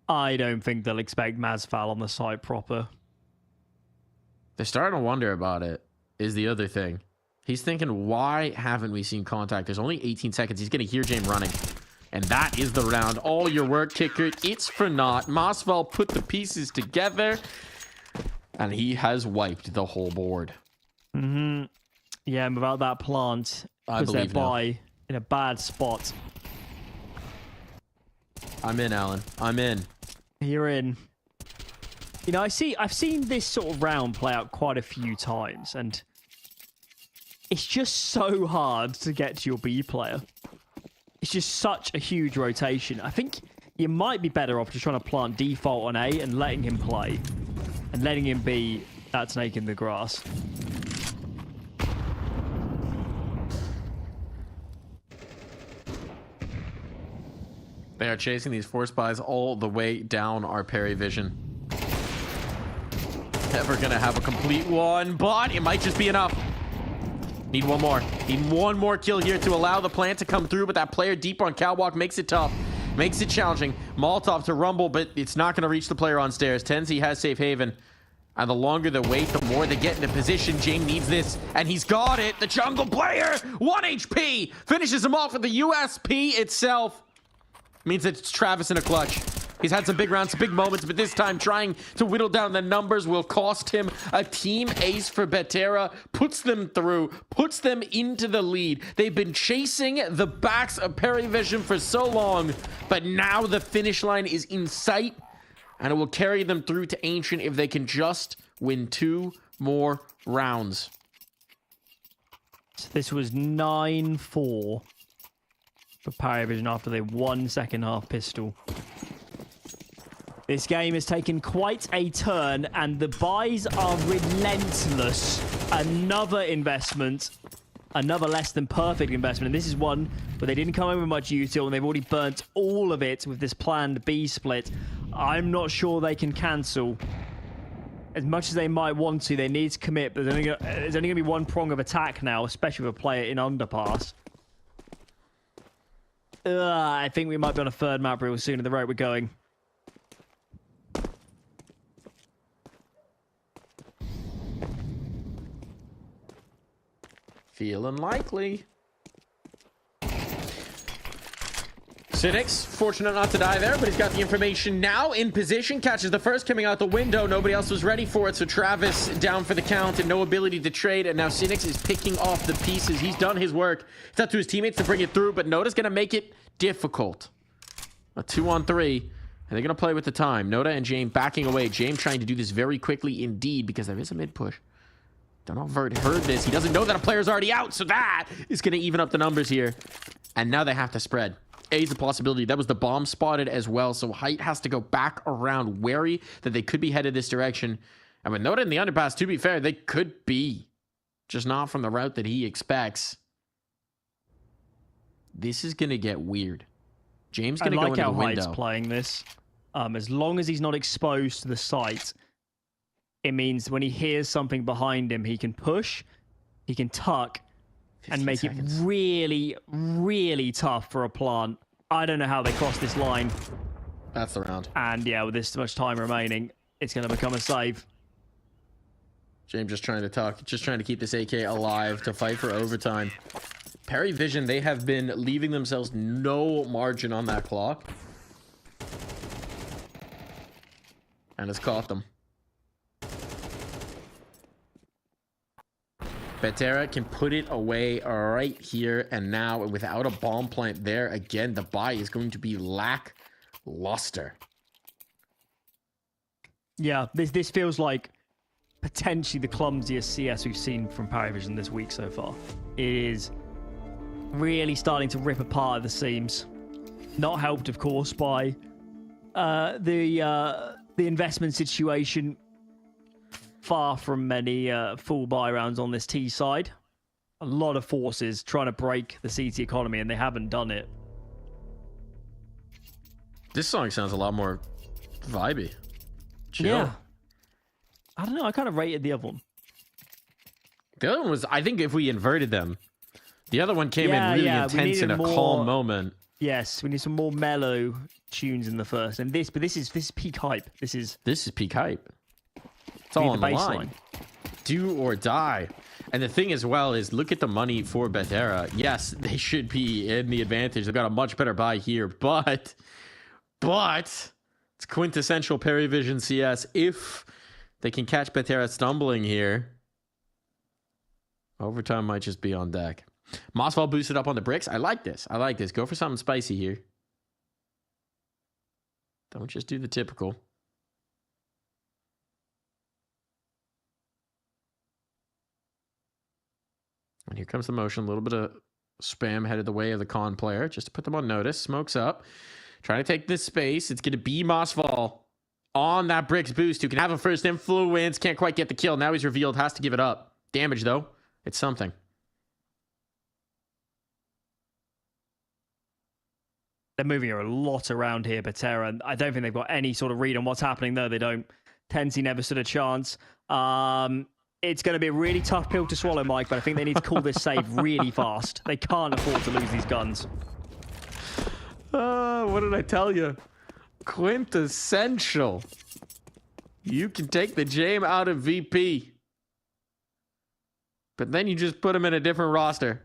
I don't think they'll expect Masval on the site proper. They're starting to wonder about it, is the other thing. He's thinking, why haven't we seen contact? There's only 18 seconds. He's going to hear James running. And that is the round. All your work, Kicker. It's for naught. Masval put the pieces together. And he has wiped the whole board. Mm-hmm. Yeah, and without that plant, I believe they're by in a bad spot. I'm in, Alan. I'm in. You're in. You know, I've seen this sort of round play out quite a few times, and it's just so hard to get to your B player. It's just such a huge rotation. I think you might be better off just trying to plant default on A and letting him play, and letting him be that snake in the grass. They are chasing these force buys all the way down our PARIVISION. Never gonna have a complete one, but it might just be enough. Need one more. Need one more kill here to allow the plant to come through, but that player deep on catwalk makes it tough. Makes it challenging. Molotov to rumble, but it's not gonna reach the player on stairs. Tenzi has safe haven. And the longer the wait, the more they get into position. James needs this, and he's got it. The jungle player, 1 HP, finishes him off with the USP itself. Means it's Travis in a clutch. He's had some big rounds, some big moments, but this time trying to whittle down the numbers will cost him a team ace for Betera. Puts them through, puts them into the lead. They've been chasing the backs of PARIVISION for so long, but now the finish line is in sight, and it will carry them through to Ancient if they can just win 2 more rounds. So this was 9-4 for PARIVISION after they won second half pistol. This game has taken quite a turn, and the buys are relentless. Another investment, another less than perfect investment, and this is one where they didn't come in with much util, and they've already burnt all of it with this planned B split. I'm not sure they can cancel. As much as they might want to, they need to commit, but there's only going to be one prong of attack now, especially with a player in underpass. I think we might be on a third map real soon at the rate we're going. Feeling likely. Cynics, fortunate not to die there, but he's got the information now. In position, catches the first coming out the window. Nobody else was ready for it, so Travis down for the count and no ability to trade. And now Cynics is picking off the pieces. He's done his work. It's up to his teammates to bring it through, but Noda's going to make it difficult. A 2-on-3, and they're going to play with the time. Noda and James backing away. James trying to do this very quickly indeed, because there is a mid push. Don't know if Vert heard this. He doesn't know that a player's already out, so that is going to even up the numbers here. And now they have to spread. A's a possibility. That was the bomb spotted as well, so Height has to go back around, wary that they could be headed this direction. And with Noda in the underpass, to be fair, they could be. Just not from the route that he expects. This is going to get weird. James going to go into the window. I like how Height's playing this. As long as he's not exposed to the site, it means when he hears something behind him, he can push, he can tuck, and make it really, really tough for a plant. I don't know how they cross this line. That's the round. And yeah, with this much time remaining, it's going to become a save. James just trying to tuck, just trying to keep this AK alive to fight for overtime. PARIVISION, they have been leaving themselves no margin on that clock. And it's caught them. Betera can put it away right here and now. Without a bomb plant there, again, the buy is going to be lackluster. Yeah, this feels like potentially the clumsiest CS we've seen from PARIVISION this week so far. It is really starting to rip apart at the seams. Not helped, of course, by the investment situation. Far from many full buy rounds on this T side. A lot of forces trying to break the CT economy, and they haven't done it. This song sounds a lot more vibey. Chill. Yeah. I don't know. I kind of rated the other one. The other one was, I think if we inverted them, the other one came in really intense in a calm moment. Yes, we need some more mellow tunes in the first. And this is peak hype. This is peak hype. It's all on the line. Do or die. And the thing as well is, look at the money for Betera. Yes, they should be in the advantage. They've got a much better buy here, but it's quintessential PARIVISION CS. If they can catch Betera stumbling here, overtime might just be on deck. Mossfall boosted up on the bricks. I like this. Go for something spicy here. Don't just do the typical. And here comes the motion. A little bit of spam headed the way of the con player just to put them on notice. Smokes up. Trying to take this space. It's going to be Mossfall on that bricks boost, who can have a first influence. Can't quite get the kill. Now he's revealed. Has to give it up. Damage, though. It's something. They're moving a lot around here, Betera. I don't think they've got any sort of read on what's happening, though. They don't. Tensi never stood a chance. It's going to be a really tough pill to swallow, Mike, but I think they need to call this save really fast. They can't afford to lose these guns. What did I tell you? Quintessential. You can take the Jame out of VP, but then you just put him in a different roster.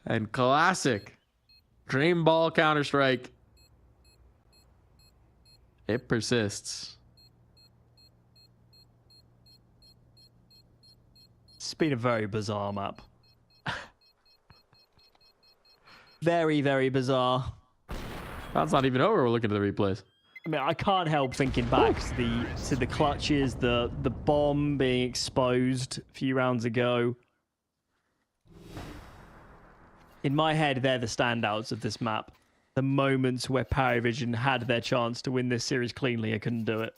And classic Dream Ball Counter-Strike. It persists. It's been a very bizarre map. Very, very bizarre. That's not even over. We're looking at the replays. I mean, I can't help thinking back to the clutches, the bomb being exposed a few rounds ago. In my head, they're the standouts of this map. The moments where PARIVISION had their chance to win this series cleanly and couldn't do it.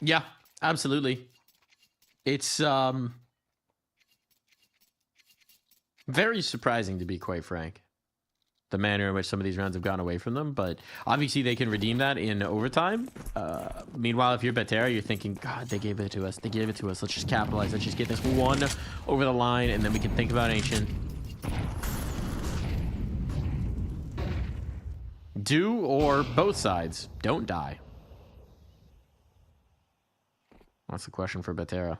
Yeah, absolutely. It's very surprising, to be quite frank, the manner in which some of these rounds have gone away from them. But obviously they can redeem that in overtime. Meanwhile, if you're Betera, you're thinking, God, they gave it to us. They gave it to us. Let's just capitalize. Let's just get this one over the line, and then we can think about Ancient. Do or both sides don't die. That's the question for Betera.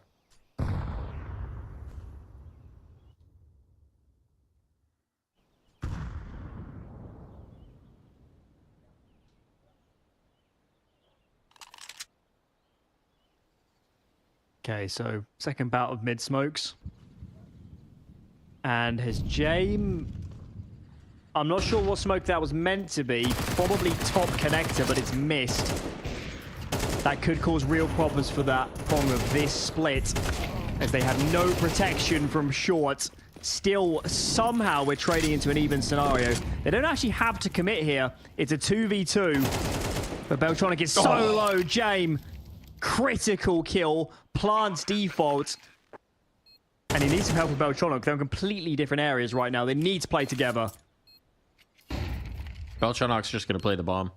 Okay, so second bout of mid smokes. And his Jame... I'm not sure what smoke that was meant to be. Probably top connector, but it's missed. That could cause real problems for that prong of this split, as they have no protection from short. Still, somehow we're trading into an even scenario. They don't actually have to commit here. It's a 2v2. But Beltronic is so low. Jame, critical kill, plants default. And he needs some help with Beltronic. They're in completely different areas right now. They need to play together. Beltronok's just going to play the bomb.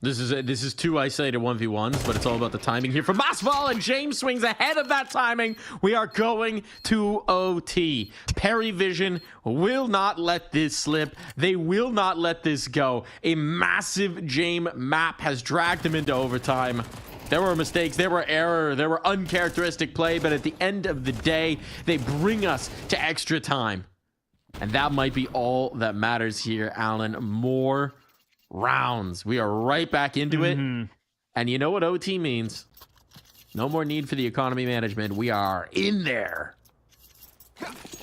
This is two isolated 1v1s, but it's all about the timing here from Mossfall, and James swings ahead of that timing. We are going to OT. PARIVISION will not let this slip. They will not let this go. A massive James map has dragged them into overtime. There were mistakes, there were error, there were uncharacteristic play, but at the end of the day, they bring us to extra time. And that might be all that matters here, Alan. More rounds. We are right back into it. And you know what OT means? No more need for the economy management. We are in there. It's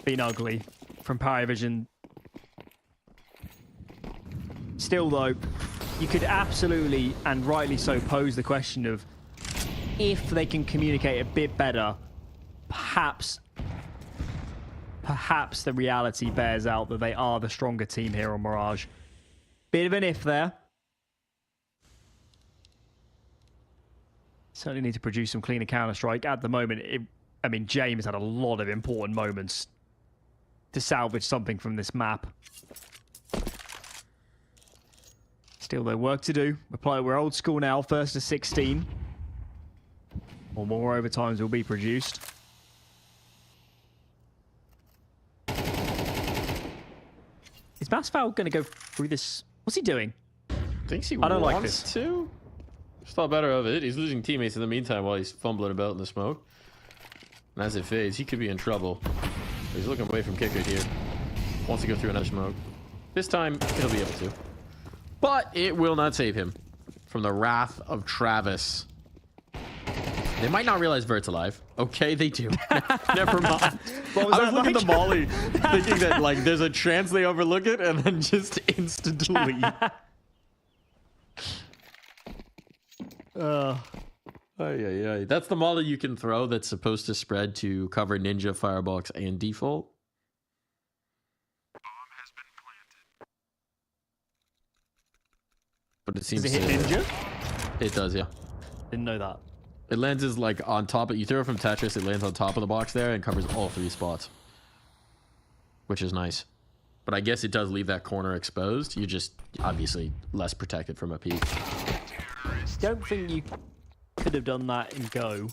been ugly from PARIVISION. Still, though, you could absolutely, and rightly so, pose the question of if they can communicate a bit better, perhaps the reality bears out that they are the stronger team here on Mirage. Bit of an if there. Certainly need to produce some cleaner Counter-Strike. At the moment, I mean, James had a lot of important moments to salvage something from this map. Still, though, work to do. We're old school now, first to 16. Or more overtimes will be produced. Is Masval going to go through this? What's he doing? Thinks he I don't wants like this. to. Just thought better of it. He's losing teammates in the meantime while he's fumbling about in the smoke. And as it fades, he could be in trouble. He's looking away from Kicker here. Wants to go through another smoke. This time, he'll be able to. But it will not save him from the wrath of Travis. They might not realize Vert's alive. Okay, they do. Never mind. I was looking at the molly, thinking that like there's a chance they overlook it, and then just instantly. That's the molly you can throw that's supposed to spread to cover Ninja, Firebox, and Default. But it seems Does it hit Ninja? It does, yeah. Didn't know that. It lands is like on top of, you throw it from Tetris, it lands on top of the box there and covers all 3 spots. Which is nice. But I guess it does leave that corner exposed. You're just obviously less protected from a peek. Don't think you could have done that in Go.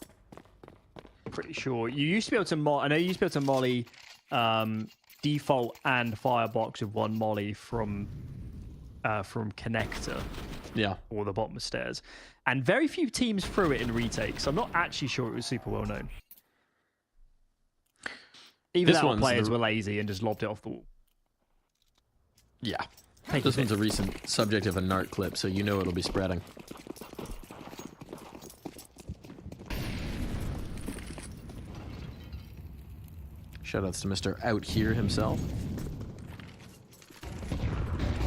Pretty sure. You used to be able to I know you used to be able to molly Default and Firebox with one molly from Connector. Yeah. Or the bottom of stairs. And very few teams threw it in retakes. I'm not actually sure it was super well known. Even that players were lazy and just lobbed it off the wall. Yeah. This one's a recent subject of a NART clip, so you know it'll be spreading. Shoutouts to Mr. Out Here himself.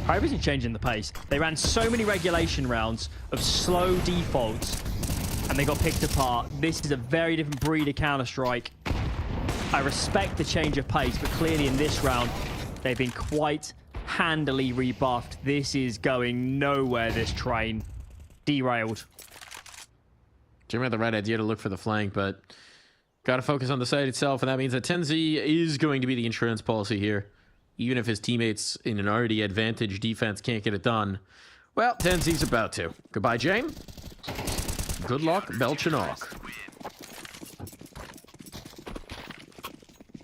PARIVISION changing the pace. They ran so many regulation rounds of slow defaults, and they got picked apart. This is a very different breed of Counter-Strike. I respect the change of pace, but clearly in this round, they've been quite handily rebuffed. This is going nowhere, this train. Derailed. Jim had the right idea to look for the flank, but got to focus on the site itself, and that means that Tenzi is going to be the insurance policy here. Even if his teammates in an already advantaged defense can't get it done. Well, Tenzi's about to. Goodbye, James. Good luck, Belchinok.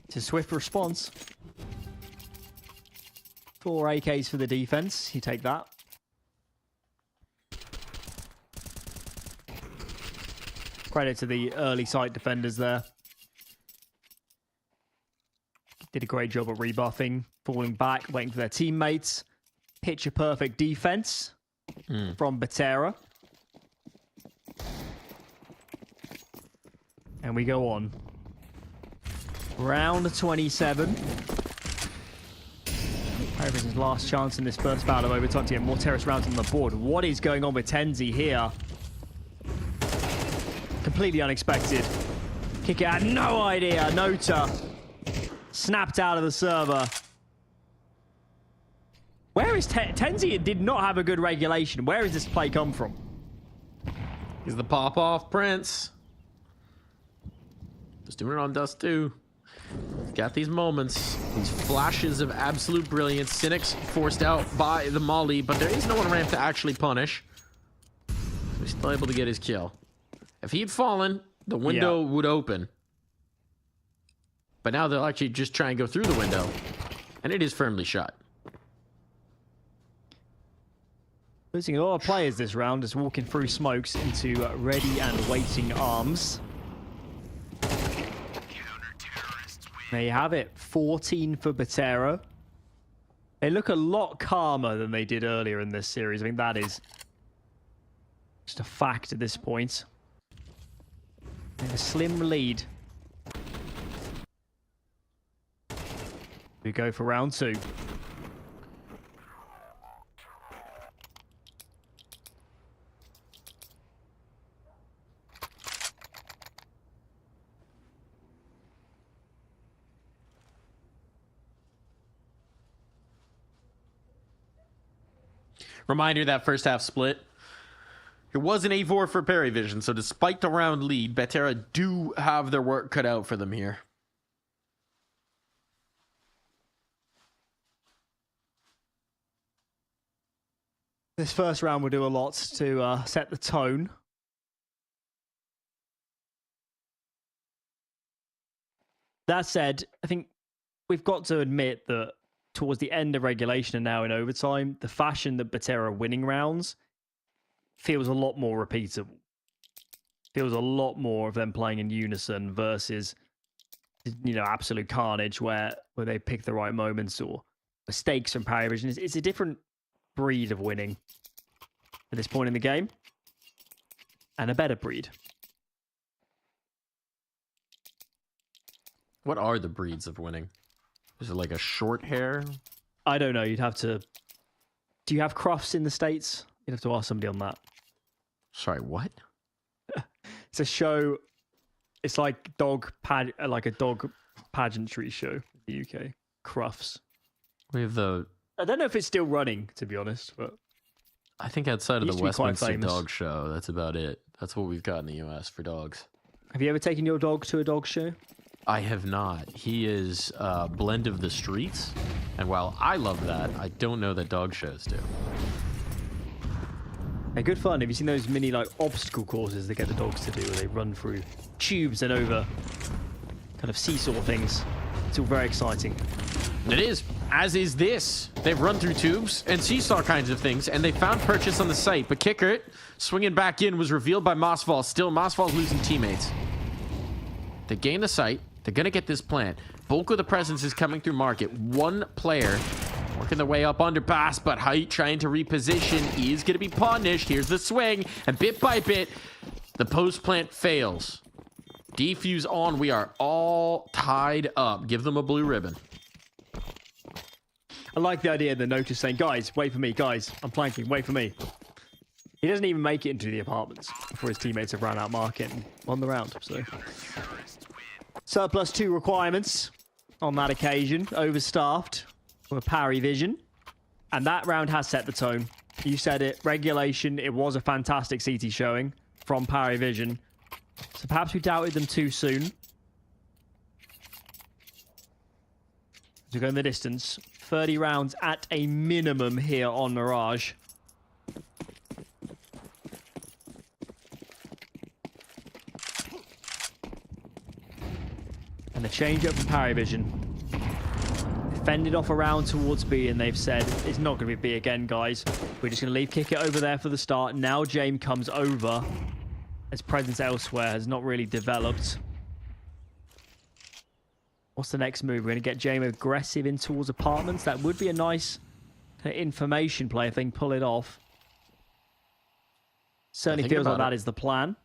It's a swift response. 4 AKs for the defense. You take that. Credit to the early site defenders there. Did a great job of rebuffing, falling back, waiting for their teammates. Picture perfect defense from Betera. And we go on. Round 27. PARIVISION's last chance in this first battle of overtime to get more terrace rounds on the board. What is going on with Tenzi here? Completely unexpected. Kicker had no idea. Nota snapped out of the server. Where is Tenzi? Did not have a good regulation. Where has this play come from? He's the pop-off prince. Just doing it on Dust 2. Got these moments, these flashes of absolute brilliance. Cynic's forced out by the molly, but there is no one ramp to actually punish. He's still able to get his kill. If he had fallen, the window would open. But now they'll actually just try and go through the window. And it is firmly shut. Losing a lot of players this round, just walking through smokes into ready and waiting arms. There you have it. 14 for Betera. They look a lot calmer than they did earlier in this series. I think that is Just a fact at this point. And a slim lead. We go for round 2. Reminder, that first half split, it was an A4 for PARIVISION, so despite the round lead, Betera do have their work cut out for them here. This first round will do a lot to set the tone. That said, I think we've got to admit that towards the end of regulation and now in overtime, the fashion that Betera are winning rounds feels a lot more repeatable. Feels a lot more of them playing in unison versus, absolute carnage where they pick the right moments or mistakes from PARIVISION. It's a different breed of winning at this point in the game, and a better breed. What are the breeds of winning? Is it like a short hair? I don't know. You'd have to... Do you have crufts in the States? You'd have to ask somebody on that. Sorry, what? It's a show. It's like a dog pageantry show in the UK. Crufts. We have the... I don't know if it's still running, to be honest, but... I think outside of Used the to be quite Westminster famous. Dog Show, that's about it. That's what we've got in the US for dogs. Have you ever taken your dog to a dog show? I have not. He is a blend of the streets, and while I love that, I don't know that dog shows do. Hey, good fun. Have you seen those mini obstacle courses they get the dogs to do where they run through tubes and over kind of seesaw things? It's all very exciting. It is, as is this. They've run through tubes and seesaw kinds of things, and they found purchase on the site, but Kickert swinging back in was revealed by Mossfall. Still, Mossfall's losing teammates. They gain the site. They're going to get this plant. Bulk of the presence is coming through market. One player working their way up underpass, but Height trying to reposition is going to be punished. Here's the swing, and bit by bit, the post plant fails. Defuse on. We are all tied up. Give them a blue ribbon. I like the idea of the notice saying, guys, wait for me. Guys, I'm planking. Wait for me. He doesn't even make it into the apartments before his teammates have run out market and won the round. So, surplus 2 requirements on that occasion. Overstaffed for PARIVISION. And that round has set the tone. You said it. Regulation. It was a fantastic CT showing from PARIVISION. So perhaps we doubted them too soon. To go in the distance. 30 rounds at a minimum here on Mirage. And the change up from PARIVISION. Fended off around towards B, and they've said, it's not going to be B again, guys. We're just going to leave Kickert over there for the start. Now James comes over. His presence elsewhere has not really developed. What's the next move? We're going to get James aggressive in towards apartments. That would be a nice information play if they can pull it off. Certainly feels like that is the plan.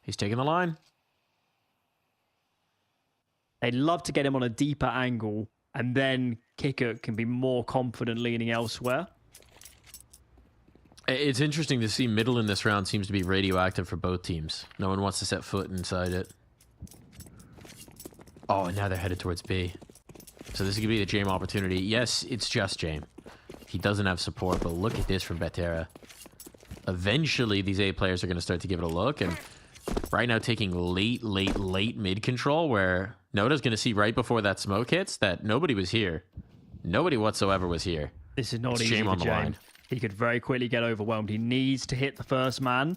He's taking the line. They'd love to get him on a deeper angle, and then Kickert can be more confident leaning elsewhere. It's interesting to see middle in this round seems to be radioactive for both teams. No one wants to set foot inside it. Oh, and now they're headed towards B. So this is going to be the Jame opportunity. Yes, it's just Jame. He doesn't have support, but look at this from Betera. Eventually, these A players are going to start to give it a look, and right now taking late mid control, where Noda's going to see right before that smoke hits that nobody was here. Nobody whatsoever was here. This is not It's easy Jame for on the Jame. line. He could very quickly get overwhelmed. He needs to hit the first man,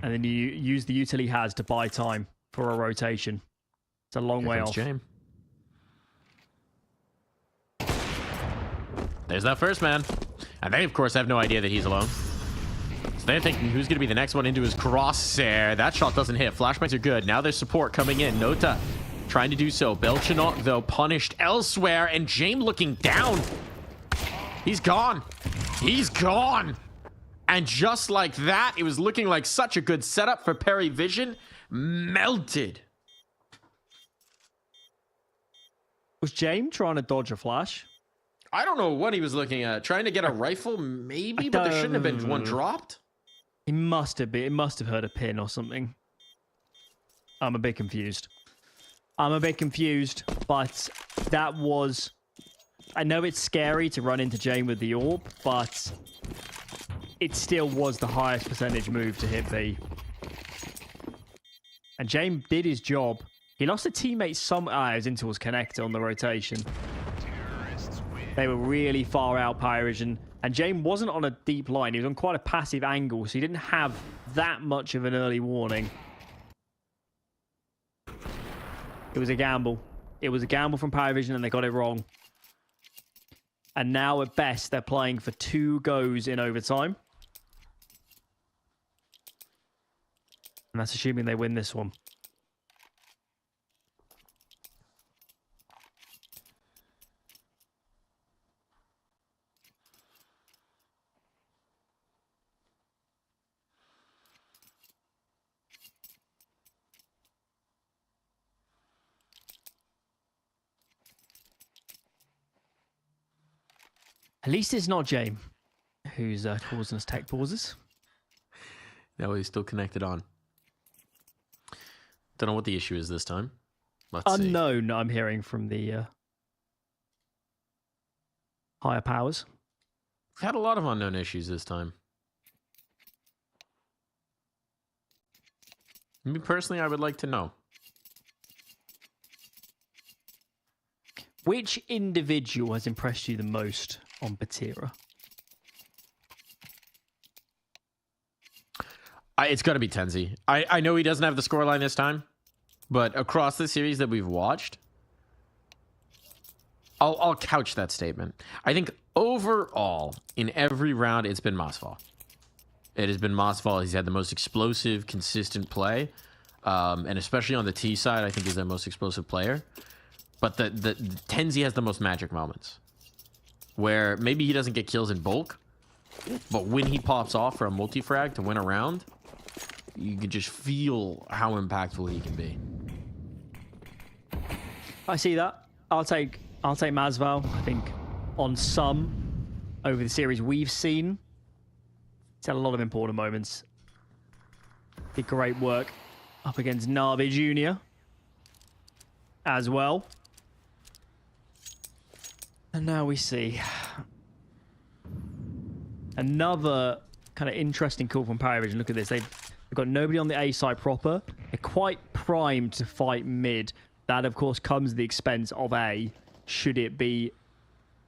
and then you use the util he has to buy time for a rotation. It's a long way off. Jame. There's that first man. And they, of course, have no idea that he's alone. So they're thinking who's going to be the next one into his crosshair. That shot doesn't hit. Flashbangs are good. Now there's support coming in. Nota trying to do so. Belchanot, though, punished elsewhere. And Jame looking down. He's gone. He's gone. And just like that, it was looking like such a good setup for PARIVISION. Melted. Was James trying to dodge a flash? I don't know what he was looking at. Trying to get a rifle, maybe, but there shouldn't have been one dropped. He must have been. It must have heard a pin or something. I'm a bit confused. But that was... I know it's scary to run into Jane with the orb, but it still was the highest percentage move to hit B. And Jane did his job. He lost a teammate some... it was into his connector on the rotation. They were really far out, PARIVISION. And Jane wasn't on a deep line. He was on quite a passive angle, so he didn't have that much of an early warning. It was a gamble. It was a gamble from PARIVISION, and they got it wrong. And now, at best, they're playing for 2 goes in overtime. And that's assuming they win this one. At least it's not James who's causing us tech pauses. No, he's still connected on. Don't know what the issue is this time. Let's Unknown, see. I'm hearing from the higher powers. We've had a lot of unknown issues this time. Me personally, I would like to know. Which individual has impressed you the most on Betera? It's got to be Tenzi. I know he doesn't have the scoreline this time, but across the series that we've watched, I'll couch that statement. I think overall, in every round, it's been Masval. It has been Masval. He's had the most explosive, consistent play, and especially on the T side, I think he's their most explosive player. But the Tenzi has the most magic moments, where maybe he doesn't get kills in bulk, but when he pops off for a multi-frag to win a round, you can just feel how impactful he can be. I see that. I'll take Masval. I think on some over the series we've seen, he's had a lot of important moments. Did great work up against Navi Jr. as well. And now we see another kind of interesting call from PARIVISION. Look at this. They've got nobody on the A side proper. They're quite primed to fight mid. That, of course, comes at the expense of A, should it be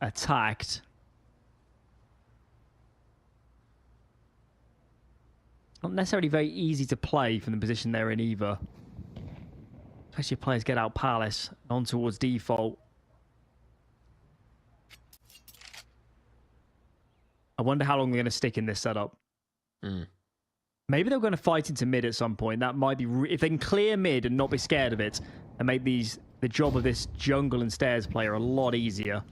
attacked. Not necessarily very easy to play from the position they're in either. Especially if players get out Palace on towards default. I wonder how long they're going to stick in this setup. Maybe they're going to fight into mid at some point. That might be... if they can clear mid and not be scared of it and make the job of this jungle and stairs player a lot easier.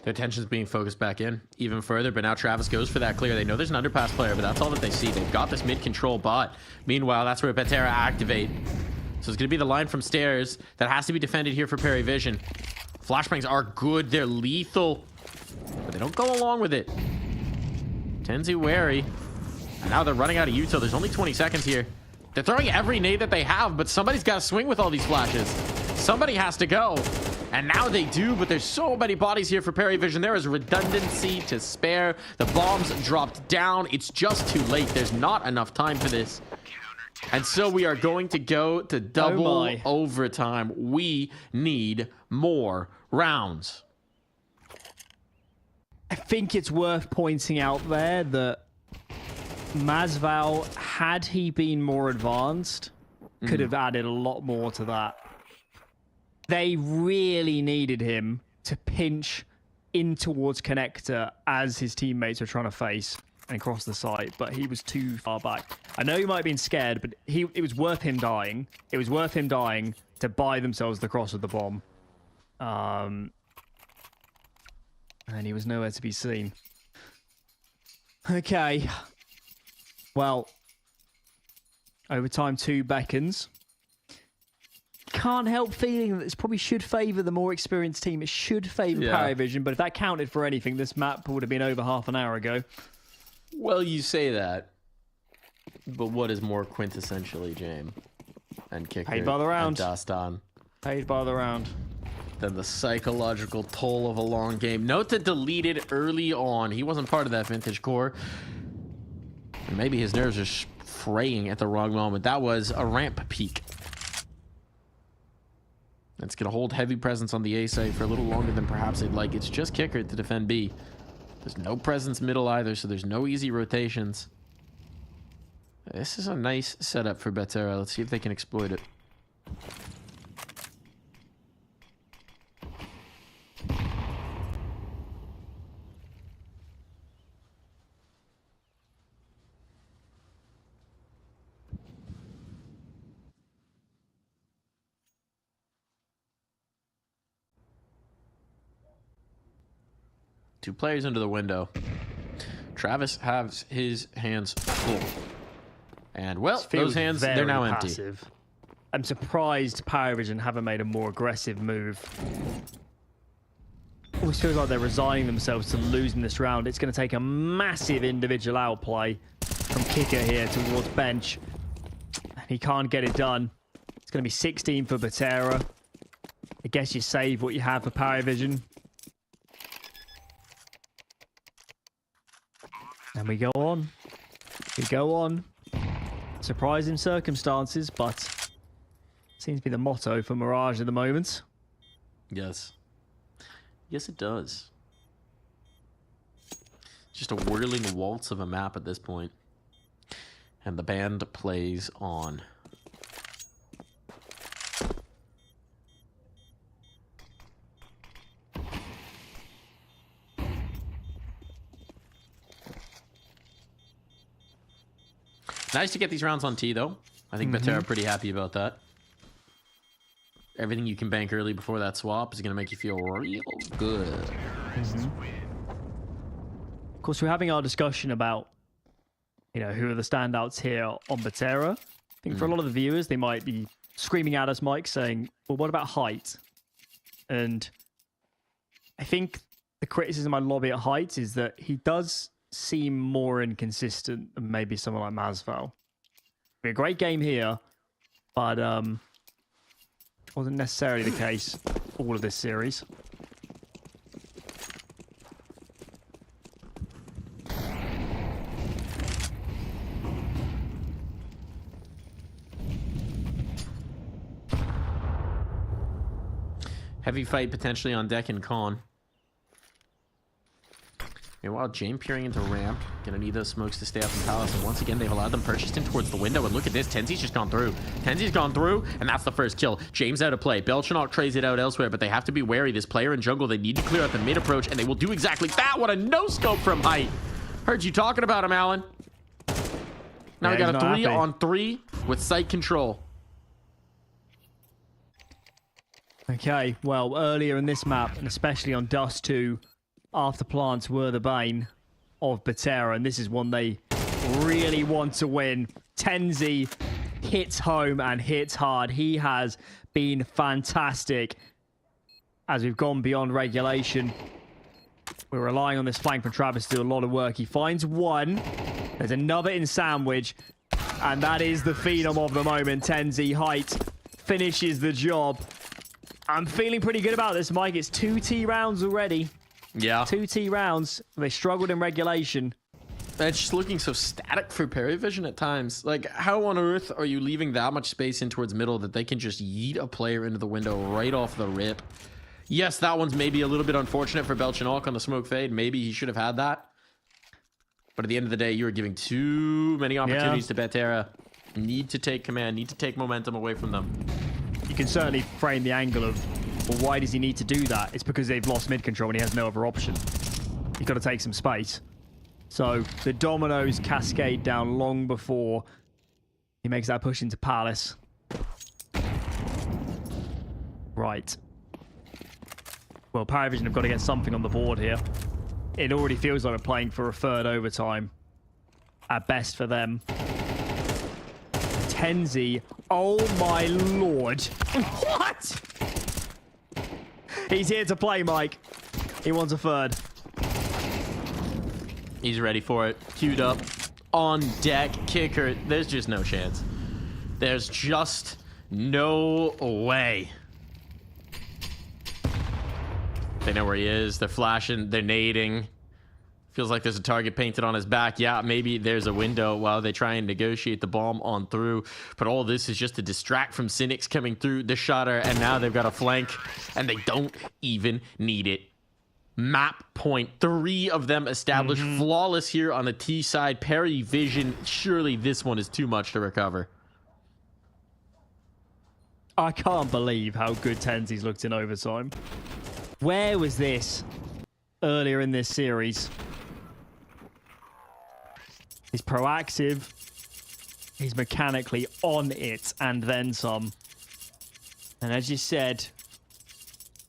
Their attention's being focused back in even further, but now Travis goes for that clear. They know there's an underpass player, but that's all that they see. They've got this mid-control bot. Meanwhile, that's where Betera activate. So it's going to be the line from stairs that has to be defended here for PARIVISION. Flashbangs are good. They're lethal, but they don't go along with it. Tenzi wary. And now they're running out of util. There's only 20 seconds here. They're throwing every nade that they have, but somebody's got to swing with all these flashes. Somebody has to go. And now they do, but there's so many bodies here for PARIVISION. There is redundancy to spare. The bombs dropped down. It's just too late. There's not enough time for this. And so we are going to go to double overtime. We need more rounds. I think it's worth pointing out there that Masval, had he been more advanced, could have added a lot more to that. They really needed him to pinch in towards connector as his teammates were trying to face and cross the site, but he was too far back. I know he might have been scared, but it was worth him dying. It was worth him dying to buy themselves the cross of the bomb. And he was nowhere to be seen. Okay. Well, overtime 2 beckons. Can't help feeling that this probably should favour the more experienced team. It should favour PARIVISION, but if that counted for anything, this map would have been over half an hour ago. Well, you say that, but what is more quintessentially James and Kicker Paid by the round. and Dastan Paid by the round. than the psychological toll of a long game? Note that deleted early on. He wasn't part of that vintage core. Maybe his nerves are fraying at the wrong moment. That was a ramp peak. It's going to hold heavy presence on the A site for a little longer than perhaps they'd like. It's just Kicker to defend B. There's no presence middle either, so there's no easy rotations. This is a nice setup for Betera. Let's see if they can exploit it. Two players into the window. Travis has his hands full. And, well, those hands, they're now empty. Passive. I'm surprised PARIVISION haven't made a more aggressive move. Always feels like they're resigning themselves to losing this round. It's going to take a massive individual outplay from Kicker here towards bench. And he can't get it done. It's going to be 16 for Betera. I guess you save what you have for PARIVISION. And we go on. We go on. Surprising circumstances, but seems to be the motto for Mirage at the moment. Yes. Yes, it does. Just a whirling waltz of a map at this point. And the band plays on. Nice to get these rounds on T, though. I think Betera pretty happy about that. Everything you can bank early before that swap is going to make you feel real good. Of course, we're having our discussion about, you know, who are the standouts here on Betera. I think for a lot of the viewers, they might be screaming at us, Mike, saying, well, what about height? And I think the criticism I lobby at height is that he does seem more inconsistent than maybe someone like Masval. Be a great game here, but wasn't necessarily the case all of this series. Heavy fight potentially on deck in Con. Meanwhile, James peering into ramp. Gonna need those smokes to stay up in Palace. And once again, they've allowed them purchased in towards the window. And look at this. Tenzi's just gone through. Tenzi's gone through, and that's the first kill. James out of play. Belchanok trays it out elsewhere, but they have to be wary. This player in jungle, they need to clear out the mid approach, and they will do exactly that. What a no-scope from height. Heard you talking about him, Alan. Now we got a 3-on-3 with site control. Okay, well, earlier in this map, and especially on Dust 2, after plants were the bane of Betera, and this is one they really want to win. Tenzi hits home and hits hard. He has been fantastic as we've gone beyond regulation. We're relying on this flank from Travis to do a lot of work. He finds one. There's another in sandwich, and that is the phenom of the moment. Tenzi height finishes the job. I'm feeling pretty good about this, Mike. It's 2 T rounds already. Yeah. 2 T rounds. They struggled in regulation. It's just looking so static for PARIVISION at times. Like, how on earth are you leaving that much space in towards middle that they can just yeet a player into the window right off the rip? Yes, that one's maybe a little bit unfortunate for Belchanok on the smoke fade. Maybe he should have had that. But at the end of the day, you are giving too many opportunities to Betera. Need to take command, need to take momentum away from them. You can certainly frame the angle of, well, why does he need to do that? It's because they've lost mid control and he has no other option. He's got to take some space. So the dominoes cascade down long before he makes that push into Palace. Right. Well, PARIVISION have got to get something on the board here. It already feels like we're playing for a third overtime. At best for them. Tenzi. Oh my lord. What? He's here to play, Mike. He wants a third. He's ready for it. Queued up. On deck. Kicker. There's just no chance. There's just no way. They know where he is. They're flashing. They're nading. Feels like there's a target painted on his back. Yeah, maybe there's a window while they try and negotiate the bomb on through. But all this is just to distract from Cynics coming through the shutter. And now they've got a flank. And they don't even need it. Map point. 3 of them established. Flawless here on the T side. PARIVISION. Surely this one is too much to recover. I can't believe how good Tenzi's looked in overtime. Where was this earlier in this series? He's proactive. He's mechanically on it and then some. And as you said,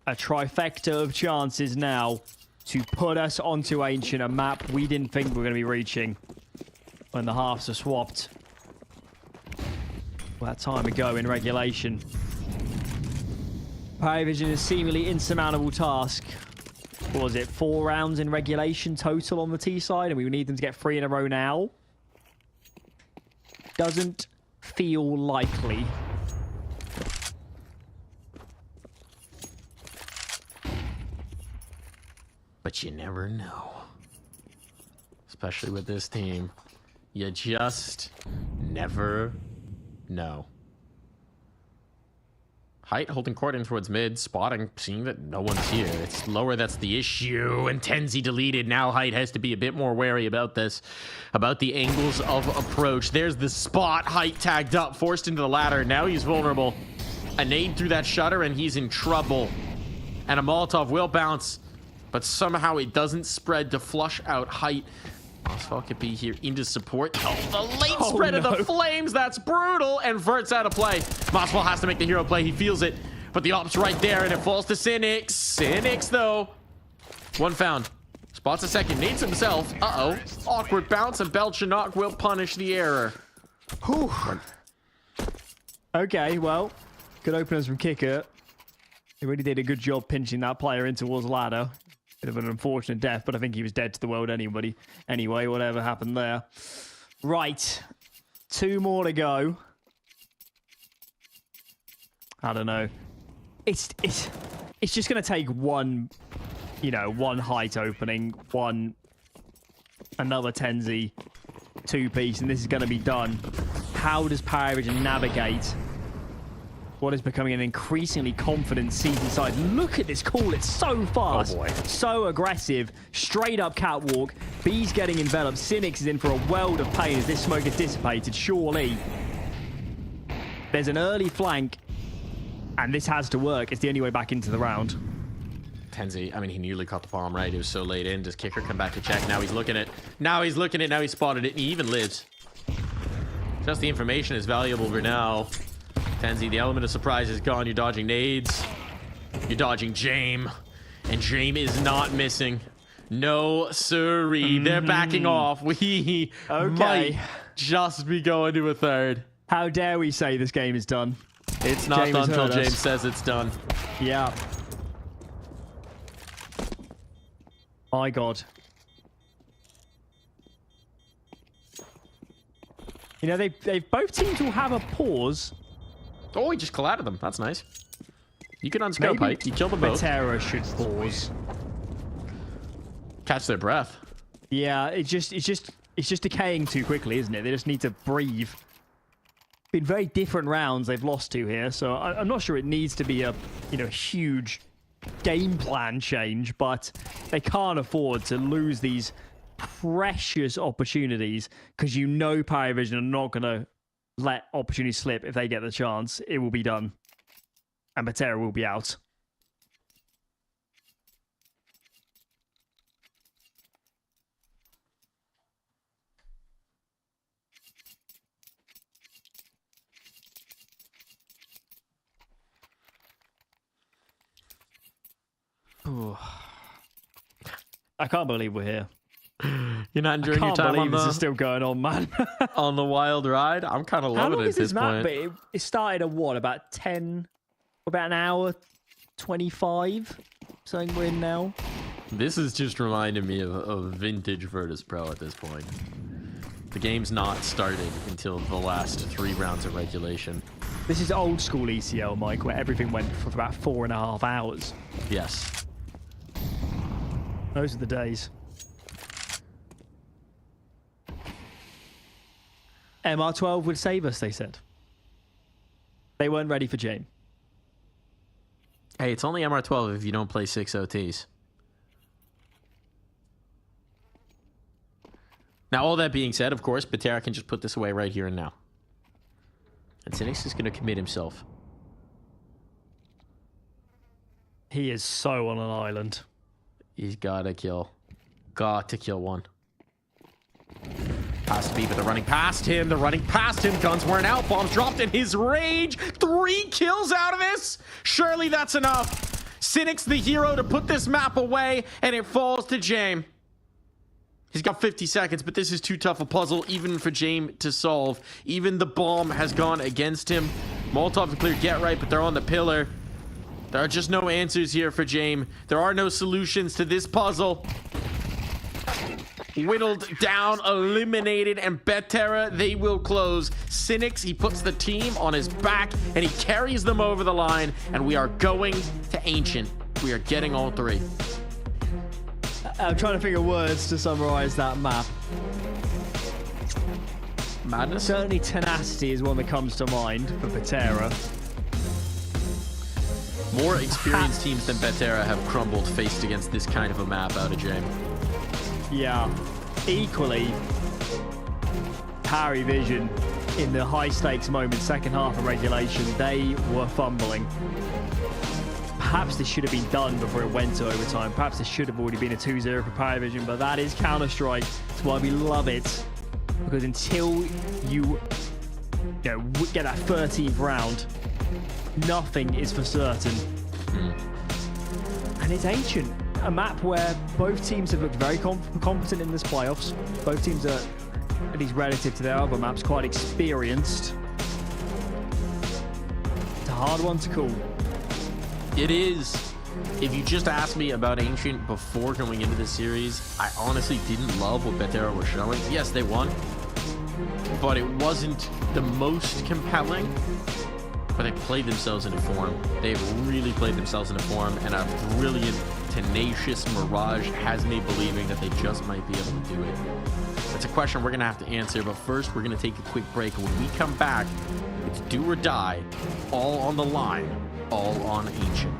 a trifecta of chances now to put us onto Ancient, a map we didn't think we were going to be reaching when the halves are swapped. Well, that time ago in regulation. PARIVISION is a seemingly insurmountable task. What was it? 4 rounds in regulation total on the T side, and we need them to get 3 in a row now. Doesn't feel likely. But you never know. Especially with this team. You just never know. Height holding court in towards mid, spotting, seeing that no one's here. It's lower, that's the issue. And Tenzi deleted. Now Height has to be a bit more wary about this, about the angles of approach. There's the spot. Height tagged up, forced into the ladder. Now he's vulnerable. A nade through that shutter and he's in trouble. And a Molotov will bounce, but somehow it doesn't spread to flush out Height. Oswald could be here into support. Oh, the late spread of the flames. That's brutal. And Vert's out of play. Oswald has to make the hero play. He feels it. But the op's right there, and it falls to Cynics. Cynics, though. One found. Spots a second. Needs himself. Uh-oh. Awkward bounce, and Belchanok will punish the error. Whew. Okay, well, good openers from Kicker. He really did a good job pinching that player in towards ladder. Bit of an unfortunate death, but I think he was dead to the world anyway, whatever happened there. Right. 2 more to go. I don't know. It's just going to take one, one Height opening, another Tenzi, 2-piece, and this is going to be done. How does PARIVISION navigate what is becoming an increasingly confident season side? Look at this call. It's so fast. Oh boy. So aggressive. Straight up catwalk. B's getting enveloped. Cynics is in for a world of pain as this smoke is dissipated. Surely. There's an early flank. And this has to work. It's the only way back into the round. Tenzi, I mean, he nearly caught the bomb right. He was so late in. Does Kicker come back to check? Now he's looking at it. Now he's spotted it. And he even lives. Just the information is valuable for now. Tenzi, the element of surprise is gone. You're dodging nades. You're dodging Jame. And Jame is not missing. No, sirree. They're backing off. We might just be going to a third. How dare we say this game is done? It's not done until James says it's done. Yeah. My God. They both teams will have a pause. Oh, he just collided them. That's nice. You can unscope Height. You killed them both. Betera should pause. Catch their breath. Yeah, it's just decaying too quickly, isn't it? They just need to breathe. Been very different rounds they've lost to here, so I'm not sure it needs to be a huge game plan change, but they can't afford to lose these precious opportunities because PARIVISION are not going to let opportunities slip. If they get the chance, it will be done. And Betera will be out. I can't believe we're here. You're not enjoying your Can't time believe on this is the, still going on, man. on the wild ride? I'm kind of How loving long it is at this this map? point. But it started at what? About an hour 25? Something we're in now. This is just reminding me of vintage Virtus Pro at this point. The game's not started until the last 3 rounds of regulation. This is old school ECL, Mike, where everything went for about 4.5 hours. Yes. Those are the days. MR12 would save us, they said. They weren't ready for Jame. Hey, it's only MR12 if you don't play 6 OTs. Now, all that being said, of course, Betera can just put this away right here and now. And Cynics is going to commit himself. He is so on an island. He's got to kill. Got to kill one. Has to be, but they're running past him. They're running past him. Guns weren't out. Bombs dropped in his rage. 3 kills out of this. Surely that's enough. Cynic's the hero to put this map away, and it falls to Jame. He's got 50 seconds, but this is too tough a puzzle even for Jame to solve. Even the bomb has gone against him. Molotov to clear get right, but they're on the pillar. There are just no answers here for Jame. There are no solutions to this puzzle. Whittled down, eliminated, and Betera, they will close. Cynics, he puts the team on his back, and he carries them over the line, and we are going to Ancient. We are getting all 3. I'm trying to figure words to summarize that map. Madness? Certainly tenacity is one that comes to mind for Betera. More experienced teams than Betera have crumbled faced against this kind of a map out of Jame. Yeah. Equally, PARIVISION in the high stakes moment, second half of regulation, they were fumbling. Perhaps this should have been done before it went to overtime. Perhaps this should have already been a 2-0 for PARIVISION, but that is Counter-Strike. That's why we love it. Because until you get that 13th round, nothing is for certain. And it's Ancient, a map where both teams have looked very competent in this playoffs. Both teams are, at least relative to their other maps, quite experienced. It's a hard one to call. It is. If you just asked me about Ancient before going into this series, I honestly didn't love what Betera was showing. Yes, they won, but it wasn't the most compelling. But they played themselves into form. They've really played themselves into form, and a brilliant, tenacious Mirage has me believing that they just might be able to do it. That's a question we're going to have to answer, but first we're going to take a quick break. When we come back, it's do or die, all on the line, all on Ancient.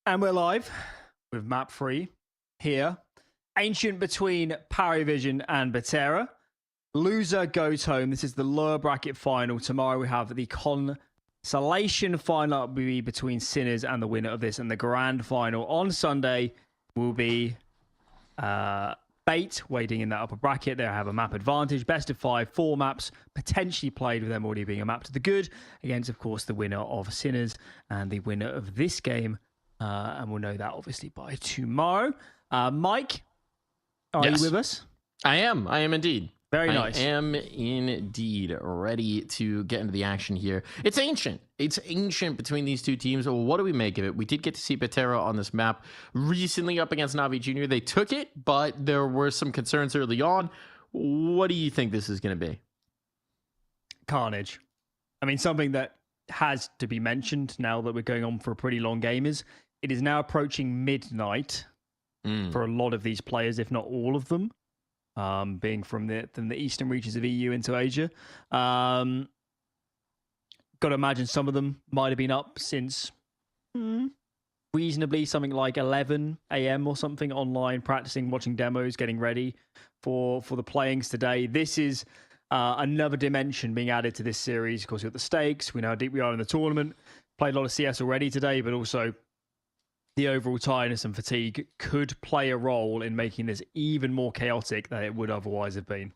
And we're live with map 3 here. Ancient between PARIVISION and Betera. Loser goes home. This is the lower bracket final. Tomorrow we have the consolation final will be between Sinners and the winner of this. And the grand final on Sunday will be Bait waiting in that upper bracket. They have a map advantage. Best of 5, 4 maps potentially played with them already being a map to the good. Against, of course, the winner of Sinners and the winner of this game. And we'll know that obviously by tomorrow. Mike, are you with us? I am indeed. Very nice. I am indeed ready to get into the action here. It's ancient. It's ancient between these two teams. Well, what do we make of it? We did get to see Betera on this map recently up against Navi Jr. They took it, but there were some concerns early on. What do you think this is going to be? Carnage. I mean, something that has to be mentioned now that we're going on for a pretty long game is it is now approaching midnight for a lot of these players, if not all of them. Being from the eastern reaches of EU into Asia. Got to imagine some of them might have been up since reasonably something like 11 a.m. or something online, practicing, watching demos, getting ready for the playings today. This is another dimension being added to this series. Of course, we've got the stakes. We know how deep we are in the tournament. Played a lot of CS already today, but also the overall tiredness and fatigue could play a role in making this even more chaotic than it would otherwise have been.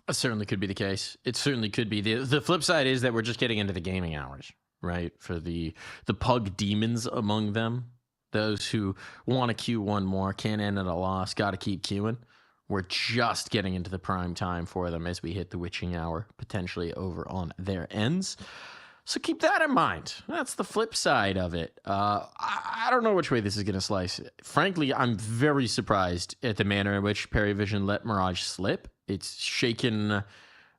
It certainly could be the case. It certainly could be. The flip side is that we're just getting into the gaming hours, right? For the pug demons among them, those who want to queue one more, can't end at a loss, got to keep queuing. We're just getting into the prime time for them as we hit the witching hour, potentially over on their ends. So keep that in mind. That's the flip side of it. I don't know which way this is going to slice. Frankly, I'm very surprised at the manner in which PARIVISION let Mirage slip. It's shaken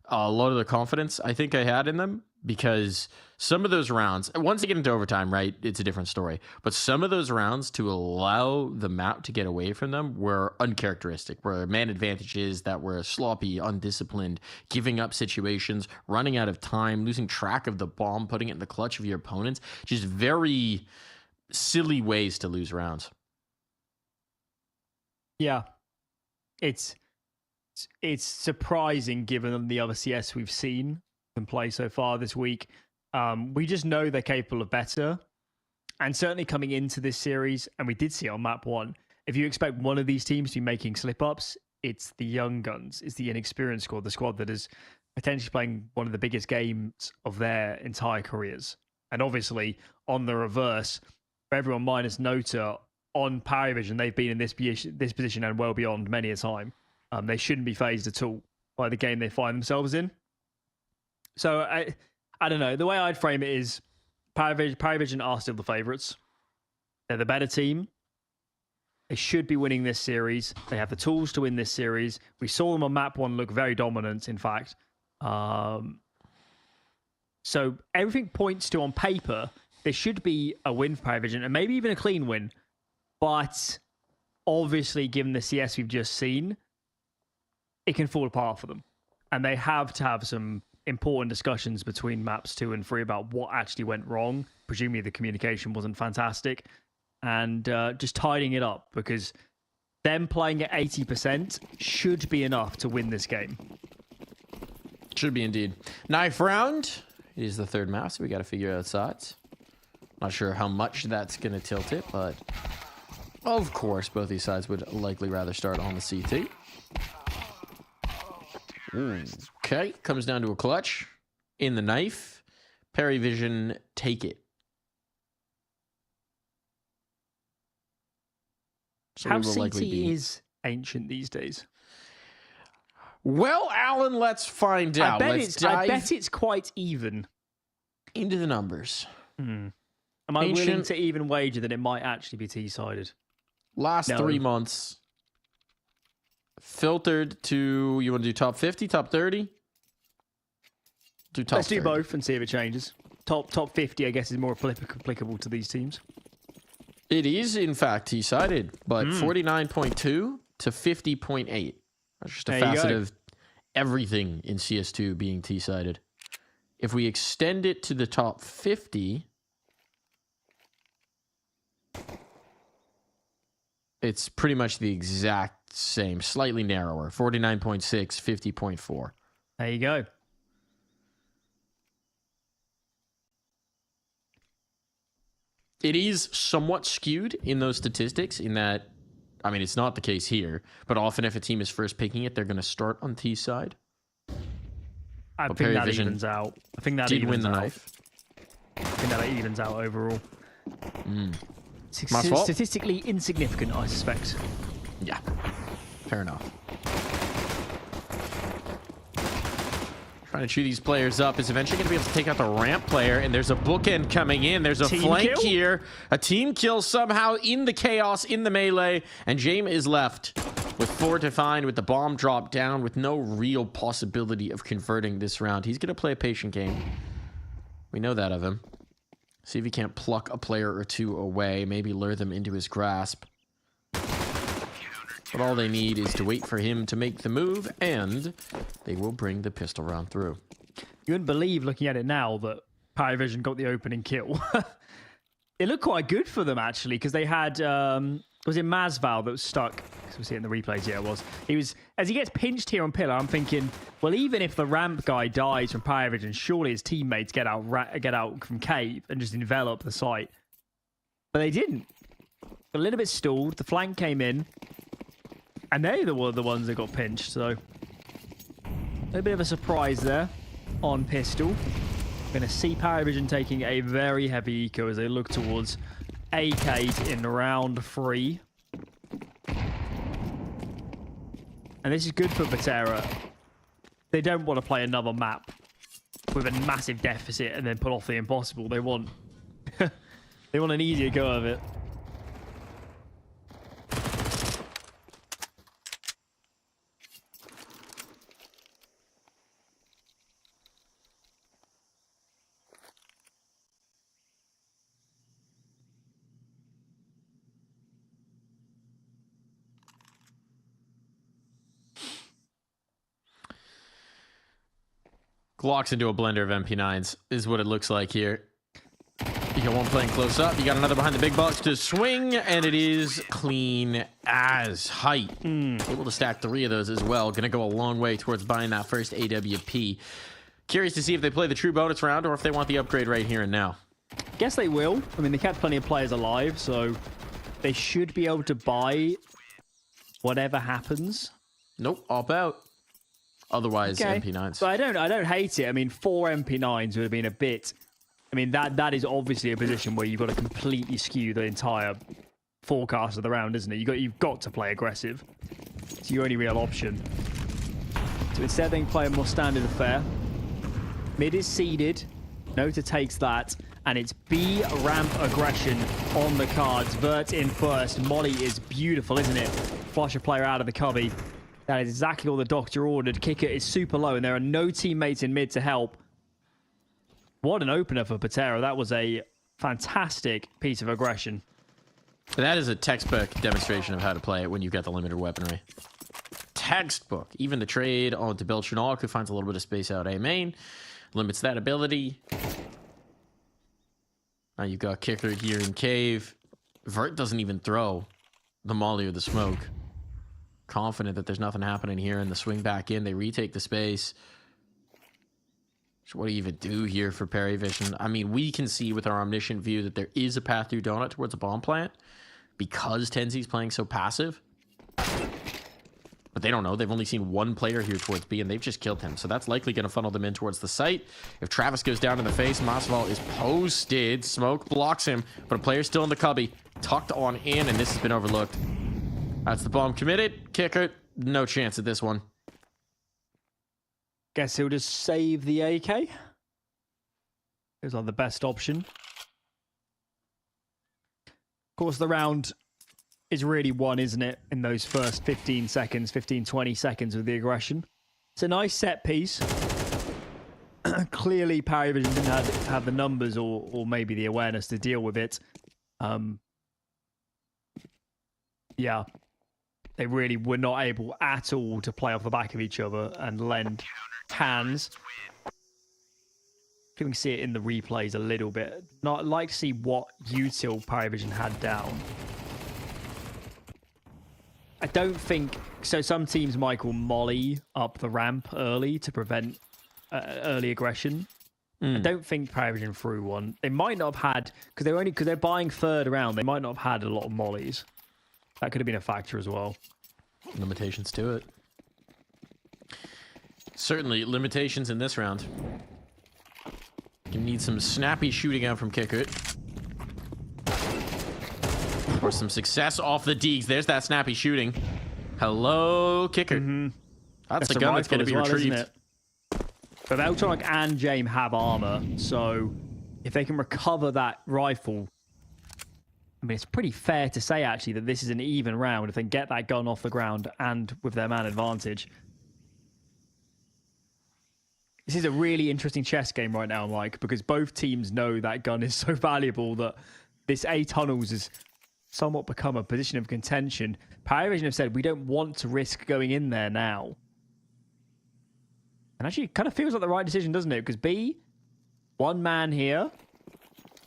a lot of the confidence I think I had in them, because some of those rounds, once you get into overtime, right, it's a different story. But some of those rounds to allow the map to get away from them were uncharacteristic, were man advantages that were sloppy, undisciplined, giving up situations, running out of time, losing track of the bomb, putting it in the clutch of your opponents. Just very silly ways to lose rounds. Yeah. It's surprising given the other CS we've seen them play so far this week. We just know they're capable of better. And certainly coming into this series, and we did see on map 1, if you expect one of these teams to be making slip-ups, it's the young guns, it's the inexperienced squad, the squad that is potentially playing one of the biggest games of their entire careers. And obviously, on the reverse, for everyone minus Nota, on PARIVISION, they've been in this position and well beyond many a time. They shouldn't be phased at all by the game they find themselves in. So, I don't know. The way I'd frame it is PARIVISION are still the favourites. They're the better team. They should be winning this series. They have the tools to win this series. We saw them on map 1 look very dominant, in fact. So everything points to, on paper, there should be a win for PARIVISION, and maybe even a clean win. But obviously, given the CS we've just seen, it can fall apart for them. And they have to have some important discussions between maps 2 and 3 about what actually went wrong. Presumably the communication wasn't fantastic. And just tidying it up, because them playing at 80% should be enough to win this game. Should be indeed. Knife round is the third map, so we got to figure out sides. Not sure how much that's going to tilt it, but of course both these sides would likely rather start on the CT. Okay, comes down to a clutch in the knife. PARIVISION take it. So how CT is ancient these days? Well, Alan, let's find out. I bet it's quite even. Into the numbers. Am I willing to even wager that it might actually be T-sided? Last 3 months. Filtered to, you want to do top 50, top 30? Do top Let's 30. do both and see if it changes. Top 50, I guess, is more applicable to these teams. It is, in fact, T-sided, but 49.2 to 50.8. That's just a facet of everything in CS2 being T-sided. If we extend it to the top 50, It's pretty much the exact same, slightly narrower. 49.6, 50.4. There you go. It is somewhat skewed in those statistics in that, I mean, it's not the case here, but often if a team is first picking it, they're going to start on T side. I But think that PARIVISION evens out. I think that did win evens the out. knife. I think that evens out overall. My fault. Statistically insignificant, I suspect. Yeah, fair enough. Trying to chew these players up is eventually going to be able to take out the ramp player, and there's a bookend coming in. There's a Team flank kill? here. A team kill somehow in the chaos, in the melee, and James is left with 4 to find with the bomb drop down with no real possibility of converting this round. He's going to play a patient game. We know that of him. See if he can't pluck a player or two away, maybe lure them into his grasp. But all they need is to wait for him to make the move, and they will bring the pistol round through. You wouldn't believe, looking at it now, that PARIVISION got the opening kill. It looked quite good for them, actually, because they had... was it Masval that was stuck? Because we see it in the replays. Yeah, it was. He was... As he gets pinched here on Pillar, I'm thinking, well, even if the ramp guy dies from PARIVISION, surely his teammates get out from Cave and just envelop the site. But they didn't. A little bit stalled. The flank came in. And they were the ones that got pinched, so... A bit of a surprise there on Pistol. We're going to see PARIVISION taking a very heavy eco as they look towards AK in round 3. And this is good for Betera. They don't want to play another map with a massive deficit and then pull off the impossible. They want... they want an easier go of it. Glocks into a blender of MP9s is what it looks like here. You got one playing close up. You got another behind the big box to swing, and it is clean as height. Able to stack 3 of those as well. Going to go a long way towards buying that first AWP. Curious to see if they play the true bonus round or if they want the upgrade right here and now. Guess they will. I mean, they kept plenty of players alive, so they should be able to buy whatever happens. Nope, opt out. Otherwise, Okay. MP9s. But I don't hate it. I mean, 4 MP9s would have been a bit... I mean, that is obviously a position where you've got to completely skew the entire forecast of the round, isn't it? You've got to play aggressive. It's your only real option. So instead, they can play a more standard affair. Mid is seeded. Nota takes that. And it's B ramp aggression on the cards. Vert in first. Molly is beautiful, isn't it? Flush a player out of the cubby. That is exactly what the doctor ordered. Kicker is super low, and there are no teammates in mid to help. What an opener for Betera. That was a fantastic piece of aggression. That is a textbook demonstration of how to play it when you've got the limited weaponry. Textbook. Even the trade onto Belchanok, who finds a little bit of space out A main, limits that ability. Now you've got Kicker here in Cave. Vert doesn't even throw the molly or the smoke. Confident that there's nothing happening here, and the swing back in. They retake the space. So what do you even do here for PARIVISION? I mean, we can see with our omniscient view that there is a path through Donut towards a bomb plant because Tenzi's playing so passive. But they don't know. They've only seen one player here towards B, and they've just killed him. So that's likely going to funnel them in towards the site. If Travis goes down in the face, Masval is posted. Smoke blocks him, but a player's still in the cubby. Tucked on in, and this has been overlooked. That's the bomb committed. Kicker, no chance at this one. Guess he'll just save the AK. Feels like the best option. Of course, the round is really won, isn't it? In those first 15 seconds, 15, 20 seconds of the aggression. It's a nice set piece. Clearly, PARIVISION didn't have the numbers or maybe the awareness to deal with it. Yeah. They really were not able at all to play off the back of each other and lend hands. we can see it in the replays a little bit. I'd like to see what util PARIVISION had down. I don't think so. Some teams, Michael, molly up the ramp early to prevent early aggression. I don't think PARIVISION threw one. They might not have had because they're buying third round. They might not have had a lot of mollies. That could have been a factor as well. Limitations to it. Certainly limitations in this round. You need some snappy shooting out from Kickert. Or some success off the Deegs. There's that snappy shooting. Hello, Kickert. That's a gun that's going to be retrieved. But Beltronic and James have armor, so if they can recover that rifle, I mean, it's pretty fair to say, actually, that this is an even round if they can get that gun off the ground and with their man advantage. This is a really interesting chess game right now, Mike, because both teams know that gun is so valuable that this A tunnels has somewhat become a position of contention. PARIVISION have said, we don't want to risk going in there now. And actually, it kind of feels like the right decision, doesn't it? Because B, one man here,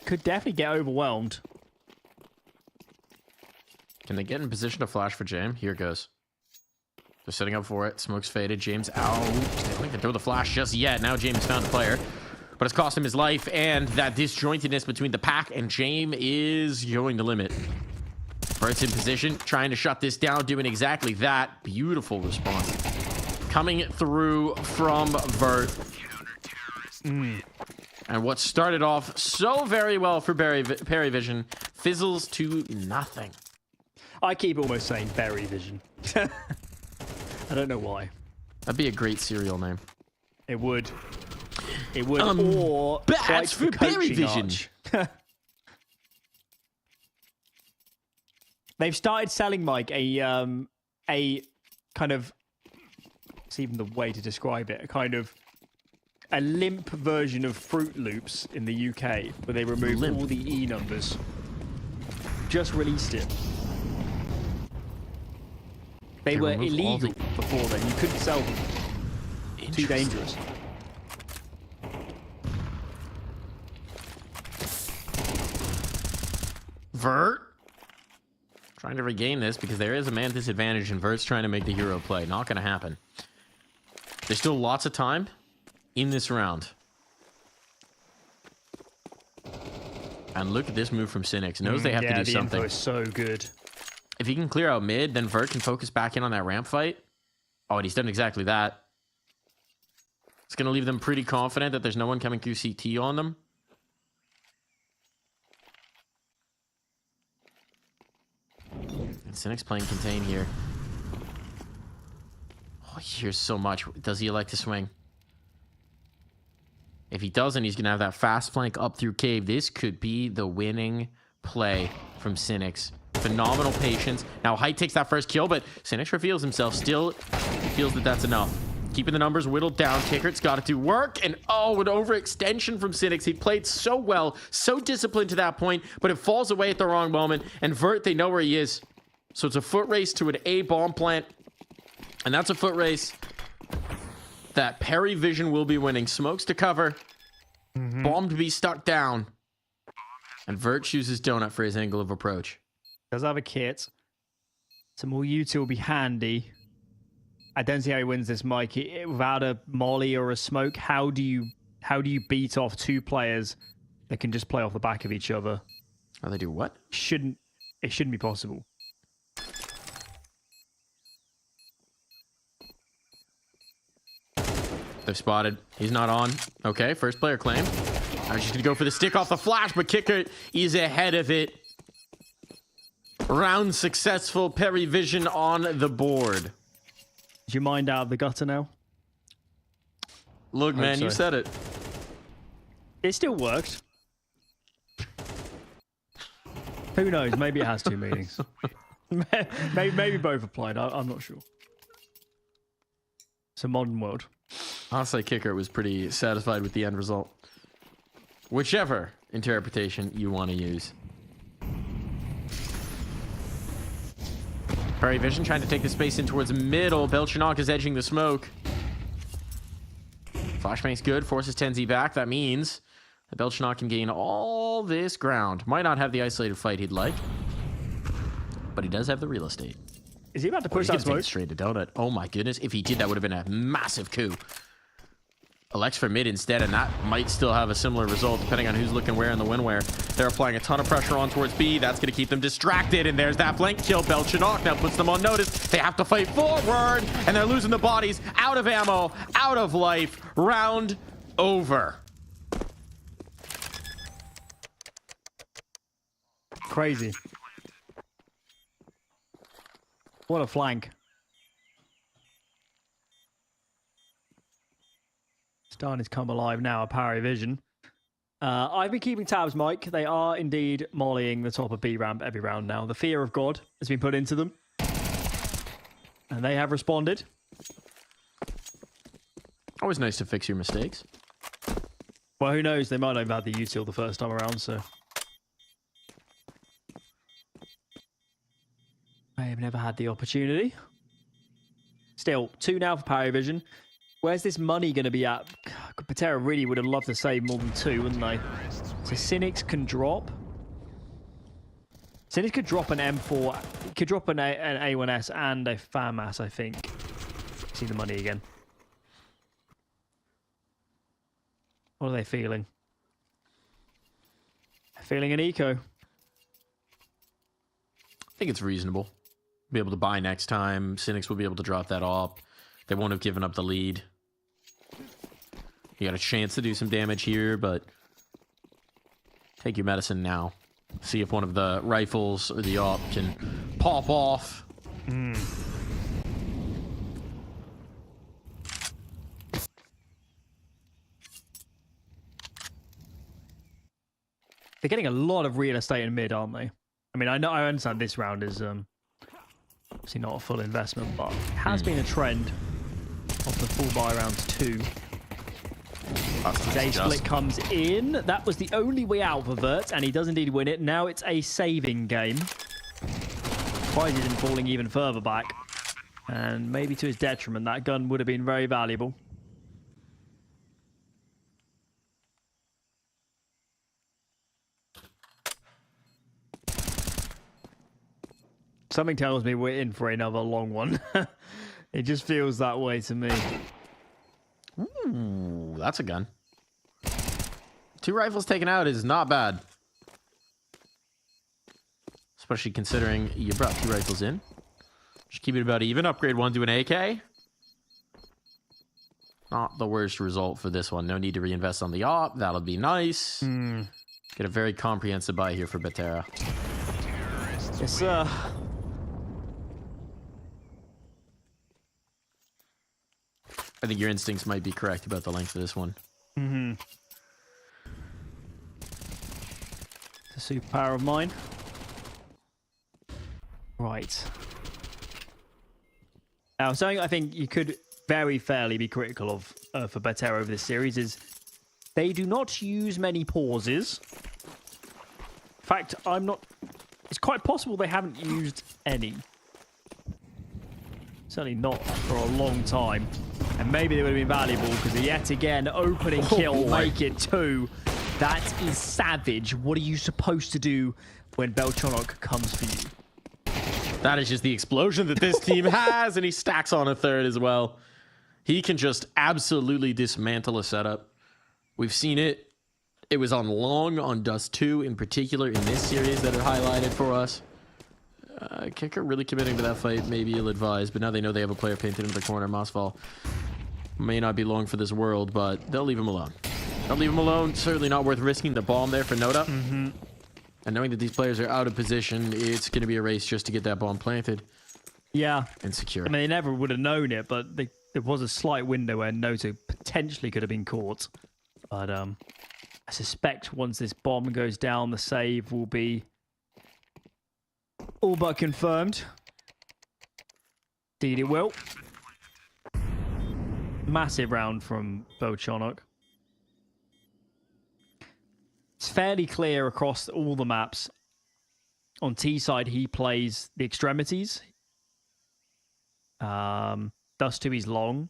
could definitely get overwhelmed. Can they get in position to flash for James? Here it goes. They're setting up for it. Smoke's faded. James out. They don't can throw the flash just yet. Now James found a player. But it's cost him his life. And that disjointedness between the pack and James is going the limit. Vert's in position, trying to shut this down, doing exactly that. Beautiful response. Coming through from Vert. And what started off so very well for PARIVISION fizzles to nothing. I keep almost saying PARIVISION. I don't know why. That'd be a great serial name. It would. It would. Or bats for PARIVISION. They've started selling, Mike, a kind of, it's even the way to describe it, a kind of a limp version of Fruit Loops in the UK, where they remove all the E numbers. Just released it. They were illegal before then. You couldn't sell them. Too dangerous. Vert trying to regain this because there is a man disadvantage and Vert's trying to make the hero play. Not going to happen. There's still lots of time in this round. And look at this move from Cynics. Knows they have to do something. The info is so good. If he can clear out mid, then Vert can focus back in on that ramp fight. Oh, and he's done exactly that. It's going to leave them pretty confident that there's no one coming through CT on them. And Cynic's playing contain here. Oh, he hears so much. Does he elect to swing? If he doesn't, he's going to have that fast flank up through cave. This could be the winning play from Cynics. Phenomenal patience. Now Height takes that first kill, but Cynics reveals himself. Still feels that that's enough. Keeping the numbers whittled down. Kickert's got to do work. And oh, an overextension from Cynics. He played so well, so disciplined to that point, but it falls away at the wrong moment. And Vert, they know where he is. So it's a foot race to an A bomb plant. And that's a foot race that PARIVISION will be winning. Smokes to cover. Bomb to be stuck down. And Vert chooses Donut for his angle of approach. Does have a kit. Some more util will be handy. I don't see how he wins this, Mike. Without a molly or a smoke, how do you beat off two players that can just play off the back of each other? Oh, they do what? It shouldn't be possible. They've spotted. He's not on. Okay, first player claim. I'm just going to go for the stick off the flash, but Kicker is ahead of it. Round successful. PARIVISION on the board. Is your mind out of the gutter now? Look, man, you said it. It still worked. Who knows? Maybe it has two meanings. maybe both applied. I'm not sure. It's a modern world. I'll say Kicker was pretty satisfied with the end result. Whichever interpretation you want to use. PARIVISION trying to take the space in towards middle. Belchanok is edging the smoke. Flashbang's good. Forces Tenzi back. That means that Belchanok can gain all this ground. Might not have the isolated fight he'd like, but he does have the real estate. Is he about to push that smoke? Straight to Donut. Oh my goodness. If he did, that would have been a massive coup. Elects for mid instead, and that might still have a similar result depending on who's looking where in the windwear. They're applying a ton of pressure on towards B. That's going to keep them distracted, and there's that flank kill. Belchanok now puts them on notice. They have to fight forward, and they're losing the bodies. Out of ammo, out of life. Round over. Crazy. What a flank. Starting to come alive now, a PARIVISION. I've been keeping tabs, Mike. They are indeed mollying the top of B ramp every round now. The fear of God has been put into them. And they have responded. Always nice to fix your mistakes. Well, who knows? They might not have had the util the first time around, so... I have never had the opportunity. Still, 2 now for PARIVISION. Where's this money going to be at? Betera really would have loved to save more than 2, wouldn't they? So Cynics can drop. Cynics could drop an M4, could drop an A1S and a FAMAS, I think. See the money again. What are they feeling? Feeling an eco. I think it's reasonable. Be able to buy next time. Cynics will be able to drop that off. They won't have given up the lead. You got a chance to do some damage here, but take your medicine now. See if one of the rifles or the AWP can pop off. They're getting a lot of real estate in mid, aren't they? I mean, I understand this round is obviously not a full investment, but it has been a trend of the full buy rounds too. Day split comes in. That was the only way out for Vert, and he does indeed win it. Now it's a saving game. Surprised he isn't falling even further back. And maybe to his detriment, that gun would have been very valuable. Something tells me we're in for another long one. It just feels that way to me. Ooh, that's a gun. 2 rifles taken out is not bad. Especially considering you brought 2 rifles in. Just keep it about even. Upgrade 1 to an AK. Not the worst result for this one. No need to reinvest on the AWP. That'll be nice. Get a very comprehensive buy here for Betera. Yes, sir. I think your instincts might be correct about the length of this one. It's a superpower of mine. Right. Now, something I think you could very fairly be critical of for Betera over this series is they do not use many pauses. In fact, it's quite possible they haven't used any. Certainly not for a long time. And maybe they would have been valuable because yet again, opening kill, make it 2. That is savage. What are you supposed to do when Belchanok comes for you? That is just the explosion that this team has, and he stacks on a 3rd as well. He can just absolutely dismantle a setup. We've seen it. It was on Long, on Dust 2 in particular in this series that it highlighted for us. Kicker really committing to that fight, maybe ill-advised, but now they know they have a player painted into the corner. Mosfall may not be long for this world, but they'll leave him alone. They'll leave him alone. Certainly not worth risking the bomb there for Noda. And knowing that these players are out of position, it's going to be a race just to get that bomb planted. Yeah. And secure. I mean, they never would have known it, but there was a slight window where Noto potentially could have been caught. But I suspect once this bomb goes down, the save will be all but confirmed. Indeed it will. Massive round from Belchanok. It's fairly clear across all the maps. On T side, he plays the extremities. Dust 2, he's long.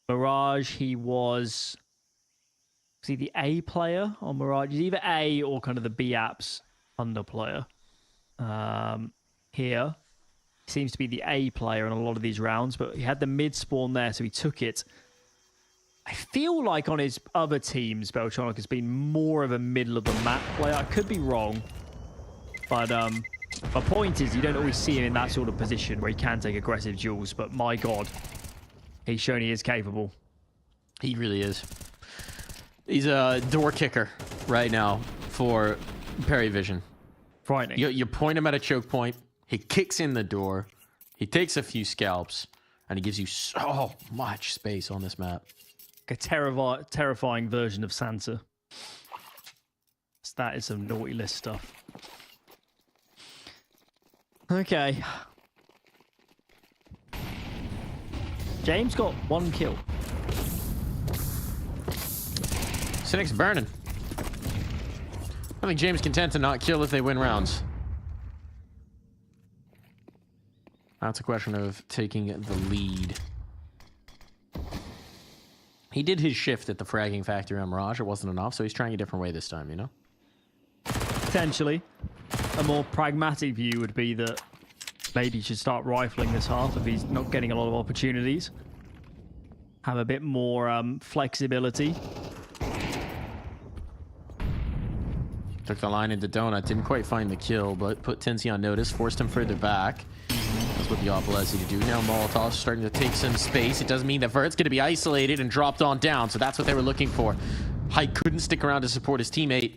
Mirage, he was he the A player on Mirage? He's either A or kind of the B apps under player. Here, he seems to be the A player in a lot of these rounds, but he had the mid spawn there, so he took it. I feel like on his other teams, Beltronic has been more of a middle of the map player. I could be wrong, but my point is you don't always see him in that sort of position where he can take aggressive duels, but my God, he's shown he is capable. He really is. He's a door kicker right now for PARIVISION. Frightening. You point him at a choke point, he kicks in the door, he takes a few scalps, and he gives you so much space on this map. A terrifying version of Santa. That is some naughty list stuff. Okay. James got 1 kill. Cynic's burning. I think James content to not kill if they win rounds. That's a question of taking the lead. He did his shift at the fragging factory on Mirage. It wasn't enough, so he's trying a different way this time, you know? Potentially. A more pragmatic view would be that maybe he should start rifling this half if he's not getting a lot of opportunities. Have a bit more flexibility. Took the line into Donut. Didn't quite find the kill, but put Tensi on notice. Forced him further back. That's what the op allows you to do. Now Molotov's starting to take some space. It doesn't mean that Vert's going to be isolated and dropped on down, so that's what they were looking for. Height couldn't stick around to support his teammate.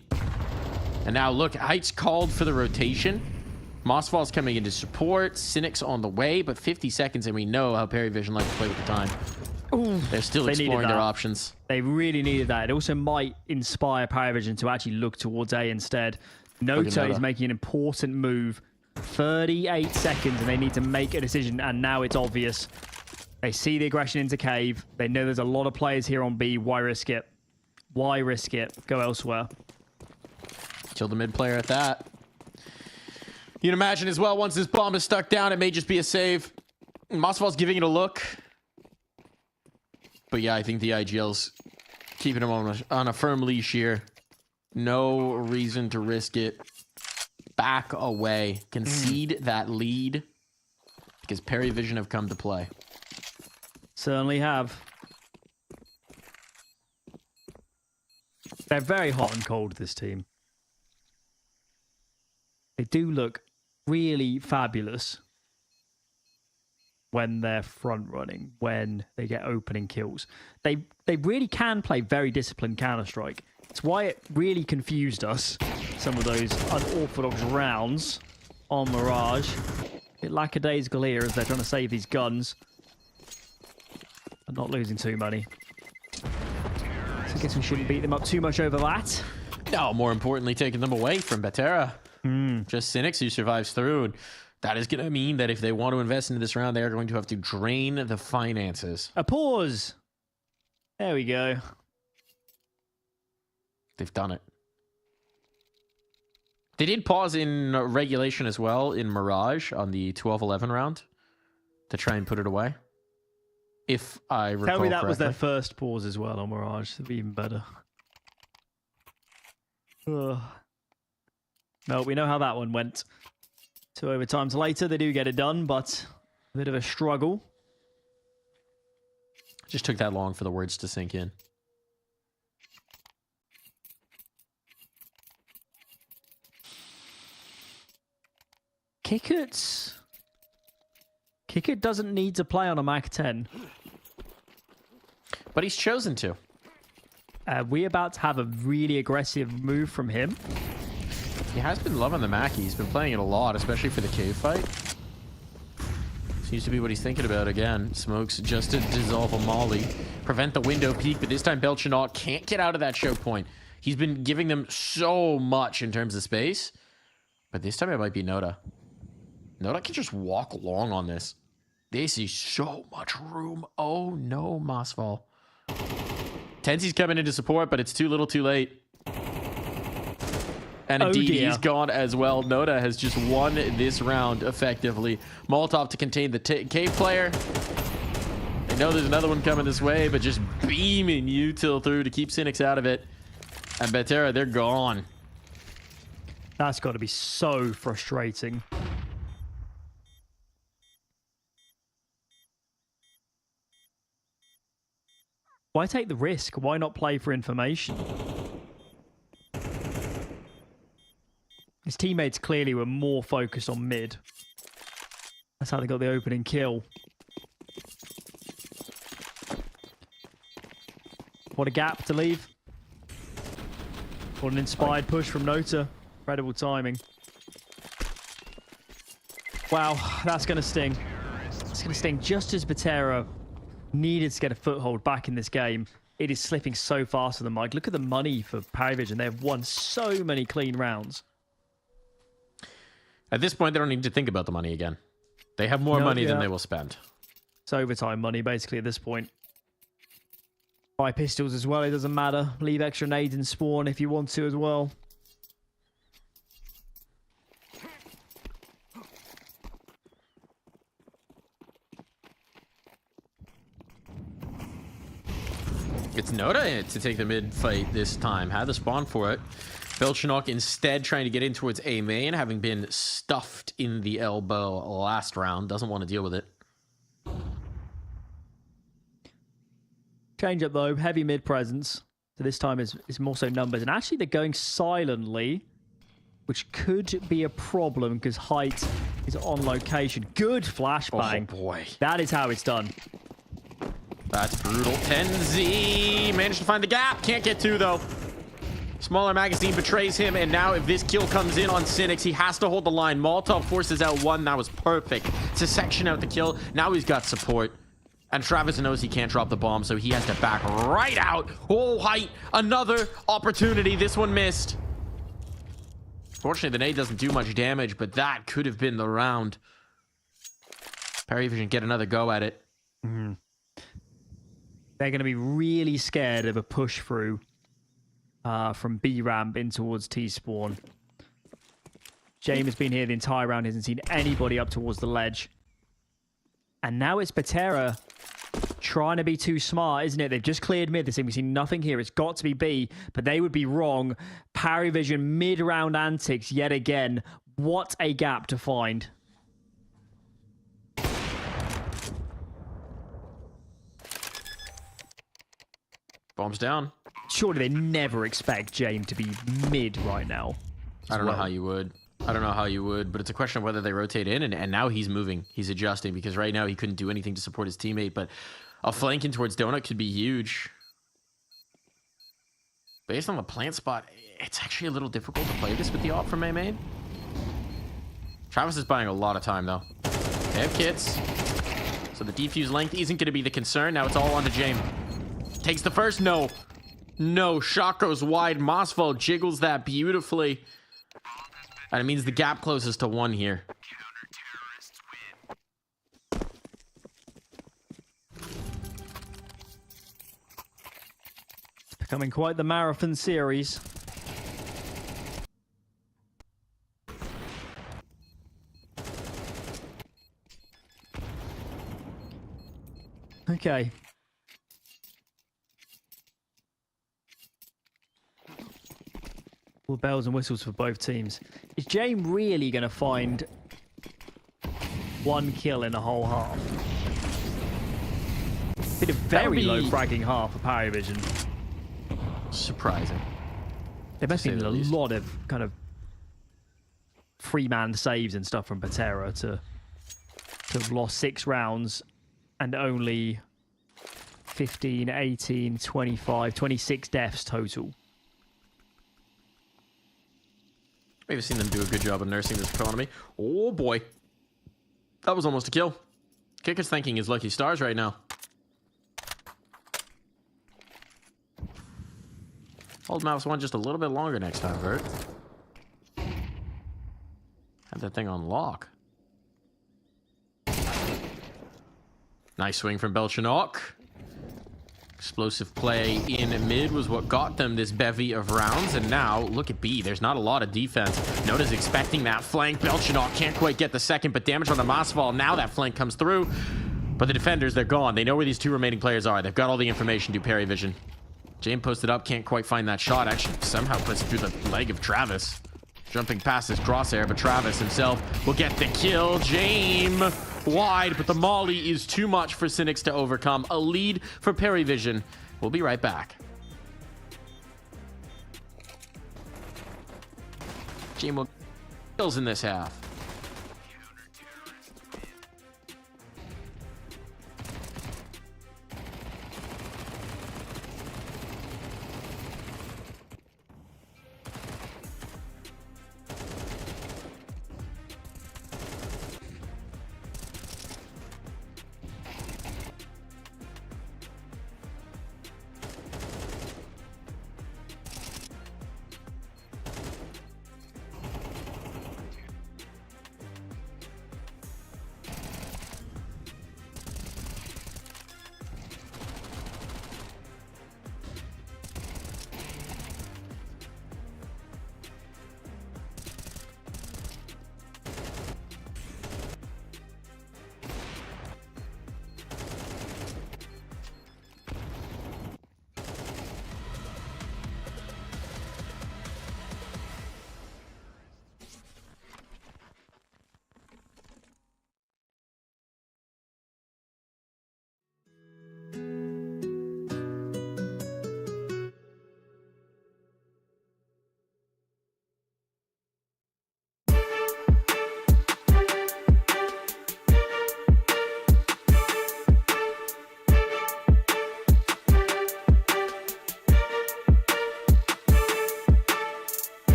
And now look, Height's called for the rotation. Mossfall's coming into support. Cynic's on the way, but 50 seconds, and we know how PARIVISION like to play with the time. Ooh, they're still exploring their options. They really needed that. It also might inspire PARIVISION to actually look towards A instead. Nota is making an important move. 38 seconds, and they need to make a decision, and now it's obvious. They see the aggression into cave. They know there's a lot of players here on B. Why risk it? Why risk it? Go elsewhere. Kill the mid player at that. You'd imagine as well, once this bomb is stuck down, it may just be a save. Mossfall's giving it a look. But yeah, I think the IGL's keeping him on a firm leash here. No reason to risk it. Back away. Concede that lead. Because PARIVISION have come to play. Certainly have. They're very hot and cold, this team. They do look really fabulous when they're front running, when they get opening kills. They really can play very disciplined Counter-Strike. It's why it really confused us, some of those unorthodox rounds on Mirage. A bit lackadaisical here as they're trying to save these guns. But not losing too many. So I guess we shouldn't beat them up too much over that. No, more importantly, taking them away from Betera. Just Cynics who survives through. And that is going to mean that if they want to invest into this round, they are going to have to drain the finances. A pause. There we go. They've done it. They did pause in regulation as well in Mirage on the 12-11 round to try and put it away. If I recall Tell me that correctly. was their first pause as well on Mirage. It'd be even better. Ugh. No, we know how that one went. 2 overtimes later, they do get it done, but a bit of a struggle. Just took that long for the words to sink in. Kickert doesn't need to play on a Mac 10. But he's chosen to. We're about to have a really aggressive move from him. He has been loving the Mackie. He's been playing it a lot, especially for the cave fight. Seems to be what he's thinking about again. Smokes just to dissolve a molly. Prevent the window peak, but this time Belchanaut can't get out of that choke point. He's been giving them so much in terms of space. But this time it might be Nota. Nota can just walk long on this. They see so much room. Oh no, Mossfall. Tensi's coming into support, but it's too little too late. And indeed, he's gone as well. Nota has just won this round effectively. Molotov to contain the cave player. They know there's another one coming this way, but just beaming Util through to keep Cynics out of it. And Betera, they're gone. That's got to be so frustrating. Why take the risk? Why not play for information? His teammates clearly were more focused on mid. That's how they got the opening kill. What a gap to leave. What an inspired push from Nota. Incredible timing. Wow, that's going to sting. It's going to sting just as Betera needed to get a foothold back in this game. It is slipping so fast for the mic. Look at the money for PARIVISION. They have won so many clean rounds. At this point, they don't need to think about the money again. They have more money than they will spend. It's overtime money, basically, at this point. Buy pistols as well, it doesn't matter. Leave extra nades in spawn if you want to as well. It's Nota to take the mid fight this time. Had the spawn for it. Belchinok instead trying to get in towards A main, having been stuffed in the elbow last round. Doesn't want to deal with it. Change up though, heavy mid presence. So this time is more so numbers. And actually they're going silently, which could be a problem because height is on location. Good flashbang. Oh boy. That is how it's done. That's brutal. 10Z managed to find the gap. Can't get to though. Smaller magazine betrays him, and now if this kill comes in on Cynics, he has to hold the line. Molotov forces out one. That was perfect to section out the kill. Now he's got support. And Travis knows he can't drop the bomb, so he has to back right out. Oh, height. Another opportunity. This one missed. Fortunately, the nade doesn't do much damage, but that could have been the round. PARIVISION get another go at it. Mm-hmm. They're going to be really scared of a push through from B ramp in towards T spawn. James has been here the entire round, hasn't seen anybody up towards the ledge. And now it's Betera trying to be too smart, isn't it? They've just cleared mid. They're saying we've seen nothing here. It's got to be B, but they would be wrong. PARIVISION mid-round antics yet again. What a gap to find. Bombs down. Surely they never expect James to be mid right now. I don't know how you would. I don't know how you would, but it's a question of whether they rotate in, and now he's moving. He's adjusting, because right now he couldn't do anything to support his teammate, but a flanking towards Donut could be huge. Based on the plant spot, it's actually a little difficult to play this with the op from A main. Travis is buying a lot of time, though. They have kits, so the defuse length isn't going to be the concern. Now it's all on to James. Takes the first. No. No. Shot goes wide. Mossfall jiggles that beautifully. And it means the gap closes to 1 here. It's becoming quite the marathon series. Okay. All bells and whistles for both teams. Is James really going to find 1 kill in the whole half? Been a very low fragging half for PARIVISION. Surprising. There must have been a lot of kind of free-man saves and stuff from Betera to have lost 6 rounds and only 15, 18, 25, 26 deaths total. We've seen them do a good job of nursing this economy. Oh boy. That was almost a kill. Kicker's thanking his lucky stars right now. Hold mouse 1 just a little bit longer next time, Bert. Have that thing on lock. Nice swing from Belchinok. Explosive play in mid was what got them this bevy of rounds, and now look at B. There's not a lot of defense. Nota's expecting that flank. Belchinok can't quite get the second, but damage on the Mossfall. Now that flank comes through, but the defenders, they're gone. They know where these 2 remaining players are. They've got all the information. Do PARIVISION. James posted up, can't quite find that shot. Actually, somehow puts it through the leg of Travis. Jumping past his crosshair, but Travis himself will get the kill. James wide, but the molly is too much for Cynics to overcome. A lead for PARIVISION. We'll be right back. James will kills in this half.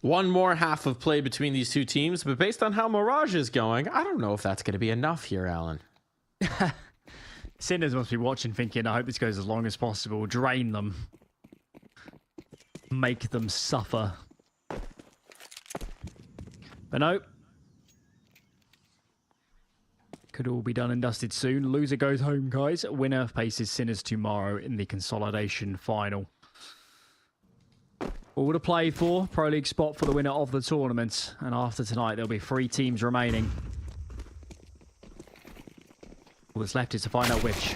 One more half of play between these two teams, but based on how Mirage is going, I don't know if that's going to be enough here, Alan. Sinners must be watching thinking, I hope this goes as long as possible. Drain them. Make them suffer. But no. Could all be done and dusted soon. Loser goes home, guys. Winner faces Sinners tomorrow in the consolidation final. All to play for. Pro League spot for the winner of the tournament. And after tonight, there'll be 3 teams remaining. All that's left is to find out which.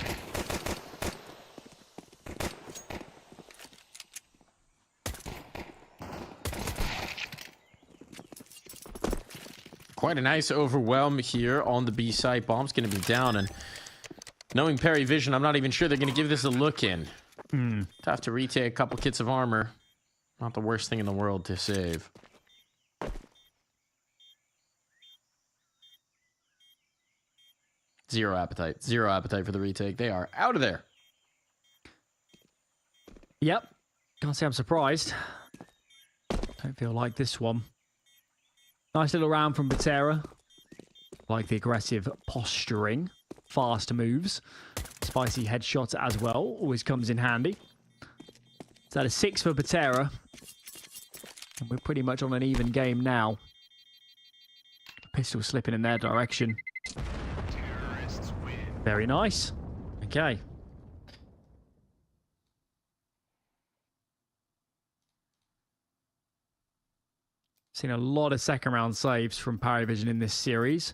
Quite a nice overwhelm here on the B side. Bomb's going to be down, and knowing PARIVISION, I'm not even sure they're going to give this a look in. Have to retake a couple kits of armor. Not the worst thing in the world to save. Zero appetite. Zero appetite for the retake. They are out of there. Yep. Can't say I'm surprised. Don't feel like this one. Nice little round from Betera. Like the aggressive posturing. Fast moves. Spicy headshots as well. Always comes in handy. Is that a 6 for Betera? And we're pretty much on an even game now. Pistol slipping in their direction. Terrorists win. Very nice. Okay. Seen a lot of second round saves from PARIVISION in this series.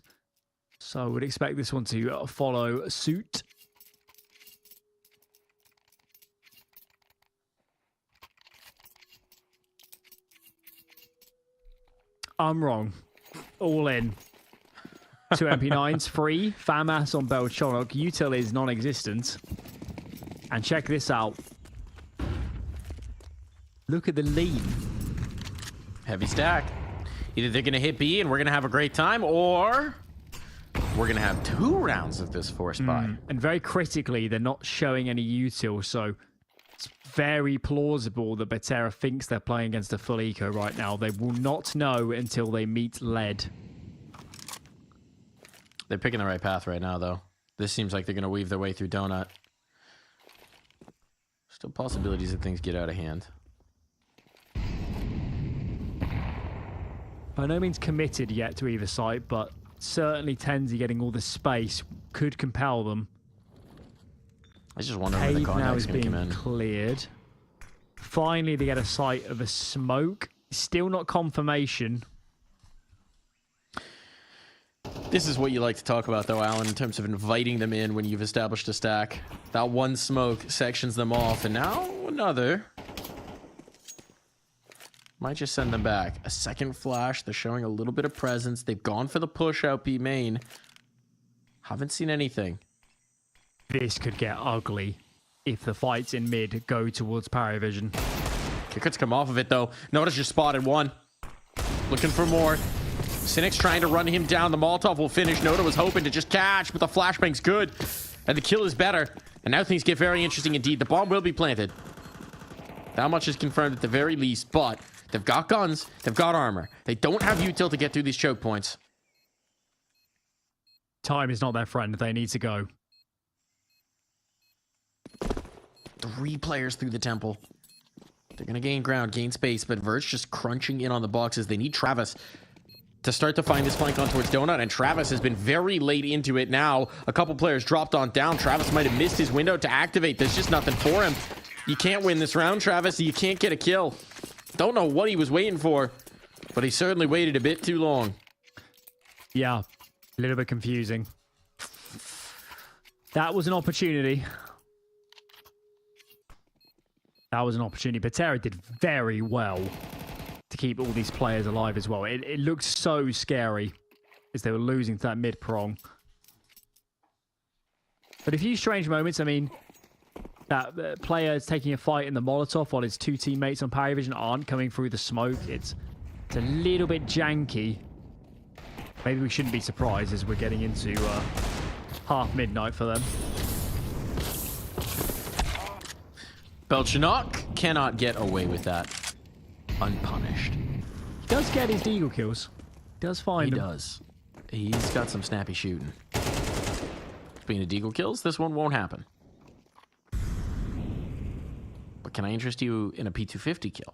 So I would expect this one to follow suit. I'm wrong. All in. 2 MP9s free. FAMAS on Belchonok. Util is non-existent. And check this out. Look at the lead. Heavy stack. Either they're going to hit B and we're going to have a great time, or we're going to have 2 rounds of this forced buy. And very critically, they're not showing any util, so it's very plausible that Betera thinks they're playing against a full eco right now. They will not know until they meet lead. They're picking the right path right now, though. This seems like they're going to weave their way through Donut. Still possibilities that things get out of hand. By no means committed yet to either side, but certainly Tenzi getting all the space could compel them. I just wonder when the Cave now contact's is going to being come in. cleared. Finally, they get a sight of a smoke. Still not confirmation. This is what you like to talk about, though, Alan, in terms of inviting them in when you've established a stack. That one smoke sections them off, and now another. Might just send them back. A second flash. They're showing a little bit of presence. They've gone for the push out B main. Haven't seen anything. This could get ugly if the fights in mid go towards PARIVISION. Kickert's come off of it, though. Notice just spotted one. Looking for more. Cynic's trying to run him down. The Molotov will finish. Noda was hoping to just catch, but the flashbang's good. And the kill is better. And now things get very interesting indeed. The bomb will be planted. That much is confirmed at the very least, but they've got guns. They've got armor. They don't have util to get through these choke points. Time is not their friend. They need to go. 3 players through the temple. They're going to gain ground, gain space, but Verge just crunching in on the boxes. They need Travis to start to find this flank on towards Donut, and Travis has been very late into it now. A couple players dropped on down. Travis might have missed his window to activate. There's just nothing for him. You can't win this round, Travis. You can't get a kill. Don't know what he was waiting for, but he certainly waited a bit too long. Yeah, a little bit confusing. That was an opportunity. That was an opportunity. Betera did very well to keep all these players alive as well. It looked so scary as they were losing to that mid prong. But a few strange moments. I mean, that player is taking a fight in the Molotov while his 2 teammates on PARIVISION aren't coming through the smoke. It's a little bit janky. Maybe we shouldn't be surprised as we're getting into half midnight for them. Belchanok cannot get away with that unpunished. He does get his deagle kills. He does find He them. does. He's got some snappy shooting. Speaking of deagle kills, this one won't happen. But can I interest you in a P250 kill?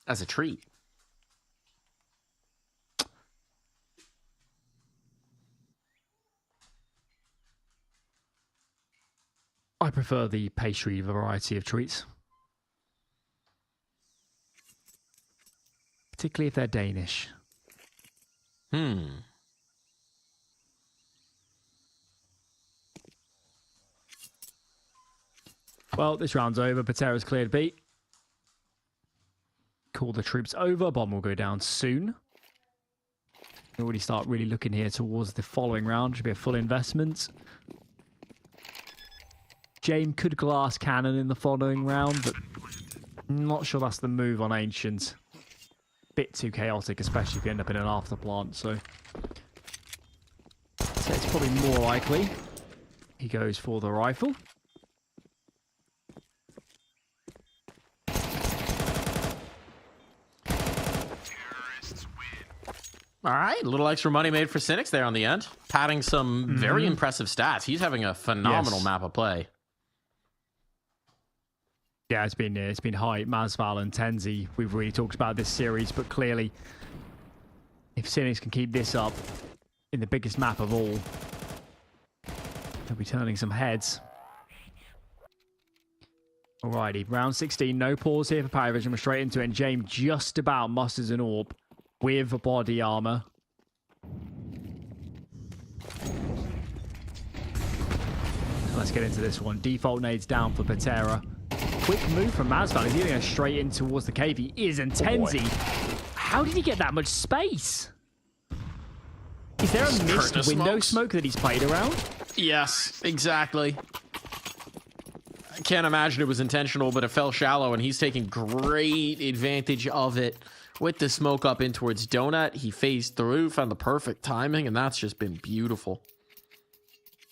As a treat. I prefer the pastry variety of treats. Particularly if they're Danish. Well, this round's over. Betera's cleared B. Call the troops over. Bomb will go down soon. Already start really looking here towards the following round. Should be a full investment. James could glass cannon in the following round, but I'm not sure that's the move on Ancient. Bit too chaotic, especially if you end up in an after plant, so it's probably more likely he goes for the rifle. All right, a little extra money made for Cynics there on the end. Padding some very impressive stats. He's having a phenomenal Yes. map of play. Yeah, it's been high. Masval and Tenzi, we've really talked about this series, but clearly, if Cynics can keep this up in the biggest map of all, they'll be turning some heads. Alrighty, round 16, no pause here for PARIVISION. We're straight into it, and James just about musters an orb with body armor. Let's get into this one. Default nades down for Betera. Quick move from Masval. He's going straight in towards the cave. He is, and Tenzi. How did he get that much space? Is there a missed window smoke that he's played around? Yes, exactly. I can't imagine it was intentional, but it fell shallow, and he's taking great advantage of it. With the smoke up in towards Donut, he phased through, found the perfect timing, and that's just been beautiful.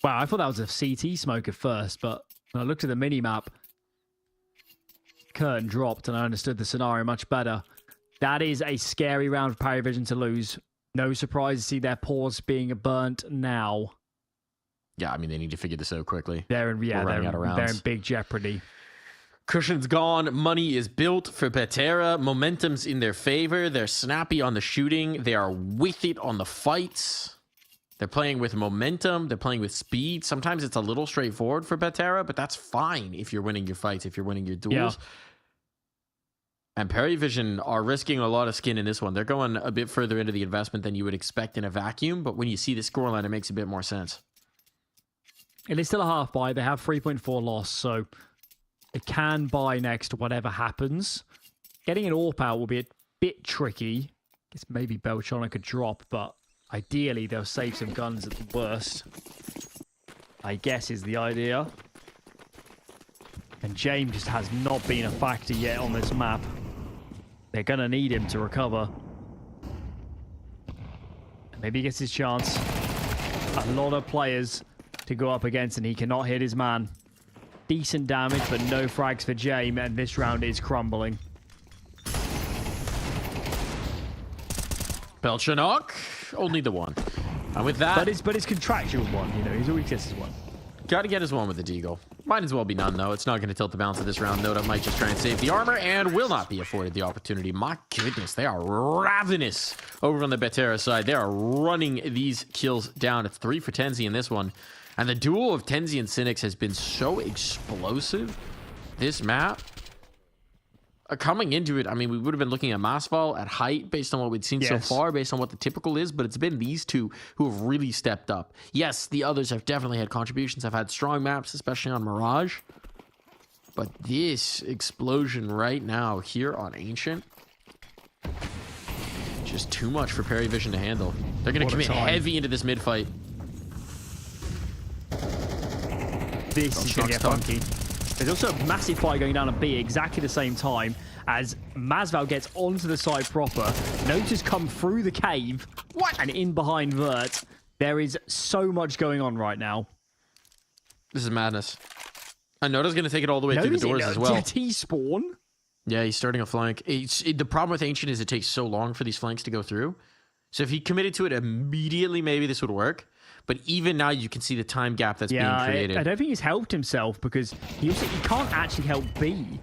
Wow, I thought that was a CT smoke at first, but when I looked at the mini-map, curtain dropped, and I understood the scenario much better. That is a scary round for PARIVISION to lose. No surprise to see their pause being burnt now. Yeah, I mean, they need to figure this out quickly. They're in big jeopardy. Cushion's gone. Money is built for Betera. Momentum's in their favor. They're snappy on the shooting. They are with it on the fights. They're playing with momentum. They're playing with speed. Sometimes it's a little straightforward for Betera, but that's fine if you're winning your fights, if you're winning your duels. Yeah. And PARIVISION are risking a lot of skin in this one. They're going a bit further into the investment than you would expect in a vacuum, but when you see the scoreline, it makes a bit more sense. It is still a half buy. They have 3.4 loss, so it can buy next to whatever happens. Getting an AWP out will be a bit tricky. I guess maybe Belchona could drop, but ideally they'll save some guns at the worst, I guess is the idea. And James just has not been a factor yet on this map. They're going to need him to recover. Maybe he gets his chance. A lot of players to go up against, and he cannot hit his man. Decent damage, but no frags for James, and this round is crumbling. Belchanok, only the one. And with that... But it's contractual one, you know, he's always gets his one. Got to get his one with the Deagle. Might as well be none, though. It's not going to tilt the balance of this round. Noda might just try and save the armor and will not be afforded the opportunity. My goodness, they are ravenous over on the Betera side. They are running these kills down. It's 3 for Tenzi in this one. And the duel of Tenzi and Cynics has been so explosive this map. Coming into it, I mean, we would have been looking at Masval at height based on what we'd seen so far, based on what the typical is, but it's been these two who have really stepped up. Yes, the others have definitely had contributions. Have had strong maps, especially on Mirage. But this explosion right now here on Ancient, just too much for PARIVISION to handle. They're going to commit heavy into this mid fight. This is going to get funky. There's also a massive fight going down at B exactly the same time as Masval gets onto the side proper. Nota's come through the cave and in behind Vert. There is so much going on right now. This is madness. And Nota's going to take it all the way through the doors as well. T spawn? Yeah, he's starting a flank. The problem with Ancient is it takes so long for these flanks to go through. So if he committed to it immediately, maybe this would work. But even now, you can see the time gap that's being created. I don't think he's helped himself because he can't actually help B.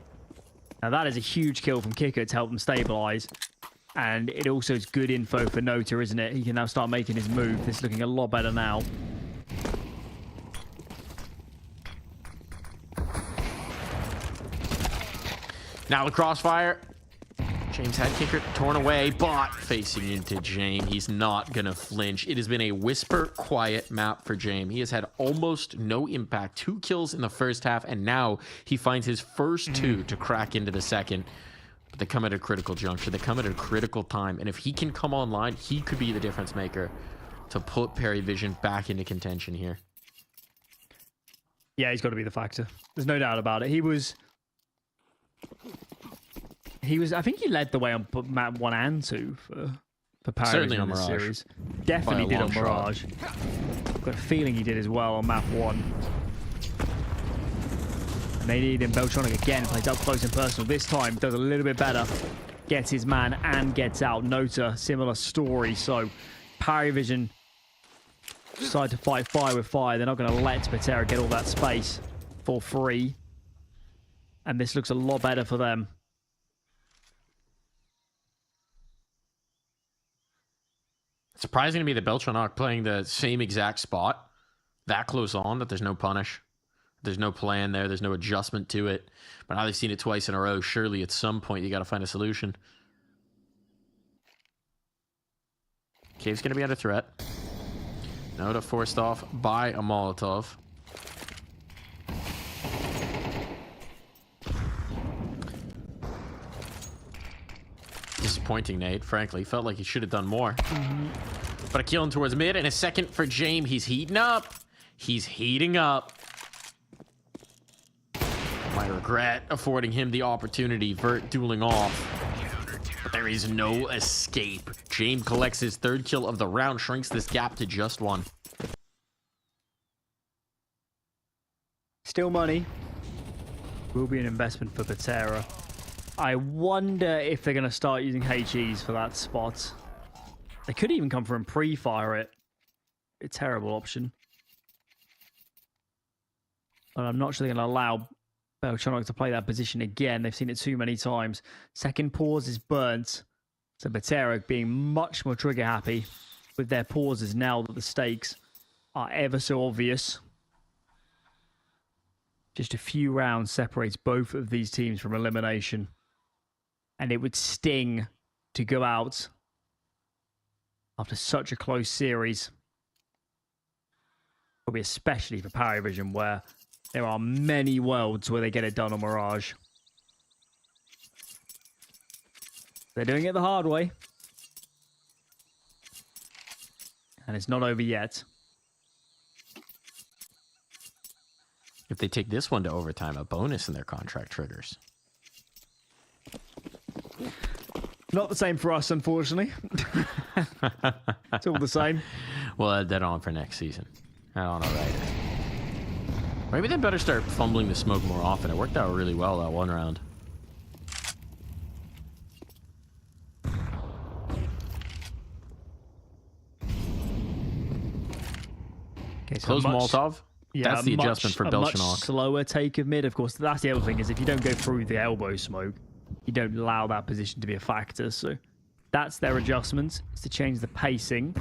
Now, that is a huge kill from Kicker to help them stabilize. And it also is good info for Nota, isn't it? He can now start making his move. This is looking a lot better now. Now the crossfire. James had Kicker torn away, but facing into James, he's not going to flinch. It has been a whisper quiet map for James. He has had almost no impact. 2 kills in the first half, and now he finds his first 2 to crack into the second. But they come at a critical juncture. They come at a critical time, and if he can come online, he could be the difference maker to put PARIVISION back into contention here. Yeah, he's got to be the factor. There's no doubt about it. He was, I think he led the way on map 1 and 2 for PARIVISION in the series. Definitely did on Mirage. I've got a feeling he did as well on map 1. And they need him. Beltronic again plays up close and personal. This time does a little bit better. Gets his man and gets out. Nota, similar story. So PARIVISION decide to fight fire with fire. They're not going to let Betera get all that space for free. and this looks a lot better for them. Surprising to me that Beltranok playing the same exact spot that close on, that there's no punish. There's no plan there. There's no adjustment to it. But now they've seen it twice in a row. Surely at some point you got to find a solution. Cave's going to be under threat. Noda forced off by a Molotov. Disappointing, Nate. Frankly, felt like he should have done more. But a kill in towards mid and a second for James. He's heating up. He's heating up. Might regret affording him the opportunity. Vert dueling off. But there is no escape. James collects his third kill of the round, shrinks this gap to just one. Still money. Will be an investment for Betera. I wonder if they're going to start using HEs for that spot. They could even come for and pre-fire it. A terrible option. But I'm not sure they're going to allow Beltranok to play that position again. They've seen it too many times. Second pause is burnt. So Betera being much more trigger happy with their pauses now that the stakes are ever so obvious. Just a few rounds separates both of these teams from elimination. And it would sting to go out after such a close series. Probably especially for PARIVISION, where there are many worlds where they get it done on Mirage. They're doing it the hard way. And it's not over yet. If they take this one to overtime, a bonus in their contract triggers. Not the same for us, unfortunately. It's all the same. We'll add that on for next season. I don't know, right? Maybe they better start fumbling the smoke more often. It worked out really well that one round. Okay, so Close Molotov. Yeah, that's the adjustment for a much Beltranok. slower take of mid. Of course, that's the other thing, is if you don't go through the elbow smoke, you don't allow that position to be a factor. So that's their adjustments, is to change the pacing.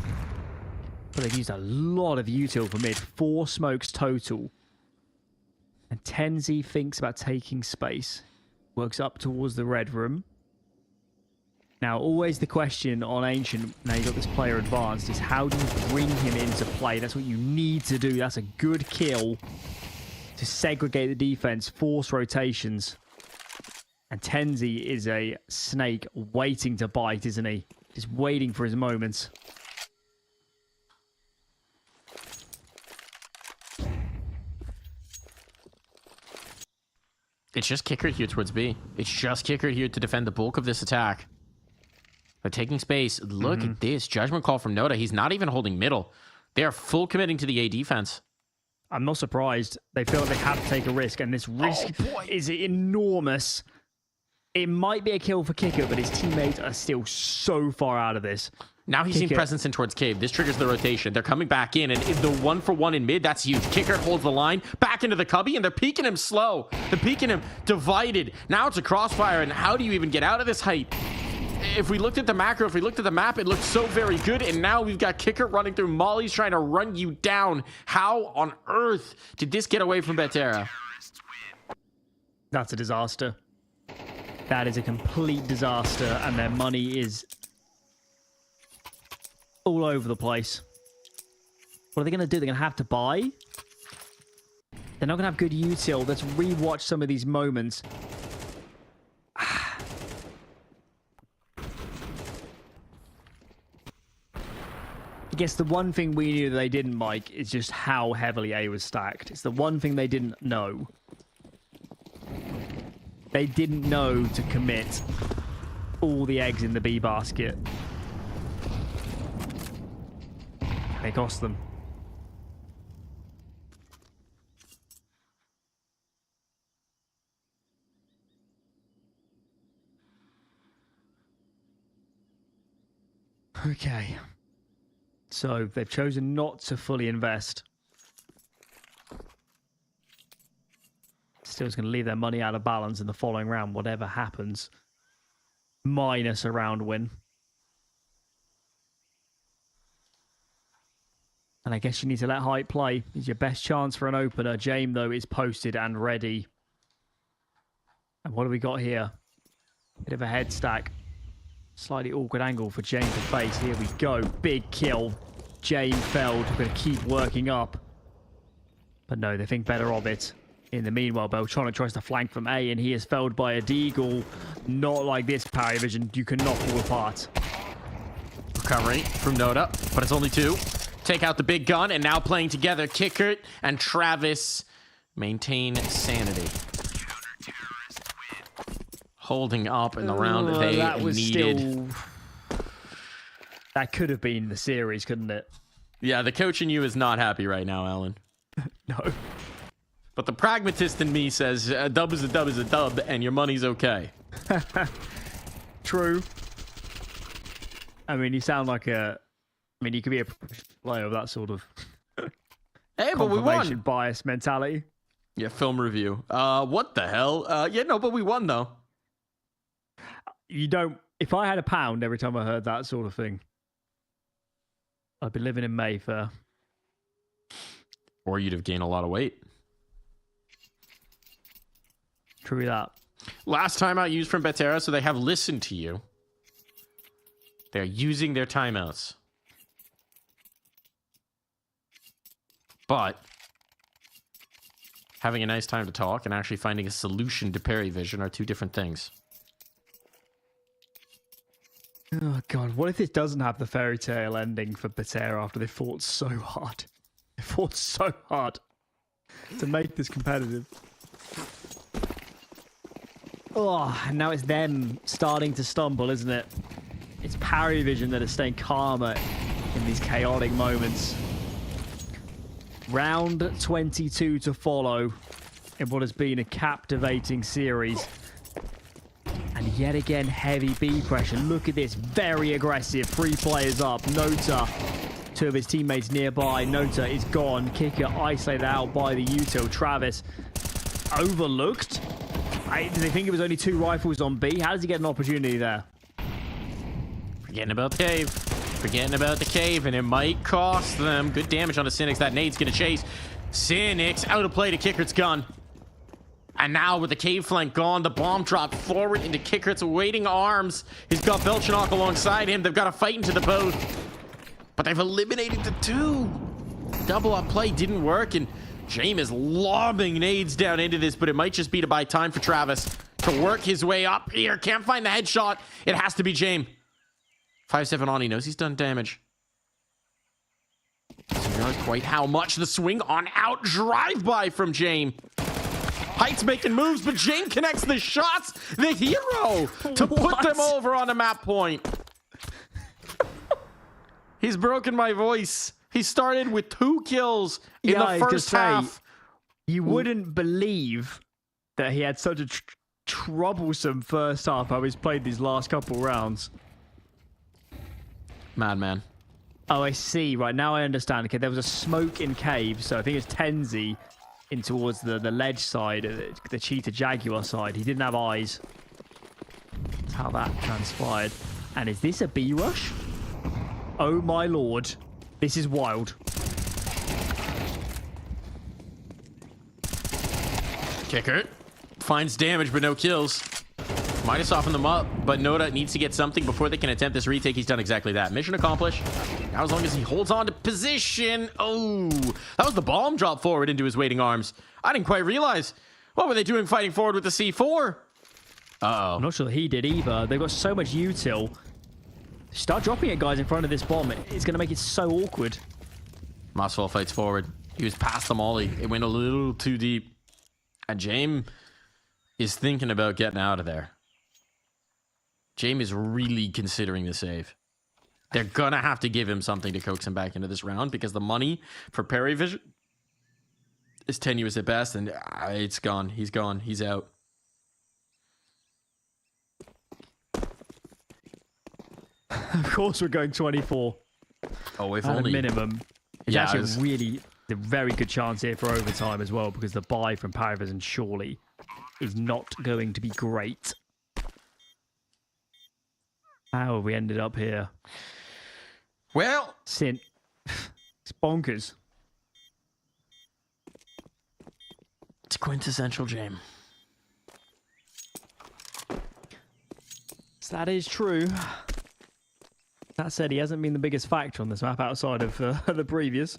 But they've used a lot of util for mid. 4 smokes total. And Tenzi thinks about taking space. Works up towards the red room. Now, always the question on Ancient, now you've got this player advanced, is how do you bring him into play? That's what you need to do. That's a good kill to segregate the defense, force rotations. And Tenzi is a snake waiting to bite, isn't he? Just waiting for his moments. It's just kicker here towards B. It's just kicker here to defend the bulk of this attack. They're taking space. Look at this. Judgment call from Noda. He's not even holding middle. They are full committing to the A defense. I'm not surprised. They feel like they have to take a risk, and this risk is enormous. It might be a kill for Kicker, but his teammates are still so far out of this. Now he's seen presence in towards Cave. This triggers the rotation. They're coming back in, and the 1-for-1 in mid, that's huge. Kicker holds the line, back into the cubby, and they're peeking him slow. They're peeking him divided. Now it's a crossfire, and how do you even get out of this height? If we looked at the macro, if we looked at the map, it looked so very good, and now we've got Kicker running through mollies, trying to run you down. How on earth did this get away from Betera? That's a disaster. That is a complete disaster, and their money is all over the place. What are they going to do? They're going to have to buy? They're not going to have good util. Let's rewatch some of these moments. I guess the one thing we knew that they didn't, Mike, is just how heavily A was stacked. It's the one thing they didn't know. They didn't know to commit all the eggs in the B basket. They cost them. Okay. So they've chosen not to fully invest. Still going to leave their money out of balance in the following round, whatever happens. Minus a round win. And I guess you need to let Hype play. It's your best chance for an opener. James, though, is posted and ready. And what do we got here? Bit of a head stack. Slightly awkward angle for James to face. Here we go. Big kill. James Feld. We're going to keep working up. But no, they think better of it. In the meanwhile, Beltronic tries to flank from A, and he is felled by a Deagle. Not like this, PARIVISION. You cannot fall apart. Recovery from Noda, but it's only 2. Take out the big gun, and now playing together, Kickert and Travis maintain sanity. Holding up in the round that they that was needed. Still... That could have been the series, couldn't it? Yeah, the coach in you is not happy right now, Alan. No. But the pragmatist in me says a dub is a dub is a dub, and your money's okay. True. I mean, you sound like a... I mean, you could be a player of that sort of Hey, but we confirmation won. bias mentality. Yeah, film review. What the hell? Yeah, no, but we won, though. You don't... If I had £1 every time I heard that sort of thing, I'd be living in Mayfair. Or you'd have gained a lot of weight. True that. Last timeout used from Betera, so they have listened to you. They're using their timeouts. But having a nice time to talk and actually finding a solution to PARIVISION are 2 different things. Oh, God. What if this doesn't have the fairy tale ending for Betera after they fought so hard? They fought so hard to make this competitive. Oh, and now it's them starting to stumble, isn't it? It's PARIVISION that is staying calmer in these chaotic moments. Round 22 to follow in what has been a captivating series. And yet again, heavy B pressure. Look at this, very aggressive. 3 players up. Nota, 2 of his teammates nearby. Nota is gone. Kicker isolated out by the util. Travis overlooked. Did they think it was only 2 rifles on B? How does he get an opportunity there? Forgetting about the cave. Forgetting about the cave, and it might cost them. Good damage on the Cynics. That nade's going to chase. Cynics out of play to Kickert's gun. And now with the cave flank gone, the bomb dropped forward into Kickert's waiting arms. He's got Belchanok alongside him. They've got to fight into the boat. But they've eliminated the 2. Double up play didn't work, and James is lobbing nades down into this, but it might just be to buy time for Travis to work his way up here. Can't find the headshot. It has to be James. 5-7 on. He knows he's done damage. Doesn't realize quite how much. The swing on out. Drive-by from James. Height's making moves, but James connects the shots. The hero to put them over on a map point. He's broken my voice. He started with 2 kills in the first half. You wouldn't believe that he had such a troublesome first half how he's played these last couple rounds. Madman. Oh, I see. Right, now I understand. Okay, there was a smoke in cave, so I think it's Tenzi in towards the ledge side, the Cheetah Jaguar side. He didn't have eyes. That's how that transpired. And is this a B rush? Oh my lord. This is wild. Kicker finds damage but no kills. Might have softened them up, but Noda needs to get something before they can attempt this retake. He's done exactly that. Mission accomplished. Now as long as he holds on to position. Oh, that was the bomb drop forward into his waiting arms. I didn't quite realize. What were they doing fighting forward with the C4? Uh-oh. I'm not sure he did either. They've got so much util. Start dropping it, guys, in front of this bomb. It's going to make it so awkward. Mossfall fights forward. He was past the molly. It went a little too deep. And James is thinking about getting out of there. James is really considering the save. They're going to have to give him something to coax him back into this round because the money for PARIVISION is tenuous at best, and it's gone. He's gone. He's out. Of course we're going 24. Oh, if At only. a minimum. It's Yeah, actually really a very good chance here for overtime as well because the buy from PARIVISION surely is not going to be great. How have we ended up here? Well, Sin. It's bonkers. it's quintessential James. So that is true. That said, he hasn't been the biggest factor on this map outside of the previous.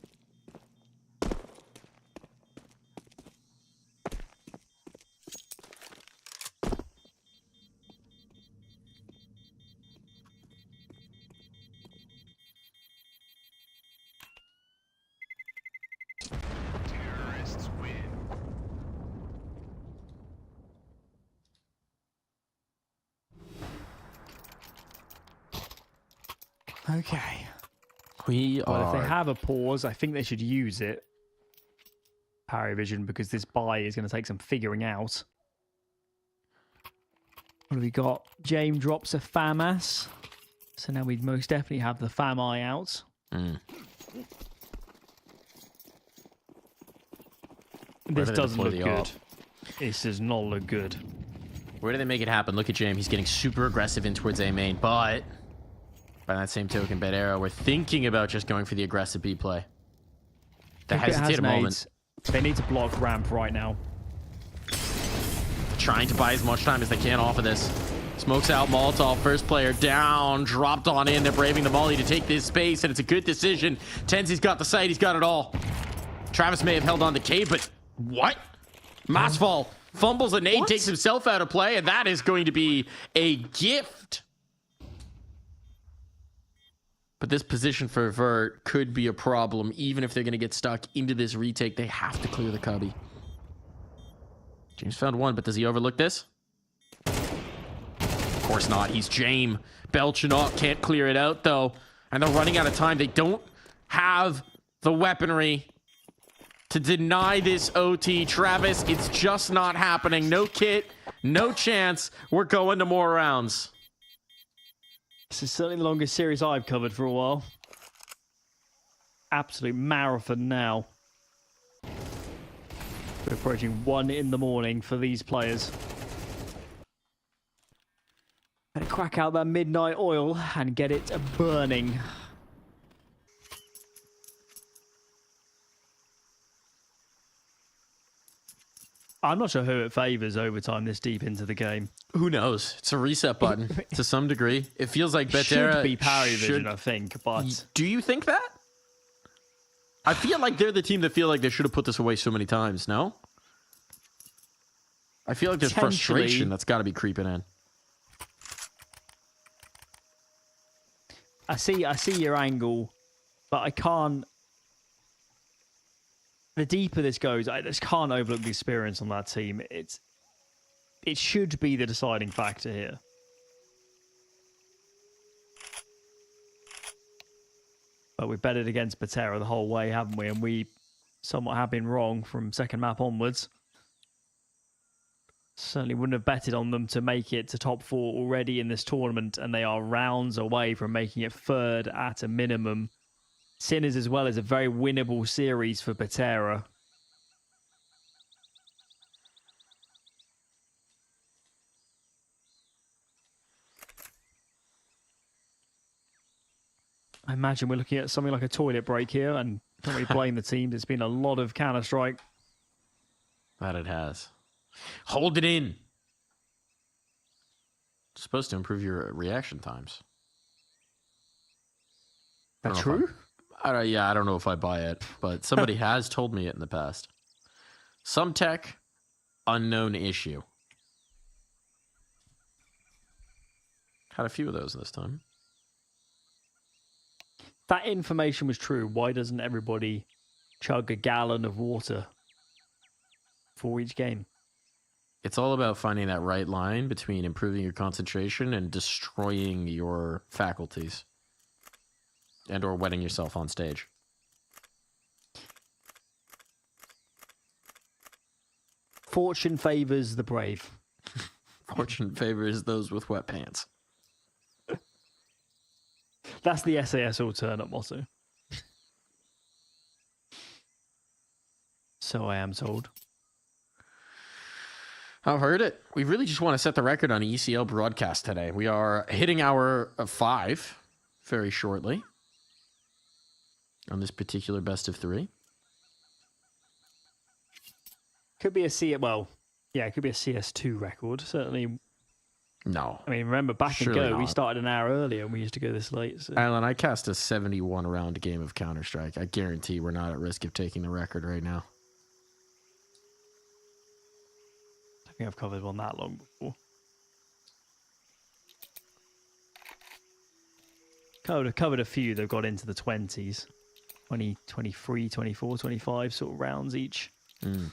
Terrorists win. Okay. We Well, if are. they have a pause, I think they should use it. PARIVISION, because this buy is going to take some figuring out. What have we got? James drops a FAMAS. So now we'd most definitely have the FAMI out. This do they doesn't deploy look the good. op? This does not look good. Where do they make it happen? Look at James. He's getting super aggressive in towards A main, but by that same token, Betera, we're thinking about just going for the aggressive B play. The If it has hesitated moment. nades, they need to block ramp right now. Trying to buy as much time as they can off of this. Smokes out Molotov, first player down, dropped on in. They're braving the molly to take this space, and it's a good decision. Tenzi's got the sight, he's got it all. Travis may have held on to K, but what? Masval fumbles a nade, takes himself out of play, and that is going to be a gift. But this position for Vert could be a problem, even if they're going to get stuck into this retake. They have to clear the cubby. James found one, but does he overlook this? Of course not. He's James. Belching up. Can't clear it out, though. And they're running out of time. They don't have the weaponry to deny this OT. Travis, it's just not happening. No kit. No chance. We're going to more rounds. This is certainly the longest series I've covered for a while. Absolute marathon now. We're approaching 1 in the morning for these players. Better crack out that midnight oil and get it burning. I'm not sure who it favours overtime this deep into the game. Who knows? It's a reset button to some degree. It feels like Betera Should be PARIVISION, should- I think, but Do you think that? I feel like they're the team that feel like they should have put this away so many times, no? I feel like there's Potentially. frustration that's got to be creeping in. I see your angle, but I can't. The deeper this goes, I just can't overlook the experience on that team. It should be the deciding factor here. But we've betted against Betera the whole way, haven't we? And we somewhat have been wrong from second map onwards. Certainly wouldn't have betted on them to make it to top 4 already in this tournament, and they are rounds away from making it third at a minimum. Sinners as well is a very winnable series for Betera. I imagine we're looking at something like a toilet break here, and don't really blame the teams. It's been a lot of Counter-Strike. That it has. Hold it in. It's supposed to improve your reaction times. That's I don't know if true? I don't know if I buy it, but somebody has told me it in the past. Some tech, unknown issue. Had a few of those this time. That information was true. Why doesn't everybody chug a gallon of water for each game? It's all about finding that right line between improving your concentration and destroying your faculties. And or wetting yourself on stage. Fortune favors the brave. Fortune favors those with wet pants. That's the SAS alternate motto. So I am told. I've heard it. We really just want to set the record on ECL broadcast today. We are hitting hour 5 very shortly on this particular best of 3. Could be a it could be a CS2 record. Certainly. No. I mean, remember back in Surely Go, we not. started an hour earlier and we used to go this late. So. Alan, I cast a 71 round game of Counter-Strike. I guarantee we're not at risk of taking the record right now. I think I've covered one that long before. Covered a few that got into the 20s. 20, 23, 24, 25 sort of rounds each. Mm.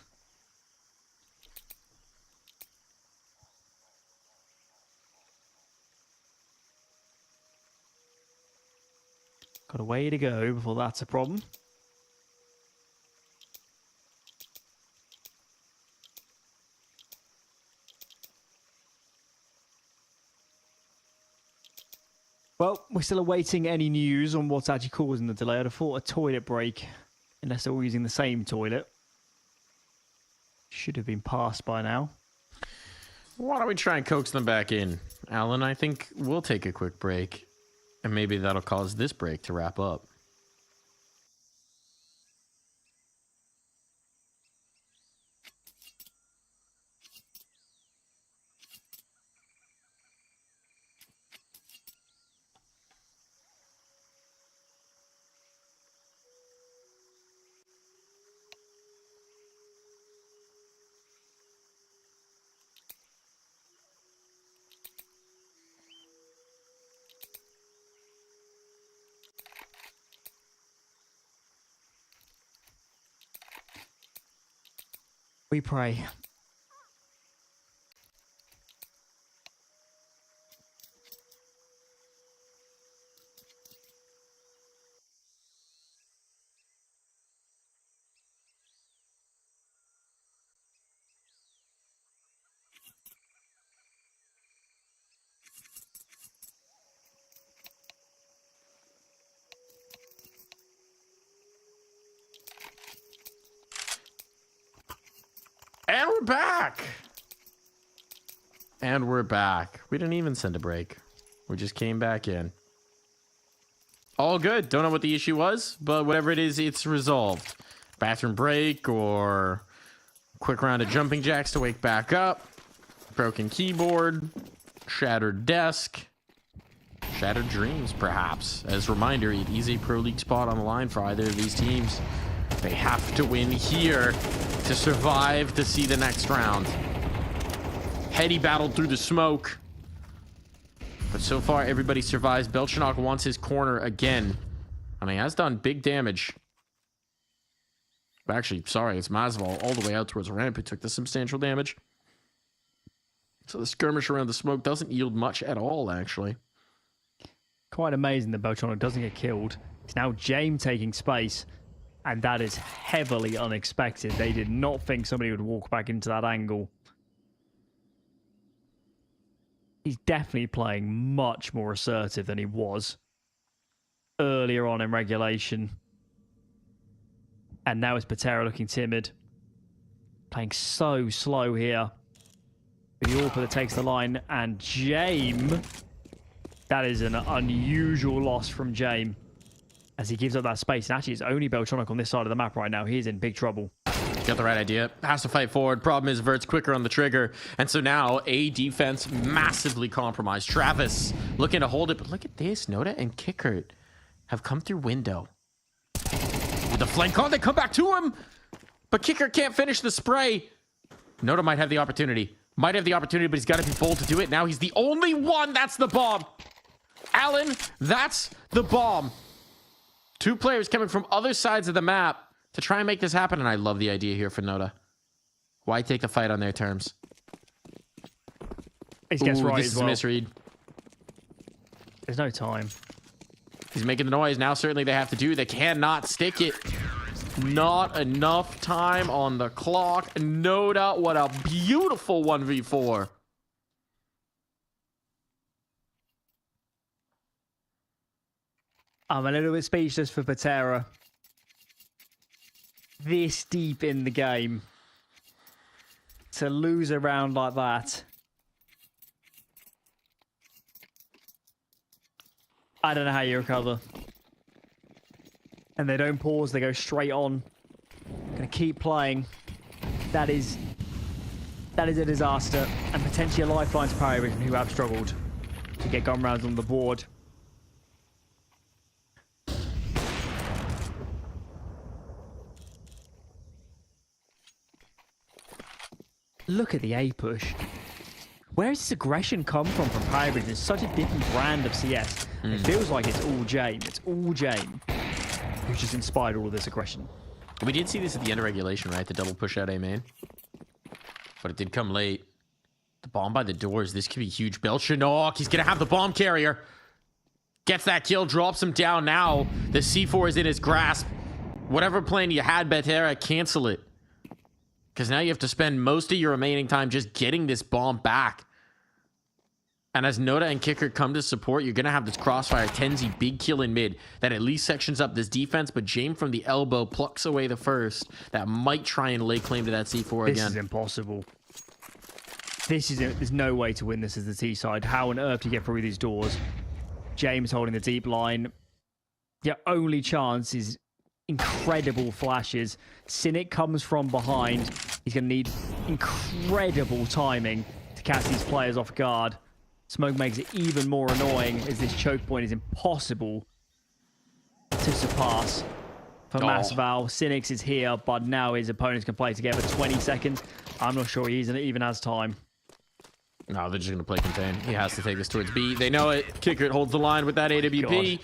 Got a way to go before that's a problem. Well, we're still awaiting any news on what's actually causing the delay. I'd have thought a toilet break, unless they're all using the same toilet. Should have been passed by now. Why don't we try and coax them back in? Alan, I think we'll take a quick break. And maybe that'll cause this break to wrap up. We pray. And we're back. And we're back. We didn't even send a break. We just came back in. All good. Don't know what the issue was, but whatever it is, it's resolved. Bathroom break or quick round of jumping jacks to wake back up. Broken keyboard. Shattered desk. Shattered dreams, perhaps. As a reminder, it is a Pro League spot on the line for either of these teams. They have to win here to survive to see the next round. Heady battled through the smoke. But so far, everybody survives. Belchanok wants his corner again. And he has done big damage. Actually, sorry, it's Masval all the way out towards ramp who took the substantial damage. So the skirmish around the smoke doesn't yield much at all, actually. Quite amazing that Belchanok doesn't get killed. It's now James taking space. And that is heavily unexpected. They did not think somebody would walk back into that angle. He's definitely playing much more assertive than he was earlier on in regulation. And now it's Betera looking timid. Playing so slow here. The Orpa that takes the line. And James. That is an unusual loss from James. As he gives up that space. And actually, it's only Belchanok on this side of the map right now. He's in big trouble. Got the right idea. Has to fight forward. Problem is, Vert's quicker on the trigger. And so now, A defense massively compromised. Travis looking to hold it. But look at this. Noda and Kickert have come through window. With the flank on, they come back to him. But Kickert can't finish the spray. Noda might have the opportunity. Might have the opportunity, but he's got to be bold to do it. Now he's the only one. That's the bomb. Alan, that's the bomb. 2 players coming from other sides of the map to try and make this happen. And I love the idea here for Noda. Why take the fight on their terms? He gets right this as is well. a misread. There's no time. He's making the noise. Now certainly they have to do. They cannot stick it. Not enough time on the clock. Noda, what a beautiful 1v4. I'm a little bit speechless for Betera. This deep in the game. to lose a round like that. I don't know how you recover. And they don't pause, they go straight on. Gonna keep playing. That is a disaster, and potentially a lifeline to PARIVISION, who have struggled to get gun rounds on the board. Look at the A push. Where does this aggression come from PARIVISION? It's such a different brand of CS. It feels like it's all Jame. It's all Jame who's just inspired all of this aggression. We did see this at the end of regulation, right? The double push out A main. But it did come late. The bomb by the doors. This could be huge. Belchanok, he's going to have the bomb carrier. Gets that kill, drops him down now. The C4 is in his grasp. Whatever plan you had, Betera, cancel it. Because now you have to spend most of your remaining time just getting this bomb back. And as Noda and Kicker come to support, you're going to have this crossfire. Tenzi, big kill in mid. That at least sections up this defense, but Jame from the elbow plucks away the first. That might try and lay claim to that C4 again. This is impossible. There's no way to win this as the T side. How on earth do you get through these doors? James holding the deep line. Your only chance is incredible flashes. Cynic comes from behind. He's going to need incredible timing to catch these players off guard. Smoke makes it even more annoying as this choke point is impossible to surpass for Massval. Cynics is here, but now his opponents can play together. 20 seconds. I'm not sure he even has time. No, they're just going to play contain. He has to take this towards B. They know it. Kicker holds the line with that AWP.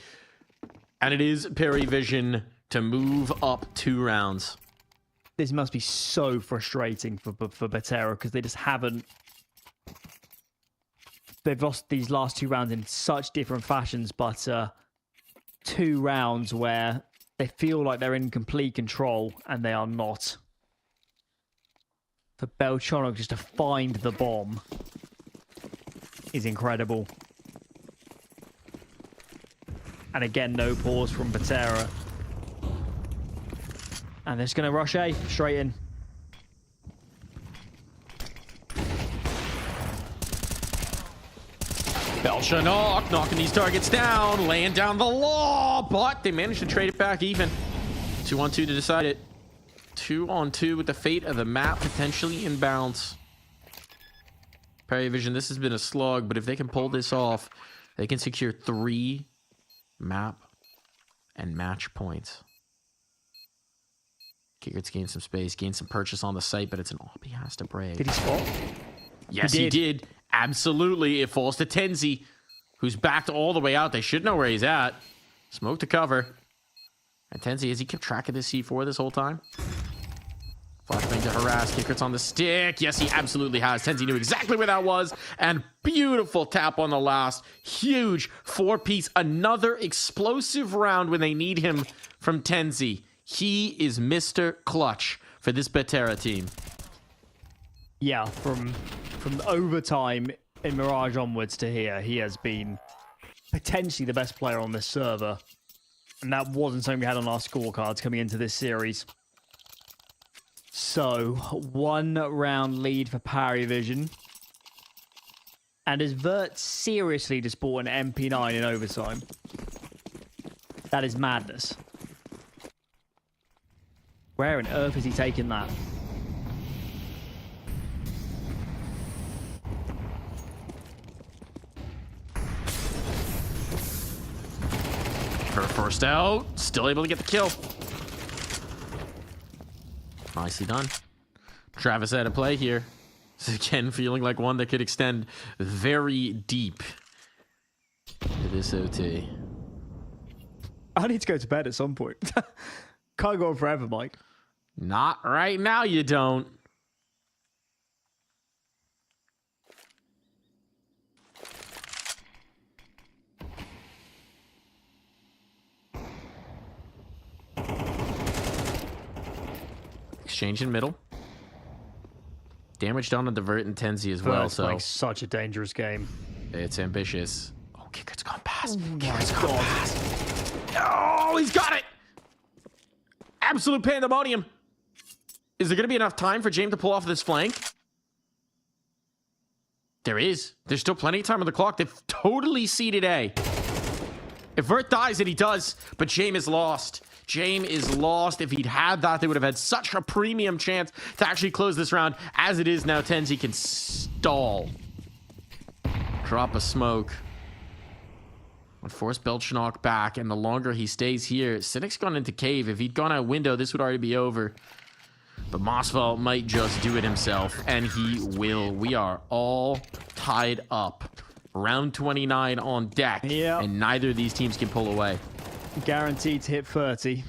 And it is PARIVISION to move up 2 rounds. This must be so frustrating for Betera because they just haven't... They've lost these last 2 rounds in such different fashions, but 2 rounds where they feel like they're in complete control and they are not. For Belchonok just to find the bomb is incredible. And again, no pause from Betera. And they're just going to rush A straight in. Belchanok knocking these targets down, laying down the law, but they managed to trade it back even. 2-on-2 to decide it. 2-on-2 with the fate of the map potentially in bounds. PARIVISION, this has been a slug, but if they can pull this off, they can secure 3 map and match points. Kickert's gained some space, gained some purchase on the site, but it's an op he has to break. Did he spot? Yes, he did. Absolutely. It falls to Tenzi, who's backed all the way out. They should know where he's at. Smoke to cover. And Tenzi, has he kept track of this C4 this whole time? Flashbang to harass. Kickert's on the stick. Yes, he absolutely has. Tenzi knew exactly where that was. And beautiful tap on the last. Huge 4-piece. Another explosive round when they need him from Tenzi. He is Mr. Clutch for this Betera team. Yeah, from overtime in Mirage onwards to here, he has been potentially the best player on this server. And that wasn't something we had on our scorecards coming into this series. So, 1 round lead for PARIVISION. And has Vert seriously just bought an MP9 in overtime? That is madness. Where on earth is he taking that? First out, still able to get the kill. Nicely done. Travis had a play here. Again, feeling like one that could extend very deep to this OT. I need to go to bed at some point. Can't go on forever, Mike. Not right now, you don't. Exchange in middle. Damage done on Divert and Tenzi as well. So such a dangerous game. It's ambitious. Oh, Kickert's gone past. Kickert's gone past. Oh, he's got it. Absolute pandemonium. Is there going to be enough time for James to pull off this flank? There is. There's still plenty of time on the clock. They've totally seeded A. If Vert dies, and he does, but Jame is lost. Jame is lost. If he'd had that, they would have had such a premium chance to actually close this round. As it is now, Tenzi can stall. Drop a smoke. Would force Belchenok back, and the longer he stays here, Cynic's gone into cave. If he'd gone out window, this would already be over. But Mosfell might just do it himself, and he will. We are all tied up. Round 29 on deck, and neither of these teams can pull away. Guaranteed to hit 30.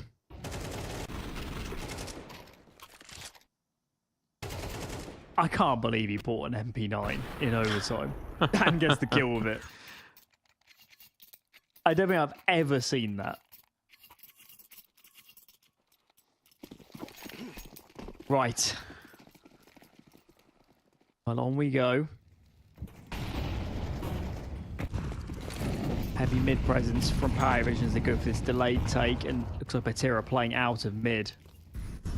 I can't believe he bought an MP9 in overtime and gets the kill with it. I don't think I've ever seen that. Right. Well, on we go. Heavy mid presence from PARIVISION as they go for this delayed take, and looks like Betera playing out of mid.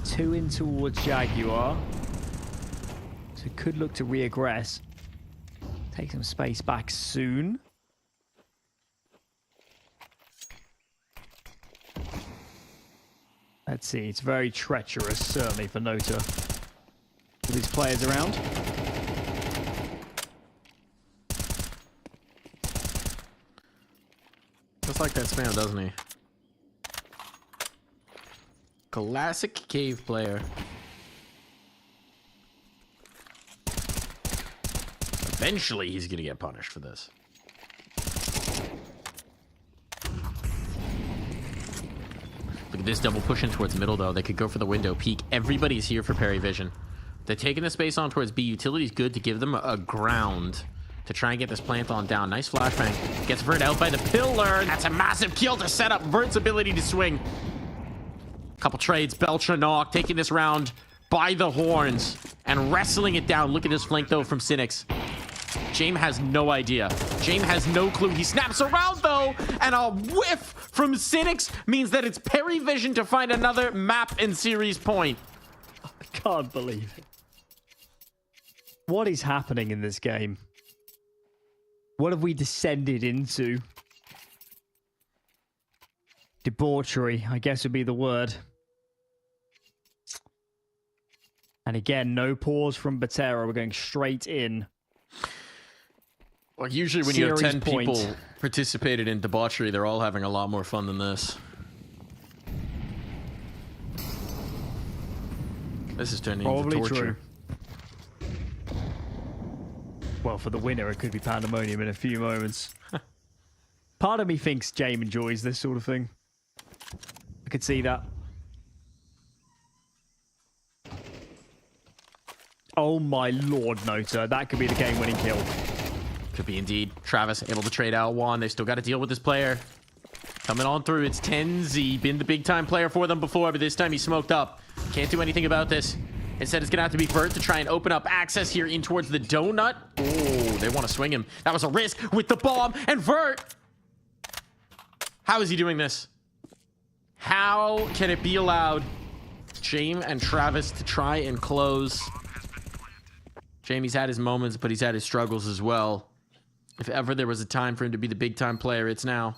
2 in towards Jaguar. So could look to reaggress. Take some space back soon. Let's see, it's very treacherous, certainly for Nota. All these players around. Just like that spam, doesn't he? Classic cave player. Eventually, he's going to get punished for this. Look at this double push in towards middle, though. They could go for the window peek. Everybody's here for PARIVISION. They're taking the space on towards B. Utility's good to give them a ground to try and get this plant on down. Nice flashbang. Gets Vert out by the pillar. That's a massive kill to set up Vert's ability to swing. Couple trades. Belchenok taking this round by the horns and wrestling it down. Look at this flank, though, from Cynics. Jame has no idea. Jame has no clue. He snaps around, though, and a whiff from Cynics means that it's PARIVISION to find another map and series point. I can't believe it. What is happening in this game? What have we descended into? Debauchery, I guess would be the word. And again, no pause from Betera. We're going straight in. Well, usually when you have 10 people participated in debauchery, they're all having a lot more fun than this. This is turning into torture. True. Well, for the winner, it could be pandemonium in a few moments. Part of me thinks Jame enjoys this sort of thing. I could see that. Oh my lord, Nota. That could be the game-winning kill. Could be indeed. Travis able to trade out one. They still got to deal with this player. Coming on through, it's Tenzi. Been the big-time player for them before, but this time he smoked up. Can't do anything about this. Instead, it's going to have to be Vert to try and open up access here in towards the donut. Oh, they want to swing him. That was a risk with the bomb. And Vert! How is he doing this? How can it be allowed? Jame and Travis to try and close. Jamie's had his moments, but he's had his struggles as well. If ever there was a time for him to be the big-time player, it's now.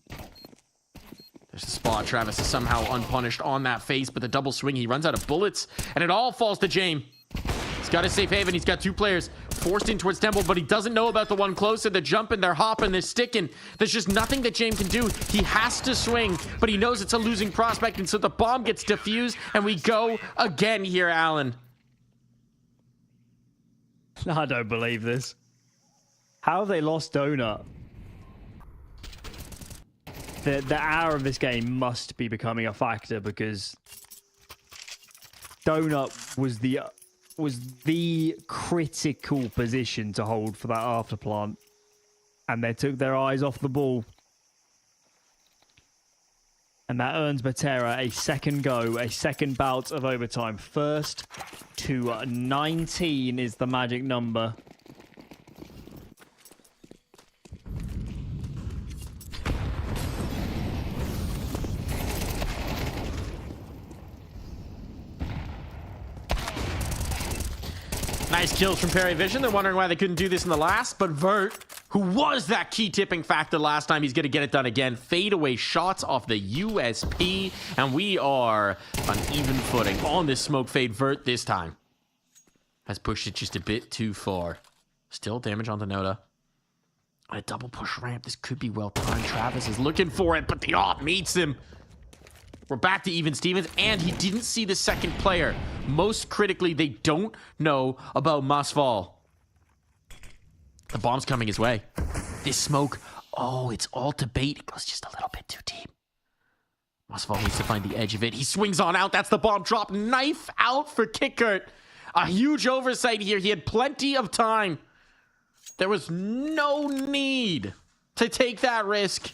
There's the spot. Travis is somehow unpunished on that face, but the double swing, he runs out of bullets, and it all falls to Jame. He's got a safe haven. He's got 2 players forced in towards Temple, but he doesn't know about the one closer. They're jumping, they're hopping, they're sticking. There's just nothing that Jame can do. He has to swing, but he knows it's a losing prospect, and so the bomb gets defused, and we go again here, Alan. I don't believe this. How have they lost Donut? The hour of this game must be becoming a factor, because Donut was the critical position to hold for that after plant, and they took their eyes off the ball. And that earns Betera a second go, a second bout of overtime. First to 19 is the magic number. Nice kills from PARIVISION. They're wondering why they couldn't do this in the last, but Vert, who was that key tipping factor last time, he's going to get it done again. Fadeaway shots off the USP, and we are on even footing on this smoke fade. Vert this time has pushed it just a bit too far. Still damage on the Noda. A double push ramp. This could be well timed. Travis is looking for it, but the op meets him. We're back to even Stevens, and he didn't see the second player. Most critically, they don't know about Masval. The bomb's coming his way. This smoke, oh, it's all to bait. It goes just a little bit too deep. Masval needs to find the edge of it. He swings on out. That's the bomb drop. Knife out for Kickert. A huge oversight here. He had plenty of time. There was no need to take that risk.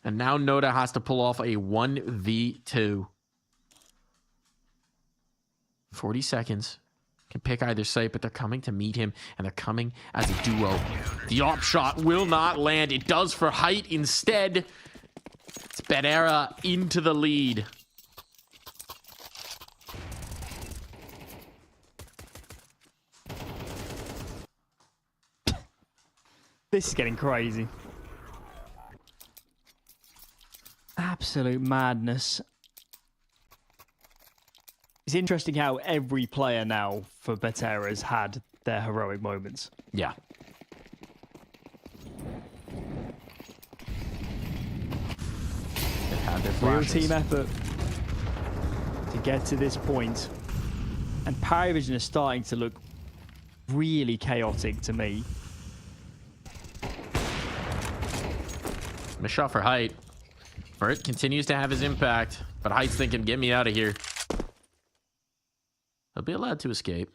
And now Noda has to pull off a 1v2. 40 seconds. Can pick either site, but they're coming to meet him, and they're coming as a duo. The op shot will not land. It does for height instead. It's Betera into the lead. This is getting crazy. Absolute madness. It's interesting how every player now for Betera has had their heroic moments. Yeah. They had their Real flashes. team effort to get to this point. And PARIVISION is starting to look really chaotic to me. Miss shot for height. Vert continues to have his impact, but Height's thinking, get me out of here. He'll be allowed to escape.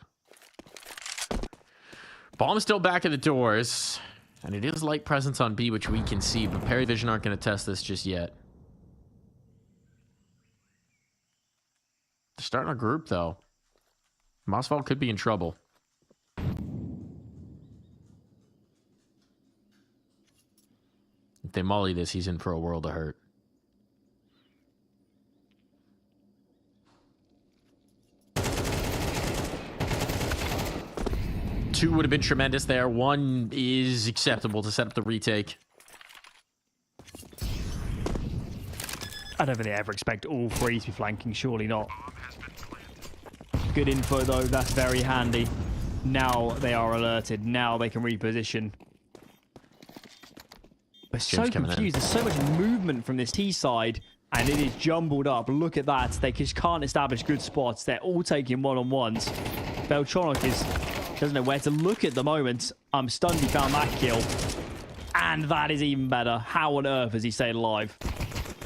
Bomb's still back at the doors, and it is light presence on B, which we can see, but PARIVISION aren't going to test this just yet. They're starting a group, though. Masval could be in trouble. If they molly this, he's in for a world of hurt. Two would have been tremendous there. One is acceptable to set up the retake. I don't think they ever expect all three to be flanking, surely not. Good info though, that's very handy. Now they are alerted, now they can reposition. We're so confused, there's so much movement from this T side, and it is jumbled up. Look at that, they just can't establish good spots. They're all taking one-on-ones. Beltronok doesn't know where to look at the moment. I'm stunned he found that kill. And that is even better. How on earth has he stayed alive?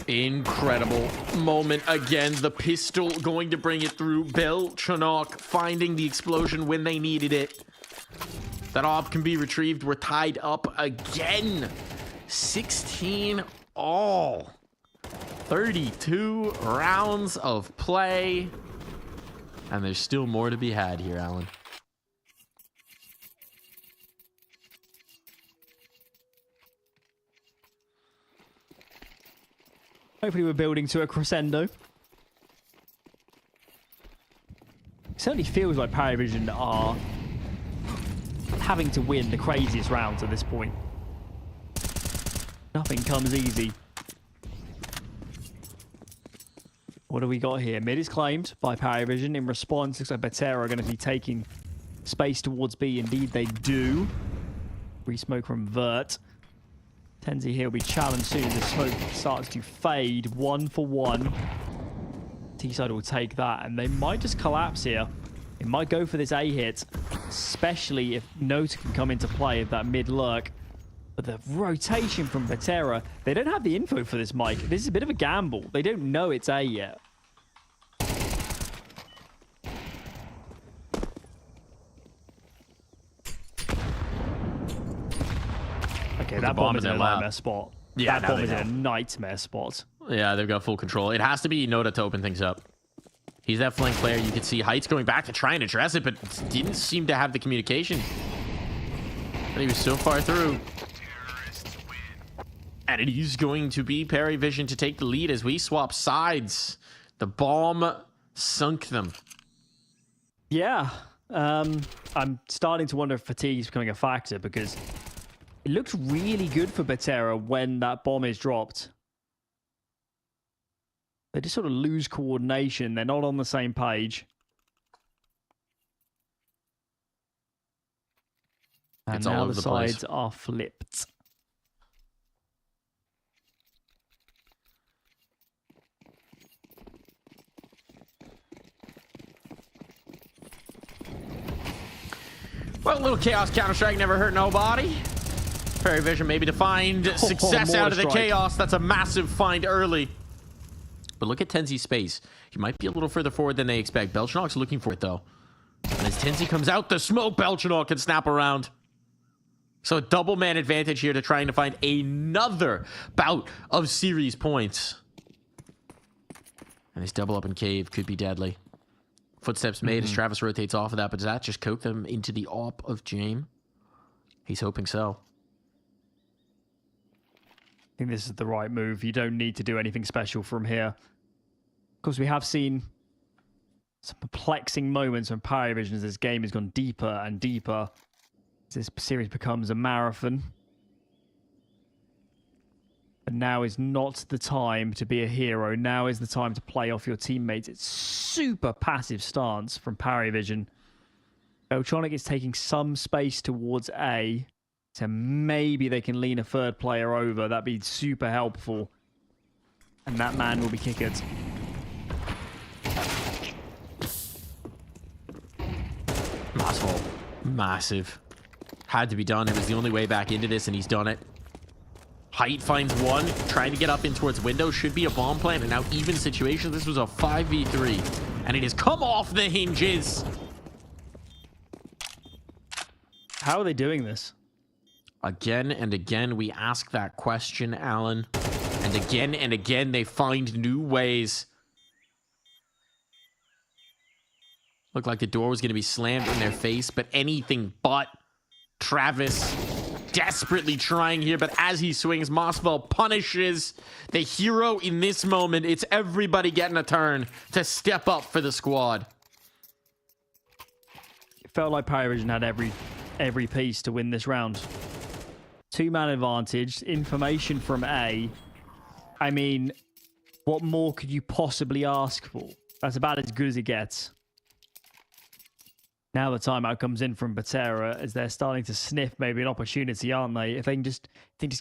Incredible moment again. The pistol going to bring it through. Beltronok finding the explosion when they needed it. That op can be retrieved. We're tied up again. 16 all. 32 rounds of play. And there's still more to be had here, Alan. Hopefully we're building to a crescendo. It certainly feels like PARIVISION are having to win the craziest rounds at this point. Nothing comes easy. What do we got here? Mid is claimed by PARIVISION. In response, looks like Betera are going to be taking space towards B. Indeed, they do. Re-smoke from Vert. Tenzi here will be challenged soon as the smoke starts to fade. 1 for 1. T-side will take that, and they might just collapse here. It might go for this A hit, especially if Nota can come into play with that mid lurk. But the rotation from Betera, they don't have the info for this, Mike. This is a bit of a gamble. They don't know it's A yet. Okay, that bomb is in a nightmare spot. Yeah, that bomb is in a nightmare spot. Yeah, they've got full control. It has to be Noda to open things up. He's that flank player. You can see Heights going back to try and address it, but didn't seem to have the communication. But he was so far through. And it is going to be PARIVISION to take the lead as we swap sides. The bomb sunk them. Yeah. I'm starting to wonder if fatigue is becoming a factor because it looks really good for Betera when that bomb is dropped. They just sort of lose coordination. They're not on the same page. And It's all now over the the place. sides are flipped. Well, a little chaos Counter-Strike never hurt nobody. PARIVISION maybe to find success out of the chaos. That's a massive find early. But look at Tenzi's space. He might be a little further forward than they expect. Belchanok's looking for it, though. And as Tenzi comes out, the smoke, Belchanok can snap around. So a double man advantage here to trying to find another bout of series points. And this double up in cave could be deadly. Footsteps made as Travis rotates off of that, but does that just coke them into the op of Jame? He's hoping so. I think this is the right move. You don't need to do anything special from here. Of course, we have seen some perplexing moments when PARIVISION as this game has gone deeper and deeper. As this series becomes a marathon. But now is not the time to be a hero. Now is the time to play off your teammates. It's super passive stance from PARIVISION. Beltronic is taking some space towards A. So maybe they can lean a third player over. That'd be super helpful. And that man will be kickered. Massive. Massive. Had to be done. It was the only way back into this, and he's done it. Height finds one. Trying to get up in towards window. Should be a bomb plant. And now even situation. This was a 5v3. And it has come off the hinges. How are they doing this? Again and again, we ask that question, Alan. And again, they find new ways. Looked like the door was going to be slammed in their face, but anything but. Travis desperately trying here, but as he swings, Mossville punishes the hero in this moment. It's everybody getting a turn to step up for the squad. It felt like PARIVISION had every piece to win this round. Two-man advantage, information from A. I mean, what more could you possibly ask for? That's about as good as it gets. Now the timeout comes in from Betera as they're starting to sniff maybe an opportunity, aren't they? If they can just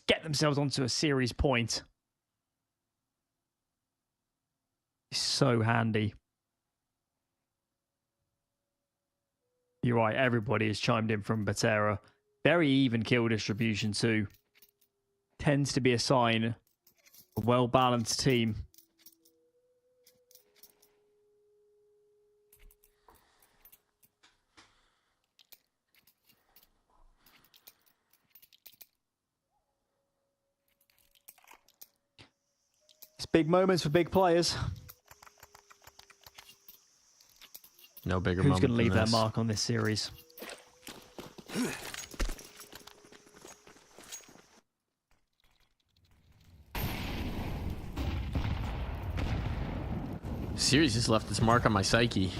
get themselves onto a series point. It's so handy. You're right, everybody has chimed in from Betera. Very even kill distribution too. Tends to be a sign of a well-balanced team. It's big moments for big players. No bigger Who's moment going to leave than their this. mark on this series? Series just left its mark on my psyche.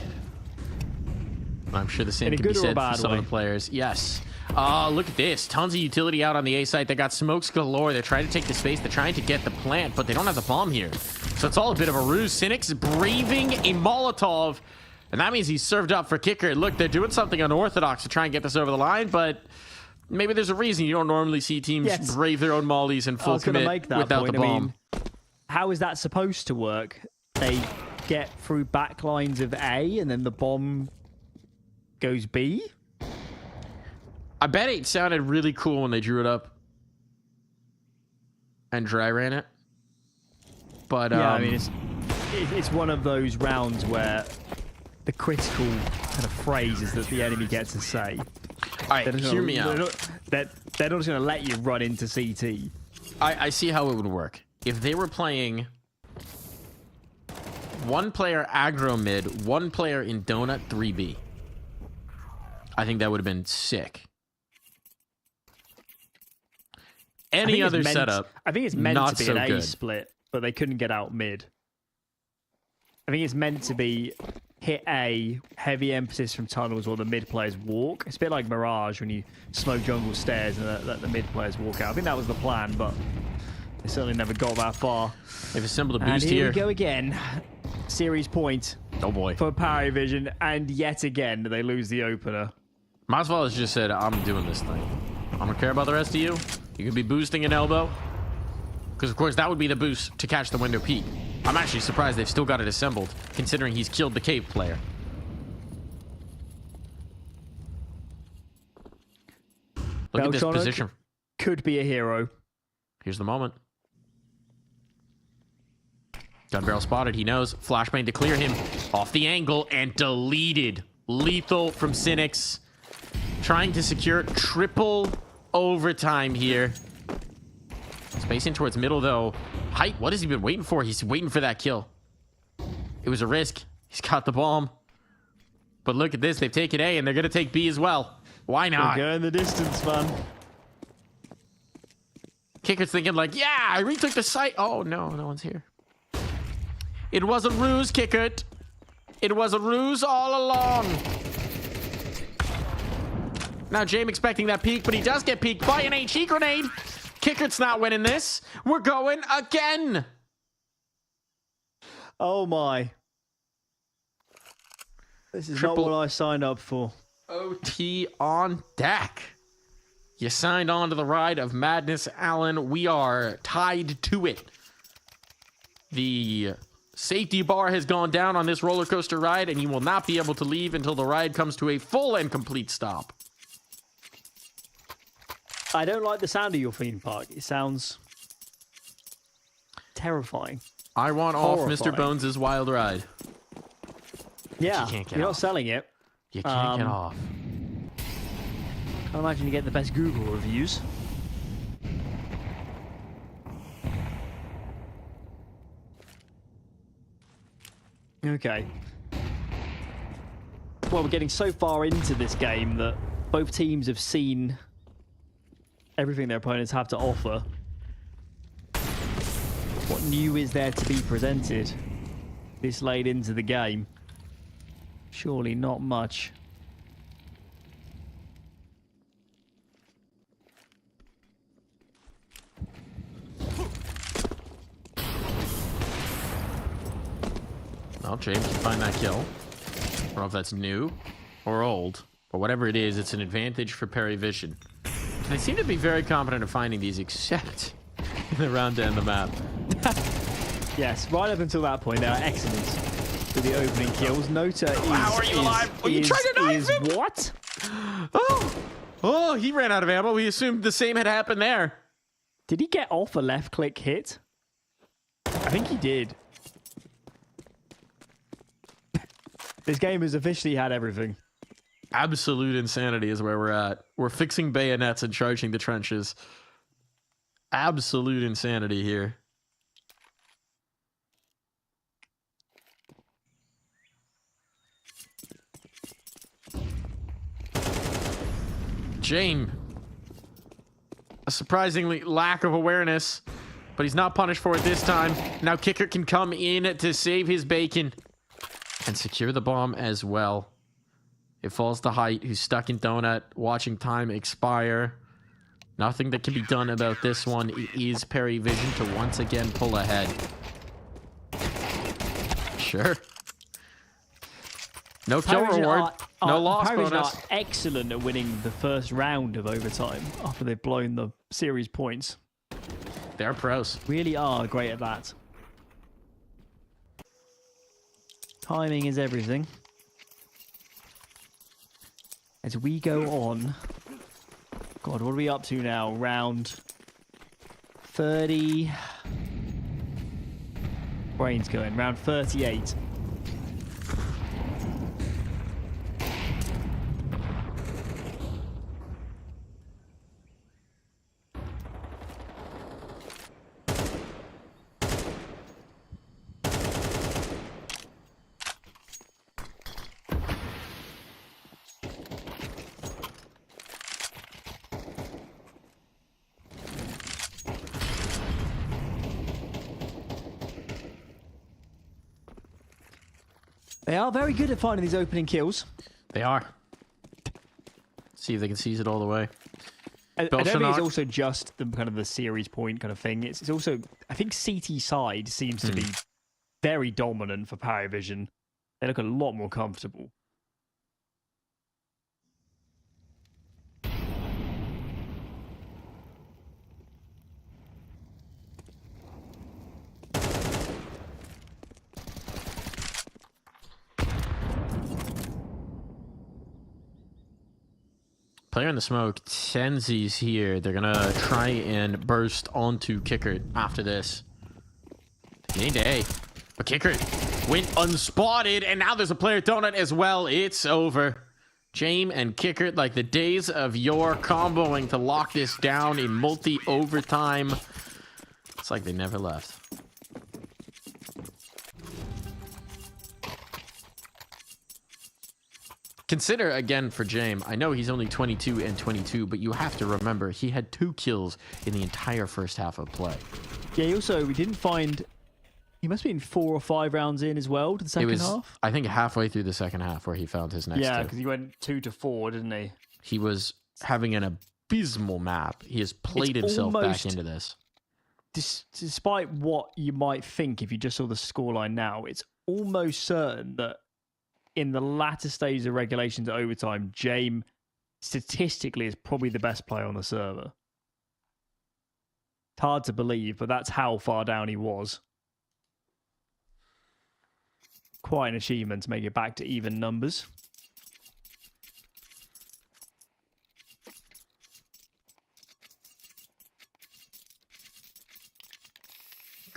I'm sure the same In a can be good or a said for bad some way? of the players. Yes. Look at this. Tons of utility out on the A site. They got smokes galore. They're trying to take the space. They're trying to get the plant, but they don't have the bomb here. So it's all a bit of a ruse. Cynic's braving a Molotov, and that means he's served up for kicker. Look, they're doing something unorthodox to try and get this over the line, but maybe there's a reason you don't normally see teams Yes. brave their own mollies and I full was going to commit make that without point. the bomb. I mean, how is that supposed to work? They get through backlines of A and then the bomb goes B? I bet it sounded really cool when they drew it up and dry ran it. But Yeah, I mean, it's one of those rounds where the critical kind of phrases that the enemy gets to say. all right, hear me out. They're not just going to let you run into CT. I see how it would work. If they were playing one player aggro mid, one player in donut 3B, I think that would have been sick. Any other setup, I think it's meant not to be so an A good. split, but they couldn't get out mid. I think it's meant to be hit A, heavy emphasis from tunnels or the mid players walk. It's a bit like Mirage when you smoke jungle stairs and let the mid players walk out. I think that was the plan, but they certainly never got that far. They've assembled a And boost here here. we go again. Series point Oh boy. for PARIVISION, and yet again they lose the opener. Masval has just said, I'm doing this thing. I don't care about the rest of you. You could be boosting an elbow. Because, of course, that would be the boost to catch the window peak. I'm actually surprised they've still got it assembled, considering he's killed the cave player. Look at this Beltronic position. could be a hero. Here's the moment. Gun barrel spotted. He knows. Flashbang to clear him off the angle and deleted. Lethal from Cynics. Trying to secure triple overtime here. Spacing towards middle, though. Height, what has he been waiting for? He's waiting for that kill. It was a risk. He's got the bomb. But look at this. They've taken A, and they're going to take B as well. Why not? Go in the distance, man. Kicker's thinking like, yeah, I retook the site. Oh, no, no one's here. It was a ruse, Kicker. It was a ruse all along. Now, James expecting that peek, but he does get peeked by an HE grenade. Kicker's not winning this. We're going again. Oh, my. This is not what I signed up for. OT on deck. You signed on to the ride of madness, Alan. We are tied to it. The safety bar has gone down on this roller coaster ride, and you will not be able to leave until the ride comes to a full and complete stop. I don't like the sound of your theme park. It sounds terrifying. I want off Horrifying. Mr. Bones' wild ride. Yeah, can't get you're not off. selling it. You can't get off. Can't imagine you get the best Google reviews. Okay. Well, we're getting so far into this game that both teams have seen everything their opponents have to offer. What new is there to be presented this late into the game? Surely not much. Well, James can find that kill. I don't know if that's new or old, but whatever it is, it's an advantage for PARIVISION. They seem to be very competent at finding these, except in the round to end the map. Yes, right up until that point, they are excellent with the opening kills. Nota is... How are you alive? Are you trying to knife him? What? Oh, he ran out of ammo. We assumed the same had happened there. Did he get off a left-click hit? I think he did. This game has officially had everything. Absolute insanity is where we're at. We're fixing bayonets and charging the trenches. Absolute insanity here. James. A surprisingly lack of awareness, but he's not punished for it this time. Now Kicker can come in to save his bacon and secure the bomb as well. It falls to Height, who's stuck in Donut, watching time expire. Nothing that can be done about this one. It is PARIVISION to once again pull ahead. Sure. No kill reward. No loss PARIVISION bonus. are excellent at winning the first round of overtime after they've blown the series points. They're pros. Really are great at that. Timing is everything. As we go on... God, what are we up to now? Round 30... Brain's going. Round 38. They are very good at finding these opening kills. They are. See if they can seize it all the way. I don't think it's also just the kind of the series point kind of thing. It's also, I think CT side seems to be very dominant for PARIVISION. They look a lot more comfortable. Player in the smoke, Tenzi's here. They're gonna try and burst onto Kicker after this. Any day. But Kicker went unspotted, and now there's a player donut as well. It's over. James and Kicker, like the days of yore, comboing to lock this down in multi-overtime. It's like they never left. Consider, again, for James, I know he's only 22 and 22, but you have to remember he had 2 kills in the entire first half of play. Yeah, we didn't find... He must have been 4 or 5 rounds in as well to the second half. I think halfway through the second half where he found his next 2. Yeah, because he went 2 to 4, didn't he? He was having an abysmal map. He has played himself back into this. Despite what you might think if you just saw the scoreline now, it's almost certain that in the latter stages of regulation to overtime, James statistically is probably the best player on the server. It's hard to believe, but that's how far down he was. Quite an achievement to make it back to even numbers.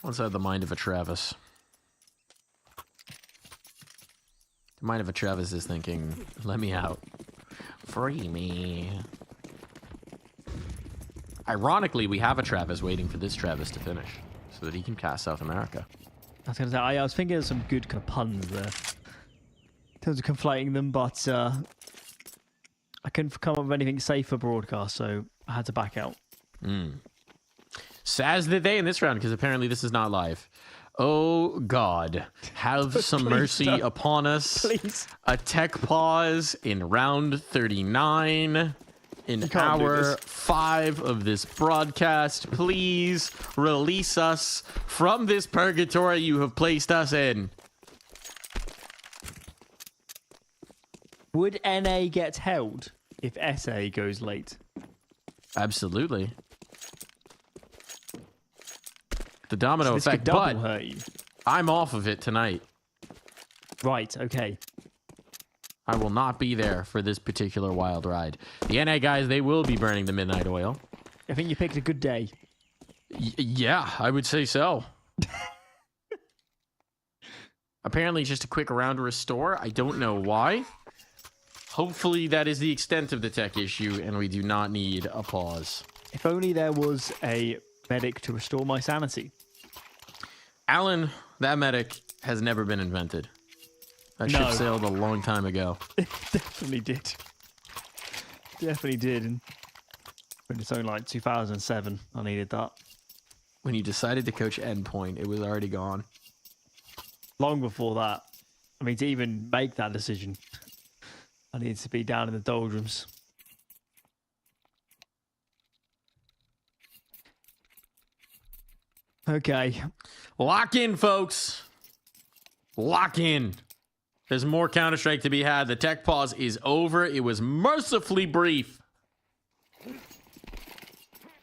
Inside the mind of a Travis. The mind of a Travis is thinking, let me out. Free me. Ironically, we have a Travis waiting for this Travis to finish so that he can cast South America. I was going to say, I was thinking of some good kind of puns there in terms of conflating them, but I couldn't come up with anything safe for broadcast, so I had to back out. Saz the day in this round, because apparently this is not live. Oh, God. Have some mercy upon us. Please. A tech pause in round 39. In hour 5 of this broadcast. Please release us from this purgatory you have placed us in. Would NA get held if SA goes late? Absolutely. The domino This effect, could double but hurt you. I'm off of it tonight. Right, okay. I will not be there for this particular wild ride. The NA guys, they will be burning the midnight oil. I think you picked a good day. Yeah, I would say so. Apparently just a quick round to restore. I don't know why. Hopefully that is the extent of the tech issue and we do not need a pause. If only there was a medic to restore my sanity. Alan, that medic has never been invented. That ship sailed a long time ago. It definitely did. Definitely did. And when it's only like 2007, I needed that. When you decided to coach Endpoint, it was already gone. Long before that. I mean, to even make that decision, I needed to be down in the doldrums. Okay. Lock in, folks. Lock in. There's more Counter-Strike to be had. The tech pause is over. It was mercifully brief.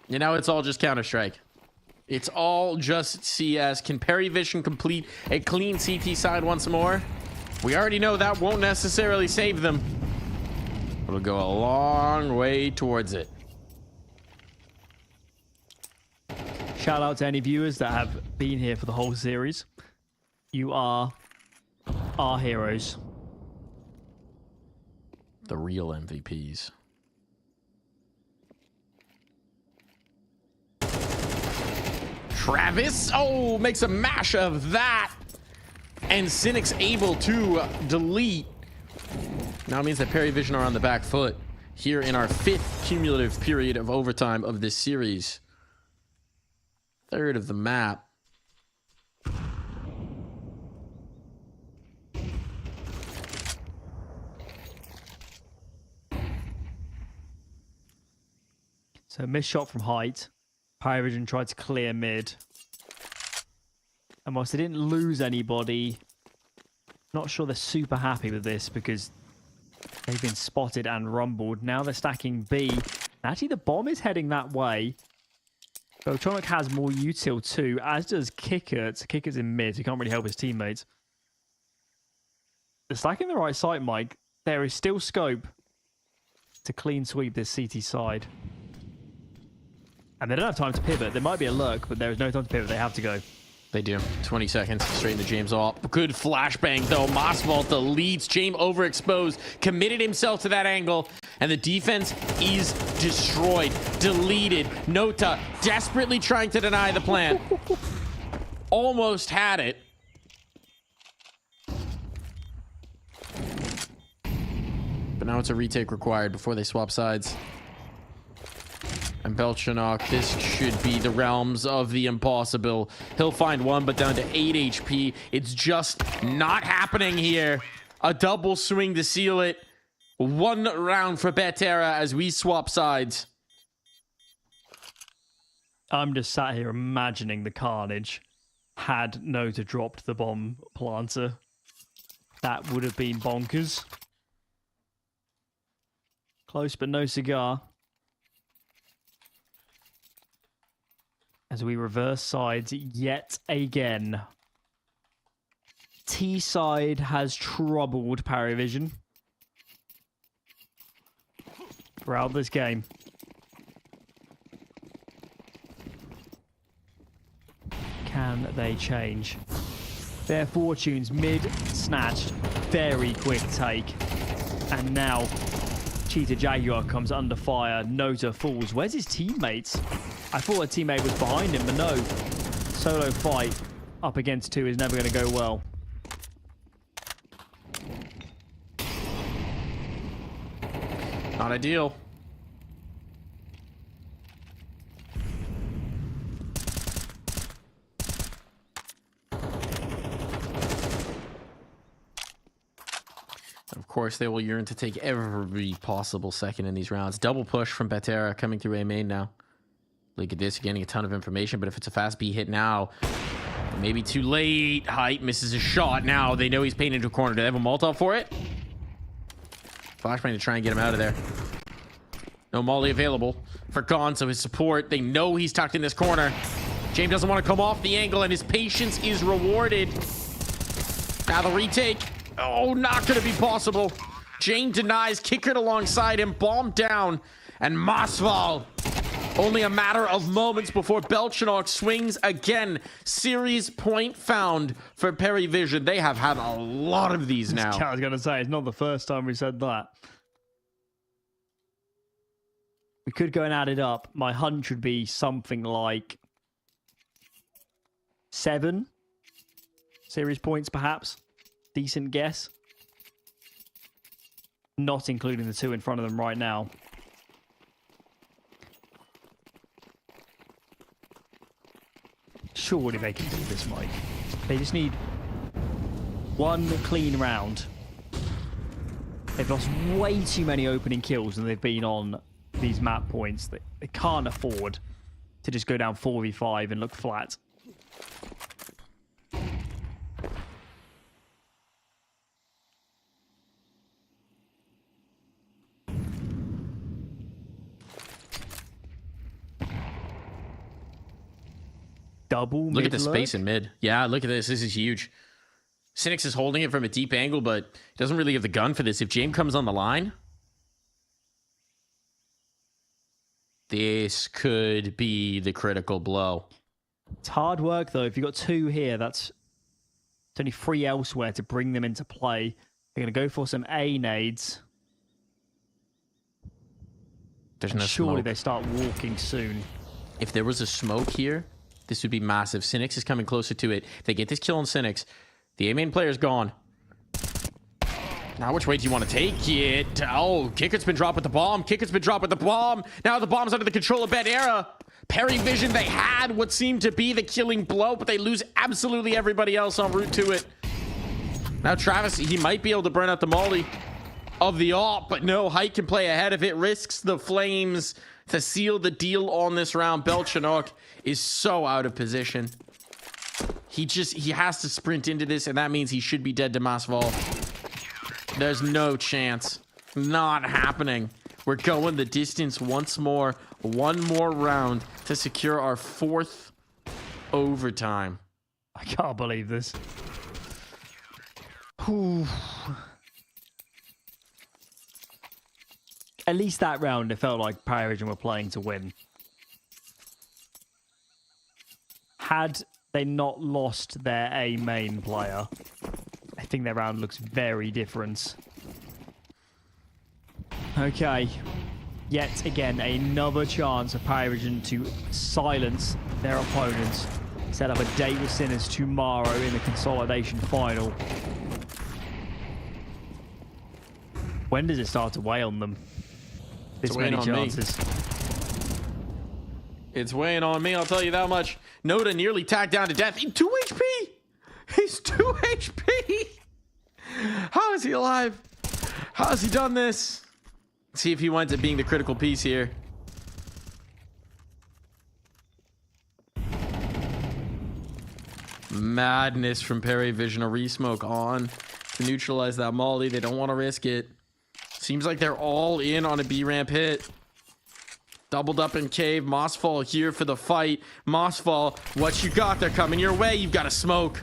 You know, it's all just Counter-Strike. It's all just CS. Can PARIVISION complete a clean CT side once more? We already know that won't necessarily save them. It'll go a long way towards it. Shout out to any viewers that have been here for the whole series. You are our heroes. The real MVPs. Travis, oh, makes a mash of that. And Cynic's able to delete. Now it means that PARIVISION are on the back foot here in our 5th cumulative period of overtime of this series. 3rd of the map. So missed shot from height. PARIVISION tried to clear mid. And whilst they didn't lose anybody, not sure they're super happy with this because they've been spotted and rumbled. Now they're stacking B. Actually, the bomb is heading that way. Beltronic has more util too, as does Kickert. Kickert's in mid. He can't really help his teammates. They're stacking the right side, Mike. There is still scope to clean sweep this CT side. And they don't have time to pivot. There might be a lurk, but there is no time to pivot. They have to go. They do. 20 seconds. Straight into James off. Good flashbang, though. Mossvault deletes. James overexposed. Committed himself to that angle. And the defense is destroyed. Deleted. Nota desperately trying to deny the plant. Almost had it. But now it's a retake required before they swap sides. And Belchanok, this should be the realms of the impossible. He'll find one, but down to 8 HP. It's just not happening here. A double swing to seal it. One round for Betera as we swap sides. I'm just sat here imagining the carnage had Nota dropped the bomb planter. That would have been bonkers. Close, but no cigar. As we reverse sides yet again. T side has troubled PARIVISION throughout this game. Can they change their fortunes? Mid snatched, very quick take, and now Cheetah Jaguar comes under fire. Nota falls. Where's his teammates? I thought a teammate was behind him, but no. Solo fight up against two is never going to go well. Not ideal. Of course, they will yearn to take every possible second in these rounds. Double push from Betera coming through A main now. Look at this, getting a ton of information, but if it's a fast B hit now, maybe too late. Height misses a shot. Now they know he's painted into a corner. Do they have a Molotov for it? Flashbang to try and get him out of there. No Molly available for Gon, so his support, they know he's tucked in this corner. James doesn't want to come off the angle, and his patience is rewarded. Now the retake. Oh, not going to be possible. James denies, Kickert alongside him, bomb down, and Mossvault. Only a matter of moments before Belchanok swings again. Series point found for PARIVISION. They have had a lot of these now. I was going to say, it's not the first time we said that. We could go and add it up. My hunch would be something like 7 series points, perhaps. Decent guess. Not including the 2 in front of them right now. Surely they can do this, Mike. They just need one clean round. They've lost way too many opening kills than they've been on these map points. They can't afford to just go down 4v5 and look flat. Double look at the mid space lurk. in mid. Yeah, look at this. This is huge. Cynics is holding it from a deep angle, but he doesn't really have the gun for this. If James comes on the line, this could be the critical blow. It's hard work, though. If you've got 2 here, it's only 3 elsewhere to bring them into play. They're going to go for some A nades. There's And no surely smoke. they start walking soon. If there was a smoke here, this would be massive. Cynics is coming closer to it. If they get this kill on Cynics, the A-main player's gone. Now, which way do you want to take it? Oh, Kickert's been dropped with the bomb. Kickert's been dropped with the bomb. Now the bomb's under the control of Betera. PARIVISION, they had what seemed to be the killing blow, but they lose absolutely everybody else en route to it. Now Travis, he might be able to burn out the molly of the AWP, but no, Height can play ahead of it. Risks the flames to seal the deal on this round. Belchanok is so out of position. He has to sprint into this, and that means he should be dead to Masval. There's no chance. Not happening. We're going the distance once more. One more round to secure our 4th overtime. I can't believe this. Whew. At least that round, it felt like PARIVISION were playing to win. Had they not lost their A main player, I think their round looks very different. Okay. Yet again, another chance for PARIVISION to silence their opponents. Set up a date with Sinners tomorrow in the consolidation final. When does it start to weigh on them? This many chances. It's weighing on me, I'll tell you that much. Noda nearly tagged down to death. He's 2 HP! He's 2 HP! How is he alive? How has he done this? Let's see if he winds up being the critical piece here. Madness from PARIVISION. A resmoke on to neutralize that molly. They don't want to risk it. Seems like they're all in on a B ramp hit. Doubled up in cave. Mossfall here for the fight. Mossfall, what you got? They're coming your way. You've got to smoke.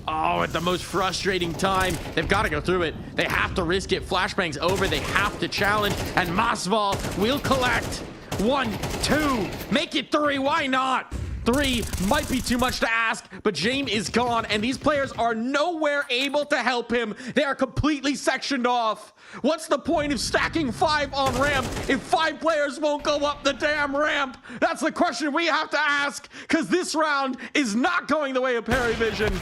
Oh, at the most frustrating time. They've got to go through it. They have to risk it. Flashbang's over. They have to challenge. And Mossfall will collect. 1, 2. Make it 3. Why not? 3 might be too much to ask, but James is gone, and these players are nowhere able to help him. They are completely sectioned off. What's the point of stacking 5 on ramp if 5 players won't go up the damn ramp? That's the question we have to ask, because this round is not going the way of PARIVISION.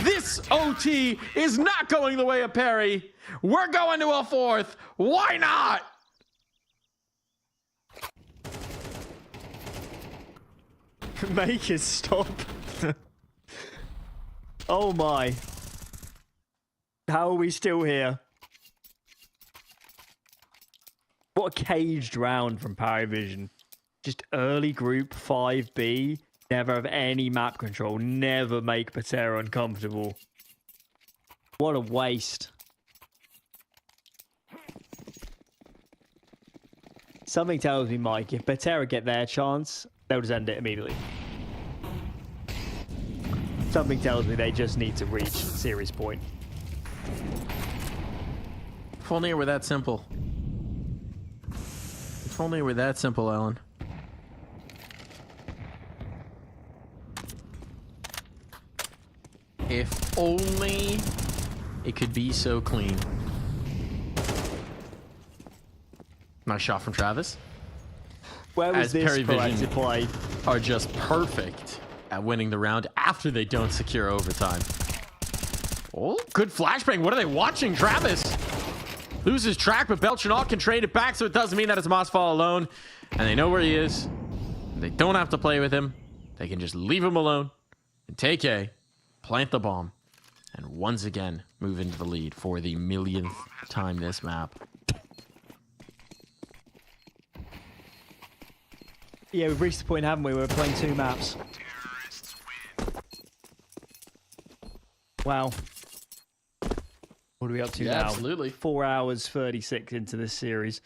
This OT is not going the way of Parry. We're going to a 4th. Why not? Make it stop. Oh my. How are we still here? What a caged round from PARIVISION. Just early group 5B. Never have any map control. Never make Betera uncomfortable. What a waste. Something tells me, Mike, if Betera get their chance, they'll just end it immediately. Something tells me they just need to reach series point. If only it were that simple. If only it were that simple, Alan. If only it could be so clean. Nice shot from Travis. Where was this proactive play? Are just perfect at winning the round after they don't secure overtime. Oh, good flashbang. What are they watching? Travis loses track, but Belchanok can trade it back, so it doesn't mean that it's Mossfall alone. And they know where he is. They don't have to play with him. They can just leave him alone and take A, plant the bomb, and once again move into the lead for the millionth time this map. Yeah, we've reached the point, haven't we? We're playing 2 maps. Wow. What are we up to now? Absolutely. 4 hours 36 into this series.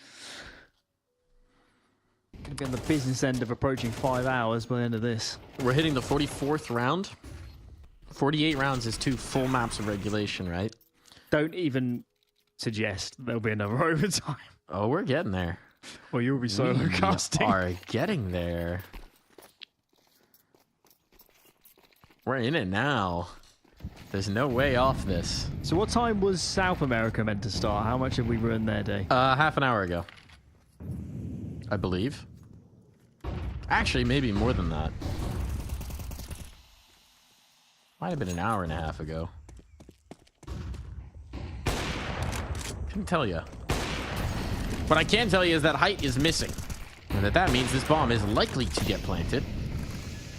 Gonna be on the business end of approaching 5 hours by the end of this. We're hitting the 44th round. 48 rounds is 2 full maps of regulation, right? Don't even suggest there'll be another overtime. Oh, we're getting there. Well, you'll be solo casting. We are getting there. We're in it now. There's no way off this. So what time was South America meant to start? How much have we ruined their day? Half an hour ago, I believe. Actually, maybe more than that. Might have been an hour and a half ago. Couldn't tell you. What I can tell you is that height is missing. And that means this bomb is likely to get planted.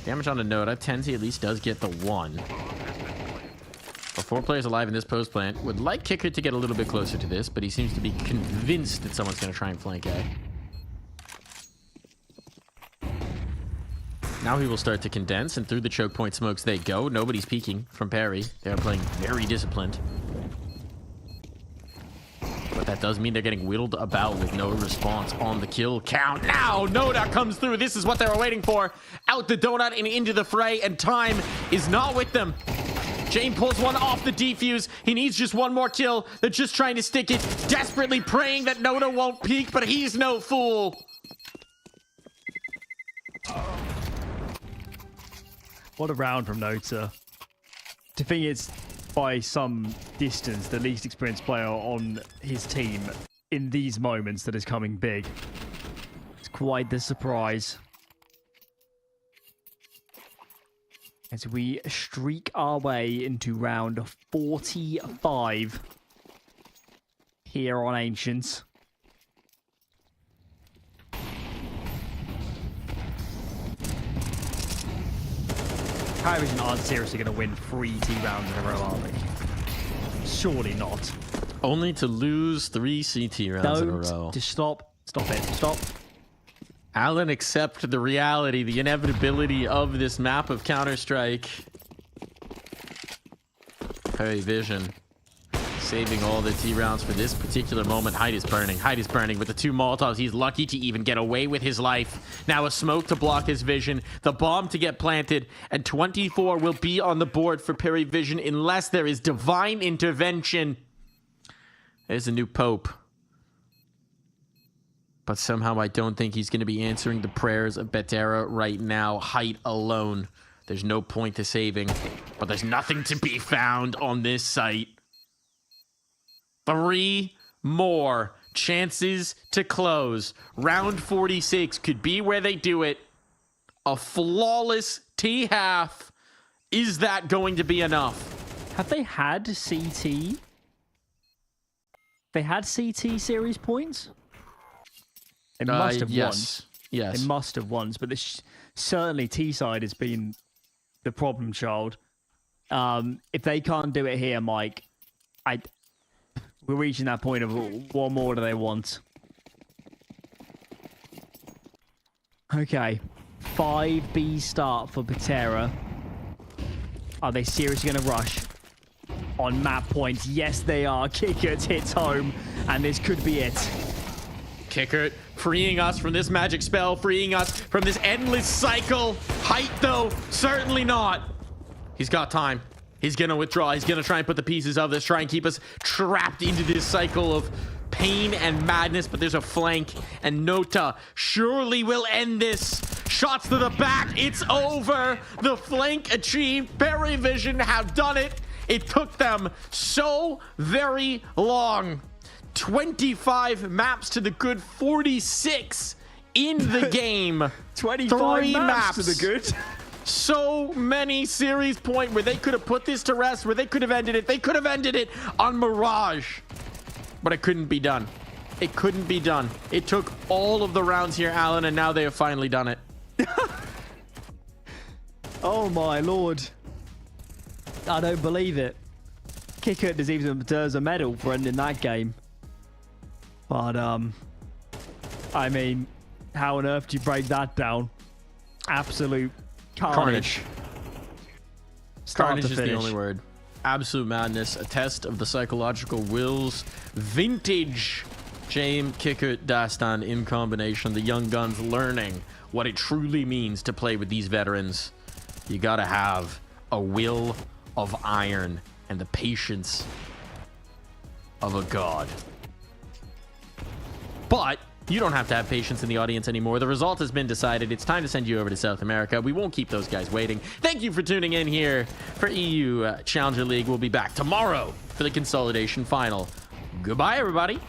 Damage on a Noda. Tenzi at least does get the 1. But 4 players alive in this post plant. Would like Kicker to get a little bit closer to this, but he seems to be convinced that someone's going to try and flank A. Now he will start to condense, and through the choke point smokes they go. Nobody's peeking from Parry. They are playing very disciplined. But that does mean they're getting whittled about with no response on the kill count. Now, Noda comes through. This is what they were waiting for. Out the donut and into the fray, and time is not with them. Jane pulls one off the defuse. He needs just one more kill. They're just trying to stick it, desperately praying that Noda won't peek, but he's no fool. What a round from Nota. To think it's by some distance the least experienced player on his team in these moments that is coming big. It's quite the surprise. As we streak our way into round 45 here on Ancients. PARIVISION aren't seriously going to win 3 T rounds in a row, are they? Surely not. Only to lose 3 CT rounds in a row. Just stop. Stop it. Stop. Alan, accept the reality, the inevitability of this map of Counter-Strike. PARIVISION saving all the T rounds for this particular moment. Height is burning. Height is burning with the 2 Molotovs. He's lucky to even get away with his life. Now a smoke to block his vision. The bomb to get planted. And 24 will be on the board for PARIVISION unless there is divine intervention. There's a new pope. But somehow I don't think he's going to be answering the prayers of Betera right now. Height alone. There's no point to saving. But there's nothing to be found on this site. 3 more chances to close. Round 46 could be where they do it. A flawless T-half. Is that going to be enough? Have they had CT? They had CT series points? They must have yes. won. Yes. They must have won. But certainly T-side has been the problem child. If they can't do it here, Mike, we're reaching that point of what more do they want? Okay. 5B start for Betera. Are they seriously going to rush? On map points, yes they are. Kickert hits home, and this could be it. Kickert freeing us from this magic spell, freeing us from this endless cycle. Height, though, certainly not. He's got time. He's going to withdraw. He's going to try and put the pieces of this, try and keep us trapped into this cycle of pain and madness. But there's a flank, and Nota surely will end this. Shots to the back. It's over. The flank achieved. PARIVISION have done it. It took them so very long. 25 maps to the good 46 in the game. 25 3 maps to the good. So many series point where they could have put this to rest, where they could have ended it. They could have ended it on Mirage. But it couldn't be done. It couldn't be done. It took all of the rounds here, Alan, and now they have finally done it. Oh my lord. I don't believe it. Kickert deserves a medal for ending that game. But, I mean, how on earth do you break that down? Absolute carnage. Carnage is the only word. Absolute madness. A test of the psychological wills. Vintage James, Kickert, Dastan in combination. The young guns learning what it truly means to play with these veterans. You gotta have a will of iron and the patience of a god. But you don't have to have patience in the audience anymore. The result has been decided. It's time to send you over to South America. We won't keep those guys waiting. Thank you for tuning in here for EU Challenger League. We'll be back tomorrow for the consolidation final. Goodbye, everybody.